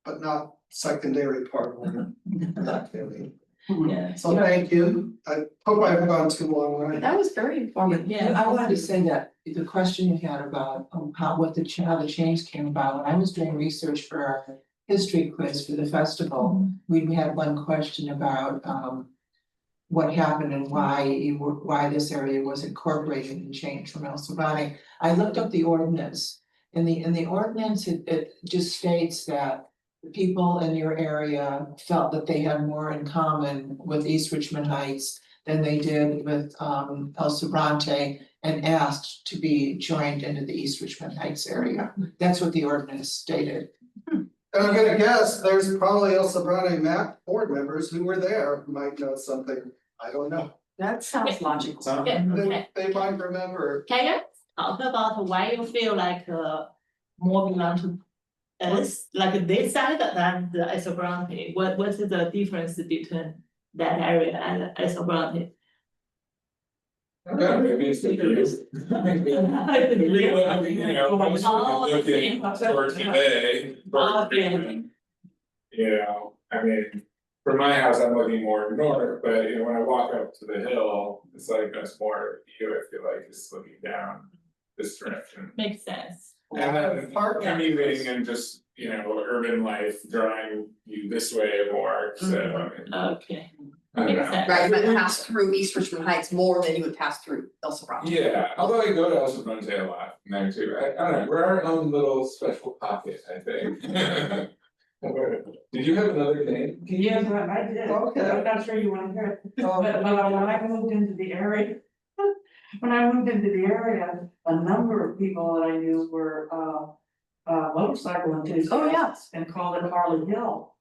but not secondary part of the activity. Yeah. So thank you. I hope I haven't gone too long. Right? That was very informative. Yeah. I wanted to say that the question you had about how the change came about, when I was doing research for our history quiz for the festival, we had one question about what happened and why this area was incorporated and changed from El Sobrante. I looked up the ordinance. In the ordinance, it just states that the people in your area felt that they had more in common with East Richmond Heights than they did with El Sobrante, and asked to be joined into the East Richmond Heights area. That's what the ordinance stated. And I'm gonna guess there's probably El Sobrante MAC board members who were there who might know something. I don't know. That sounds logical. They might remember. Can you talk about why you feel like more belong to us, like this side than the El Sobrante? What is the difference between that area and El Sobrante? Yeah, maybe it's the curious. Looking for today. I mean, from my house, I'm looking more north, but when I walk up to the hill, it's like that's more view, I feel like, just looking down this direction. Makes sense. And then commuting and just, urban life drawing you this way more, so. Okay. I don't know. Right, you might pass through East Richmond Heights more than you would pass through El Sobrante. Yeah, although I go to El Sobrante a lot there too, I don't know, we're our own little special pocket, I think. Did you have another name? Yes, I did. Okay. I'm not sure you want to hear it, but when I moved into the area. A number of people that I knew were motorcycle enthusiasts. Oh, yeah. And called it Harley Hill.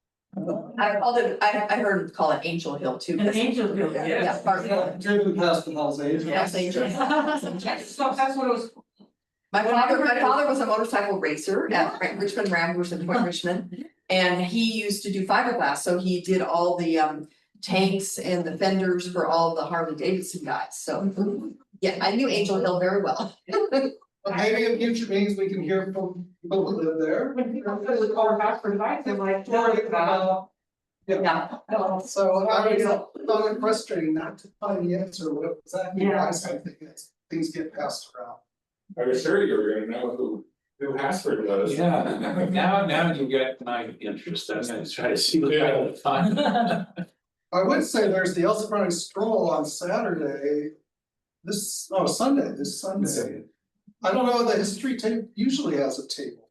I heard call it Angel Hill too. And Angel Hill, Yeah, yes. Driven past the Hell's Angels. Yes, Angel. So that's what it was. My father was a motorcycle racer at Richmond Ramblers in Point Richmond, and he used to do fiberglass, so he did all the tanks and the fenders for all the Harley Davidson guys, so Yeah, I knew Angel Hill very well. But maybe in future meetings, we can hear from people who live there. Or back for life, they're like, sorry about. Yeah. So I was found it frustrating not to find the answer, what exactly Yeah. why something is, things get passed around. I was sure you were gonna know who Hasford was. Yeah, now you get my interest, I'm gonna try to see what I can find. I would say there's the Elsa Browning stroll on Saturday. Sunday, this Sunday. I don't know, the history tape usually has a table.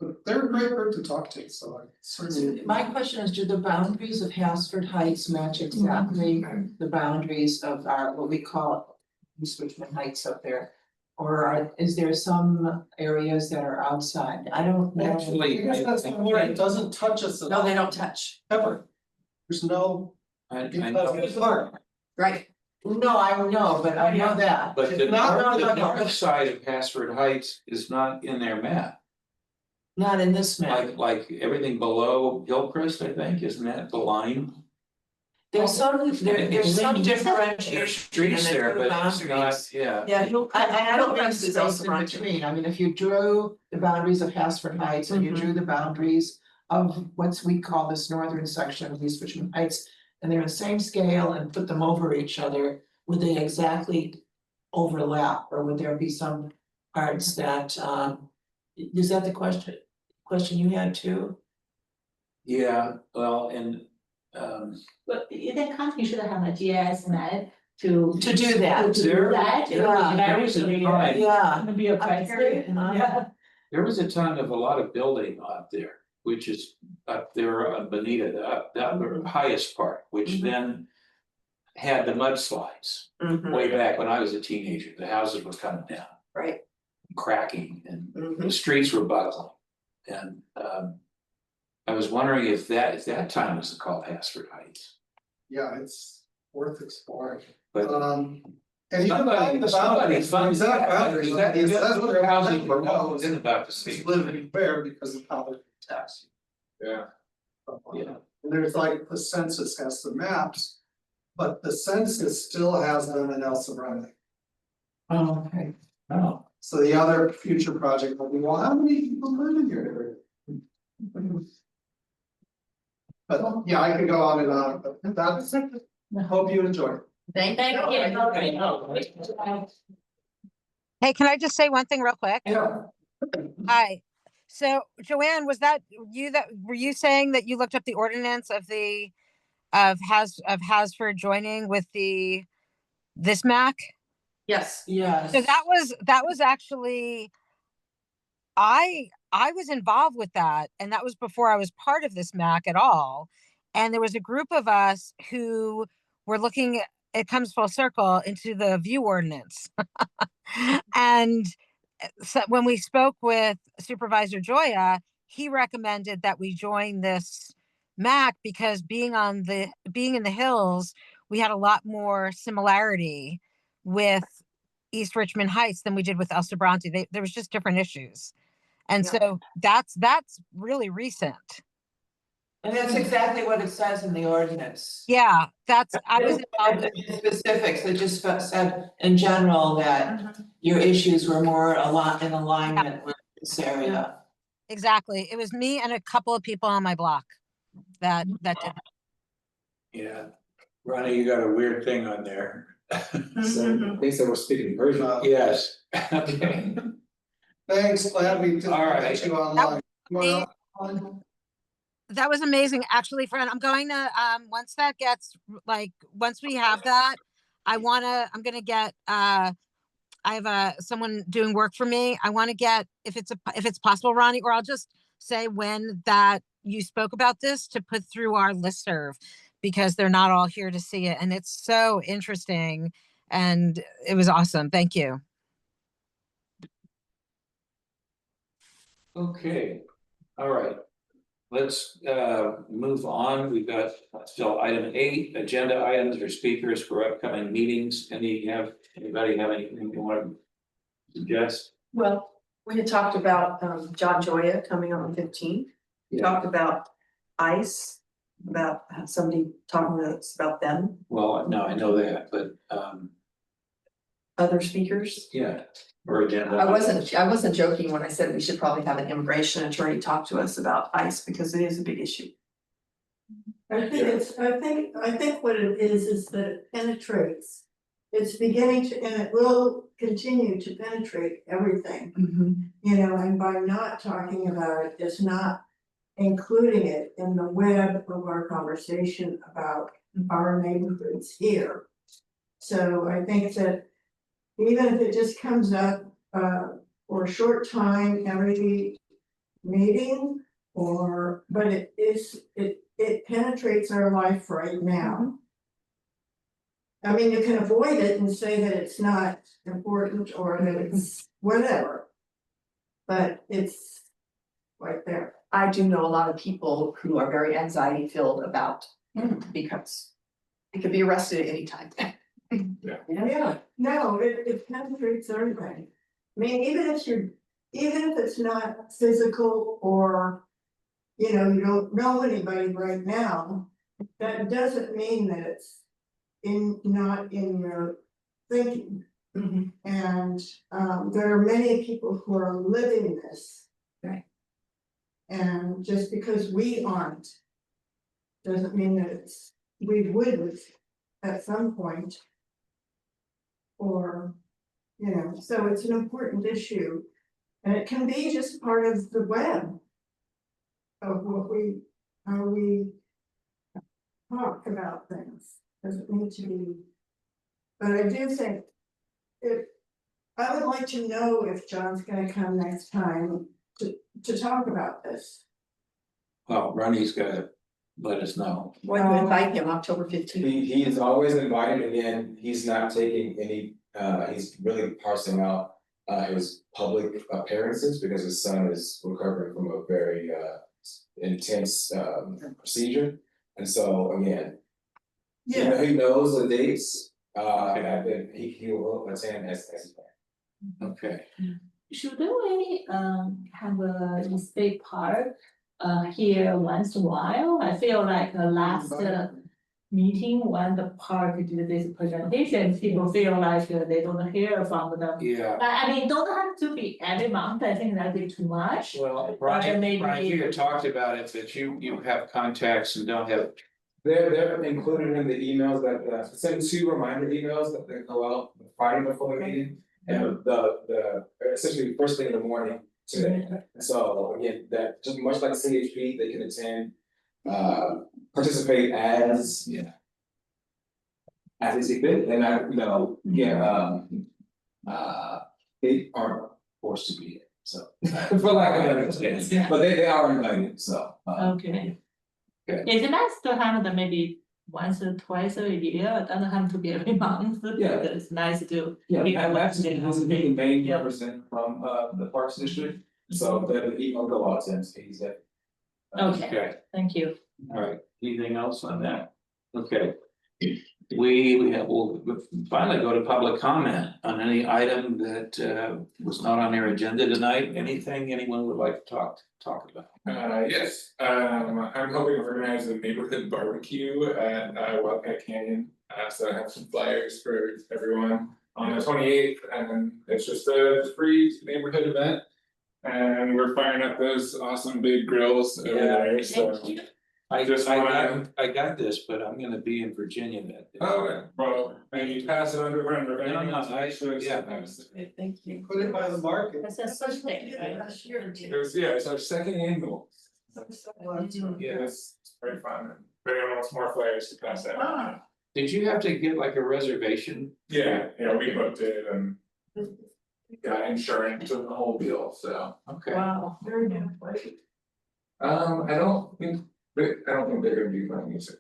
But they're a great group to talk to, so I certainly. My question is, do the boundaries of Hasford Heights match exactly the boundaries of our, what we call East Richmond Heights up there? Or is there some areas that are outside? I don't know. Actually, I guess that's where it doesn't touch us at No, all, they don't touch. ever. There's no. I It's know, hard. Right. No, I know, but I know that. but the It's not- north side of Passford Heights is not in their map. Not in this map. Like everything below Hillcrest, I think, isn't that the line? There's some differentiation. There's streets and there, the but it's not, boundaries. yeah. Yeah, I don't think Hillcrest it's is also in Bronte. between. I mean, if you drew the boundaries of Hasford Heights and you drew the boundaries of what we call this northern section of East Richmond Heights, and they're the same scale and put them over each other, would they exactly overlap, or would there be some parts that, is that the question you had too? Yeah, well, and, But the company should have a GIS map to. To do that. To do that. Yeah. there was a time, Yeah. Gonna be a period, huh? Yeah. there was a time of a lot of building up there, which is up there on Bonita, the upper highest part, which then had the mudslides. Way back when I was a teenager, the houses were coming down, Right. cracking, and the streets were buckling. And I was wondering if that time was called Hasford Heights. Yeah, it's worth exploring. But And you can find the boundaries, the exact boundaries. That's what housing for what is about to see. It's living where because of how they're taxed. Yeah. Yeah. And there's like the census has the maps, but the census still has them in Elsa Browning. Oh, okay. Oh, So the other future project will be, well, how many people live in your area? But yeah, I could go on and on, but that's it. I hope you enjoy it. Thank you. Hey, can I just say one thing real quick? Yeah. Hi. So Joanne, was that were you saying that you looked up the ordinance of Hasford joining with this MAC? Yes. Yes. So that was actually, I was involved with that, and that was before I was part of this MAC at all. And there was a group of us who were looking, it comes full circle, into the view ordinance. And so when we spoke with Supervisor Joya, he recommended that we join this MAC because being in the hills, we had a lot more similarity with East Richmond Heights than we did with Elsa Bronte. There was just different issues. And so that's really recent. And that's exactly what it says in the ordinance. Yeah, I was involved. Specifics, it just said in general that your issues were more in alignment with this area. Exactly. It was me and a couple of people on my block that did that. yeah. Ronnie, you got a weird thing on there. So they said we're speaking Persian. Yes. Okay. Thanks, glad we did All right. get you online. That was amazing. Actually, friend, I'm going to, once we have that, I'm gonna get, I have someone doing work for me. I want to get, if it's possible, Ronnie, or I'll just say when that you spoke about this to put through our listserv, because they're not all here to see it. And it's so interesting. And it was awesome. Thank you. Okay, all right. Let's move on. We've got still item 8, agenda items or speakers for upcoming meetings. Anybody have anything you want to suggest? Well, we had talked about John Joya coming on the 15th. We talked about ICE, about somebody talking to us about them. Well, no, I know that, but other speakers. Yeah. Or agenda. I wasn't joking when I said we should probably have an immigration attorney talk to us about ICE because it is a big issue. I think what it is that it penetrates. It's beginning to, and it will continue to penetrate everything, you know, and by not talking about it, it's not including it in the web of our conversation about our neighborhoods here. So I think that even if it just comes up, for a short time every meeting, but it penetrates our life right now. I mean, you can avoid it and say that it's not important or that it's whatever. But it's right there. I do know a lot of people who are very anxiety filled about it because they could be arrested at any time. Yeah, no, it penetrates everything. I mean, even if it's not physical or, you know, you don't know anybody right now, that doesn't mean that it's not in your thinking. And there are many people who are living this. Right. And just because we aren't, doesn't mean that we wouldn't at some point. Or, you know, so it's an important issue. And it can be just part of the web of how we talk about things. Doesn't need to be. But I do think I would like to know if John's gonna come next time to talk about this. Well, Ronnie's gotta let us know. When we invite him October 15th. He is always invited, again, he's not taking any, he's really parsing out his public appearances because his son is recovering from a very intense procedure. And so again, he knows the dates, and he will attend as planned. Okay. Should we have a state park here once in a while? I feel like the last meeting when the park did this presentation, people feel like they don't hear from them. Yeah. I mean, don't have to be every month, I think that'd be too much. Well, Brian, Brian, you had talked about it, that you have contacts and don't have. They're included in the emails that send 2 reminder emails that go out Friday before the meeting. And the essentially first thing in the morning today. So again, that just much like CHP, they can attend, participate as they see fit, and they aren't forced to be here, so for lack of better terms, but they are invited, so. Okay. It's nice to have them maybe once or twice a year, it doesn't have to be every month. Yeah. It's nice to. And that's the main representative from the Parks District, so that he will go out to him, so he's there. Okay, thank you. All right, anything else on that? Okay. We'll finally go to public comment on any item that was not on their agenda tonight. Anything anyone would like to talk about? Yes, I'm hoping to organize a neighborhood barbecue at Wildcat Canyon. So I have some flyers for everyone on the 28th, and it's just a free neighborhood event. And we're firing up those awesome big grills over there, so. I got this, but I'm gonna be in Virginia that day. Oh, well, maybe pass it on to a friend or anything else. Thank you. Put it by the market. That's a such thing, right? It's our second annual. Yeah, it's very fun. If anyone wants more flyers to pass that on. Did you have to get like a reservation? Yeah, we booked it and got insurance and the whole deal, so. Okay. Wow, very good. I don't think they're gonna be playing music.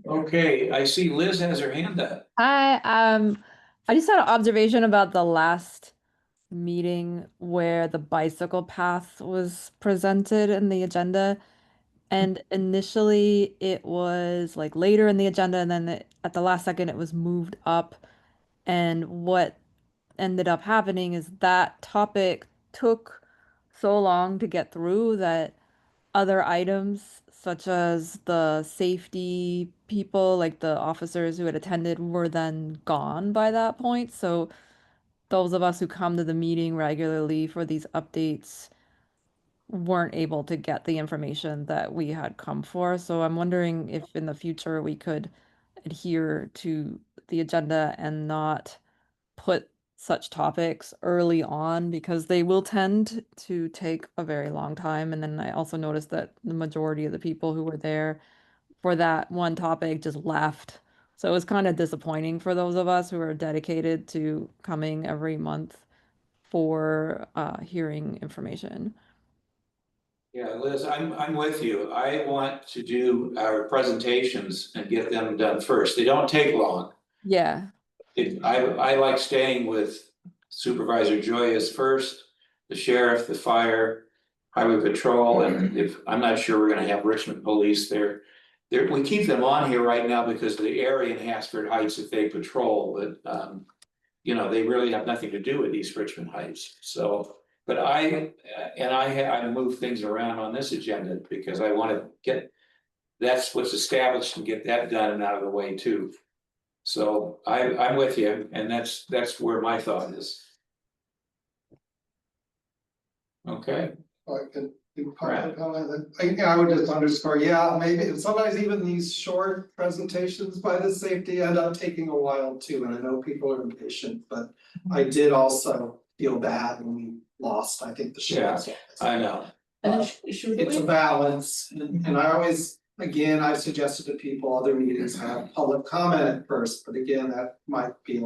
Okay, I see Liz has her hand up. Hi, I just had an observation about the last meeting where the bicycle path was presented in the agenda. And initially it was like later in the agenda, and then at the last second it was moved up. And what ended up happening is that topic took so long to get through that other items, such as the safety people, like the officers who had attended, were then gone by that point. So those of us who come to the meeting regularly for these updates weren't able to get the information that we had come for. So I'm wondering if in the future we could adhere to the agenda and not put such topics early on because they will tend to take a very long time. And then I also noticed that the majority of the people who were there for that one topic just left. So it was kind of disappointing for those of us who are dedicated to coming every month for hearing information. Yeah, Liz, I'm with you. I want to do our presentations and get them done first. They don't take long. Yeah. I like staying with Supervisor Joyous first, the sheriff, the fire, highway patrol, and if, I'm not sure we're gonna have Richmond police there. We keep them on here right now because of the area in Haskford Heights that they patrol, but you know, they really have nothing to do with East Richmond Heights, so. But I move things around on this agenda because I wanna get, that's what's established and get that done and out of the way too. So I'm with you, and that's where my thought is. Okay. I could do public comment. I would just underscore, yeah, maybe sometimes even these short presentations by the safety end up taking a while too, and I know people are impatient, but I did also feel bad when we lost, I think, the sheriff's office. I know. It's a balance, and I always, again, I've suggested to people, other meetings have public comment at first, but again, that might be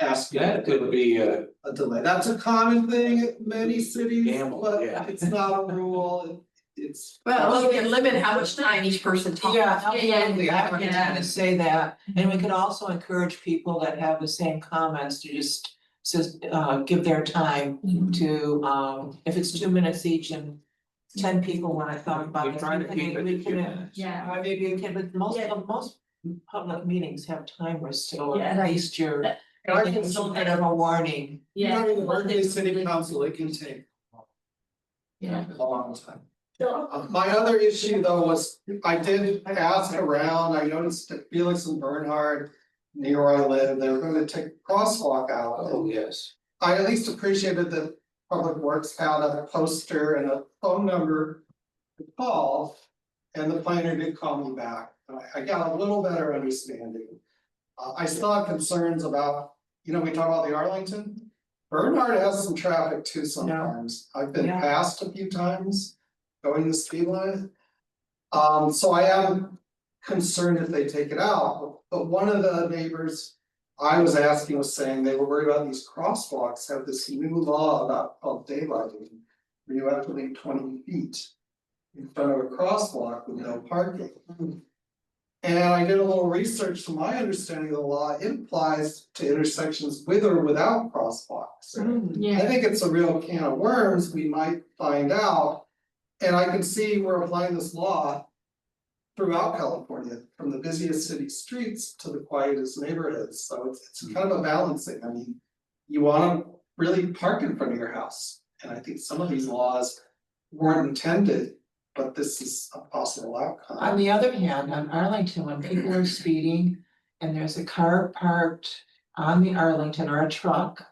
asking. That could be a delay. That's a common thing at many cities, Gamble, but yeah. it's not a rule. It's. Well, we can limit how much time each person talks. Yeah, absolutely, I would Yeah. kind of say that, and we could also encourage people that have the same comments to just give their time to, if it's 2 minutes each and 10 people when I thought about We it. try to keep it to 2 minutes. Yeah, maybe you can, but most public meetings have timers, so Yeah. at least you're And I can some kind of a warning. Yeah. The Berkeley City Council, it can take Yeah. a long time. So, My other issue though was, I did ask around, I noticed that Felix and Bernhard, near where I live, they were gonna take crosswalk out. Oh, yes. I at least appreciated that Public Works had a poster and a phone number to call. And the planner did call me back. I got a little better understanding. I still have concerns about, you know, we talk about the Arlington. Bernhard has some traffic too sometimes. I've been Yeah. passed a few times going the speed limit. So I am concerned if they take it out, but one of the neighbors I was asking was saying they were worried about these crosswalks have this new law about called daylighting. Where you have to leave 20 feet in front of a crosswalk with no parking. And I did a little research, from my understanding of the law, it applies to intersections with or without crosswalks. I think it's a real can of worms, we might find out. And I can see we're applying this law throughout California, from the busiest city streets to the quietest neighborhoods, so it's kind of a balancing, I mean. You wanna really park in front of your house, and I think some of these laws weren't intended, but this is a possible outcome. On the other hand, on Arlington, when people are speeding and there's a car parked on the Arlington or a truck.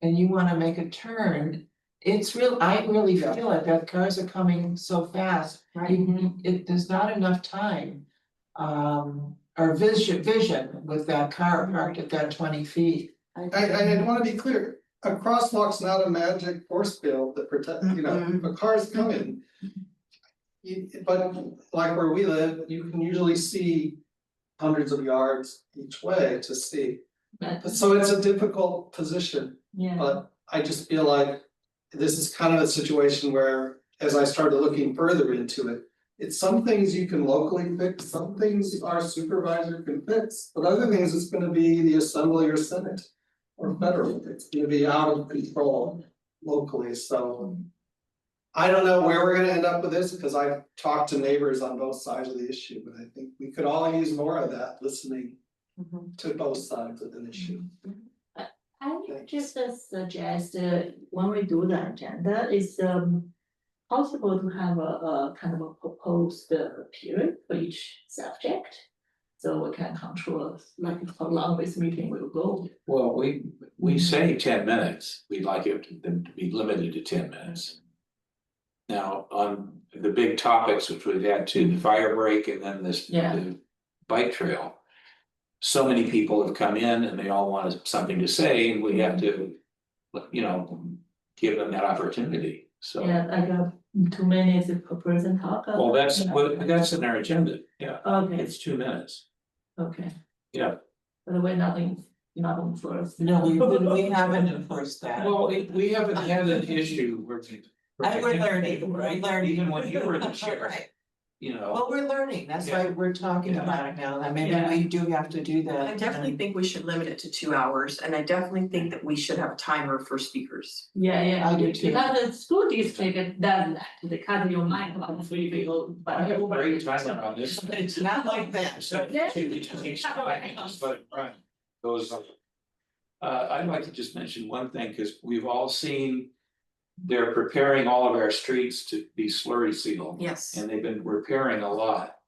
And you wanna make a turn, it's real, I really feel it, that cars are coming so fast. There's not enough time. Or vision with that car parked at that 20 feet. I wanna be clear, a crosswalk's not a magic force field that protect, you know, a car's coming. But like where we live, you can usually see hundreds of yards each way to see. So it's a difficult position, yeah. but I just feel like this is kind of a situation where, as I started looking further into it. It's some things you can locally fix, some things our supervisor can fix, but other things it's gonna be the assembly or senate. Or federal, it's gonna be out of control locally, so. I don't know where we're gonna end up with this, because I've talked to neighbors on both sides of the issue, but I think we could all use more of that, listening. To both sides of an issue. I would just suggest when we do the agenda, is possible to have a kind of a proposed period for each subject. So we can control like how long this meeting will go. Well, we say 10 minutes, we'd like them to be limited to 10 minutes. Now, on the big topics, which we've had to the fire break and then this, Yeah. the bike trail. So many people have come in and they all want something to say, and we have to, you know, give them that opportunity, so. Yeah, I got 2 minutes per person talk. Well, that's Yeah. what, that's in our agenda, yeah, Okay, it's 2 minutes, okay, yeah. but we're not on first. No, we haven't enforced that. Well, we haven't had an issue where. We're learning, Even when you were the chair, Right. you know. Well, we're learning, that's why we're talking Yeah. about it now, that maybe Yeah. we do have to do that. I definitely think we should limit it to 2 hours, and I definitely think that we should have a timer for speakers. Yeah, I do too. because the school district does that, they cut your mic on 3 people, but. I have a great timer on this. But it's not like that. So, right, those. I'd like to just mention one thing, because we've all seen. They're preparing all of our streets to be slurry sealed. Yes. And they've been repairing a lot.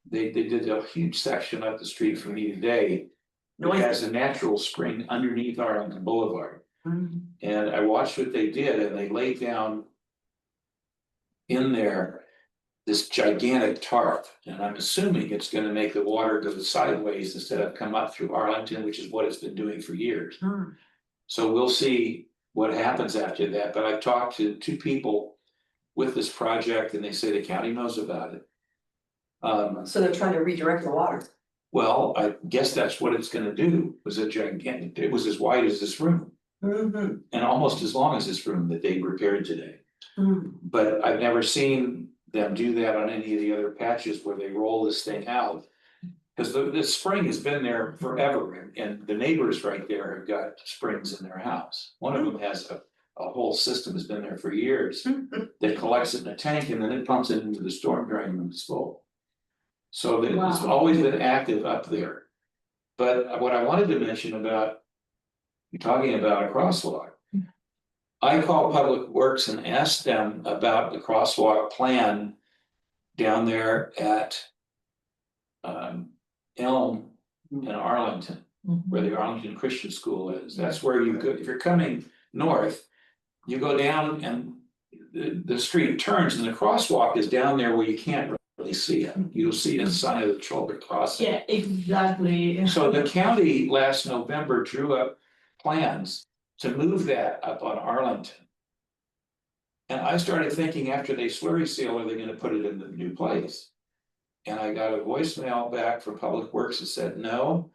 They did a huge section up the street from me today. It has a natural spring underneath Arlington Boulevard. And I watched what they did, and they laid down. In there, this gigantic tarp, and I'm assuming it's gonna make the water go sideways instead of come up through Arlington, which is what it's been doing for years. So we'll see what happens after that, but I've talked to 2 people with this project, and they say the county knows about it. So they're trying to redirect the water. Well, I guess that's what it's gonna do, was a gigantic, it was as wide as this room. And almost as long as this room that they repaired today. But I've never seen them do that on any of the other patches where they roll this thing out. Cause the spring has been there forever, and the neighbors right there have got springs in their house. One of them has a whole system that's been there for years. That collects it in a tank and then it pumps it into the storm drain when it's full. So it's Wow. always been active up there. But what I wanted to mention about. You're talking about a crosswalk. I called Public Works and asked them about the crosswalk plan. Down there at. Elm in Arlington, where the Arlington Christian School is, that's where you go, if you're coming north. You go down and the street turns and the crosswalk is down there where you can't really see it, you'll see a sign of the shoulder crossing. Yeah, exactly. So the county last November drew up plans to move that up on Arlington. And I started thinking, after they slurry seal, are they gonna put it in the new place? And I got a voicemail back from Public Works that said, no.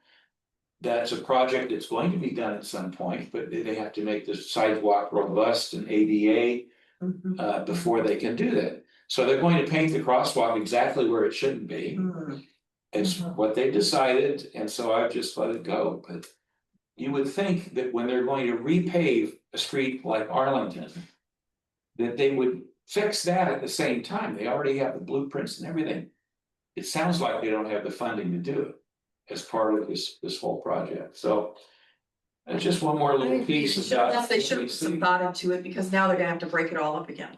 That's a project that's going to be done at some point, but they have to make the sidewalk robust and ADA. Before they can do that, so they're going to paint the crosswalk exactly where it shouldn't be. It's what they decided, and so I've just let it go, but. You would think that when they're going to repave a street like Arlington. That they would fix that at the same time, they already have the blueprints and everything. It sounds like they don't have the funding to do it as part of this whole project, so. It's just one more little piece about. They should have put some thought into it, because now they're gonna have to break it all up again.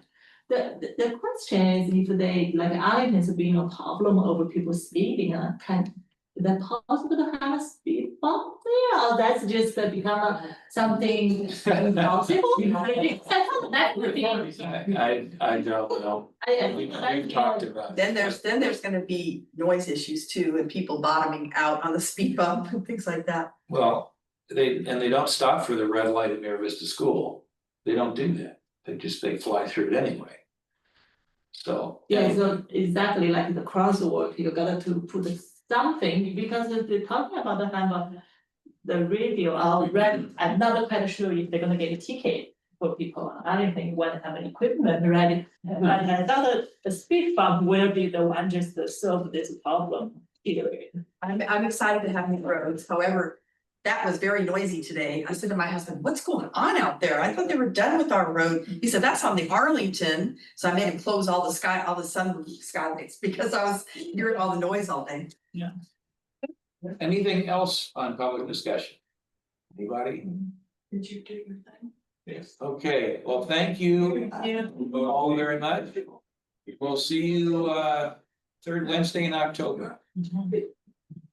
The question is, if they, like, Arlington's being a problem over people speeding, is that possible to have a speed bump there, or that's just become something impossible? That would be. I don't know. We've talked about. Then there's gonna be noise issues too, and people bottoming out on the speed bump and things like that. Well, they don't stop for the red light at Mayor Vista School. They don't do that. They fly through it anyway. So. Yeah, so exactly like the crosswalk, you gotta to put something, because they're talking about the kind of the radio or red, I'm not quite sure if they're gonna get a ticket for people. I don't think when they have an equipment ready, but I thought the speed bump will be the one just to solve this problem. I'm excited to have new roads, however, that was very noisy today. I said to my husband, what's going on out there? I thought they were done with our road. He said, that's on the Arlington. So I made him close all the skylights because I was hearing all the noise all day. Yeah. Anything else on public discussion? Anybody? Did you do your thing? Yes. Okay, well, thank you all very much. We'll see you third Wednesday in October.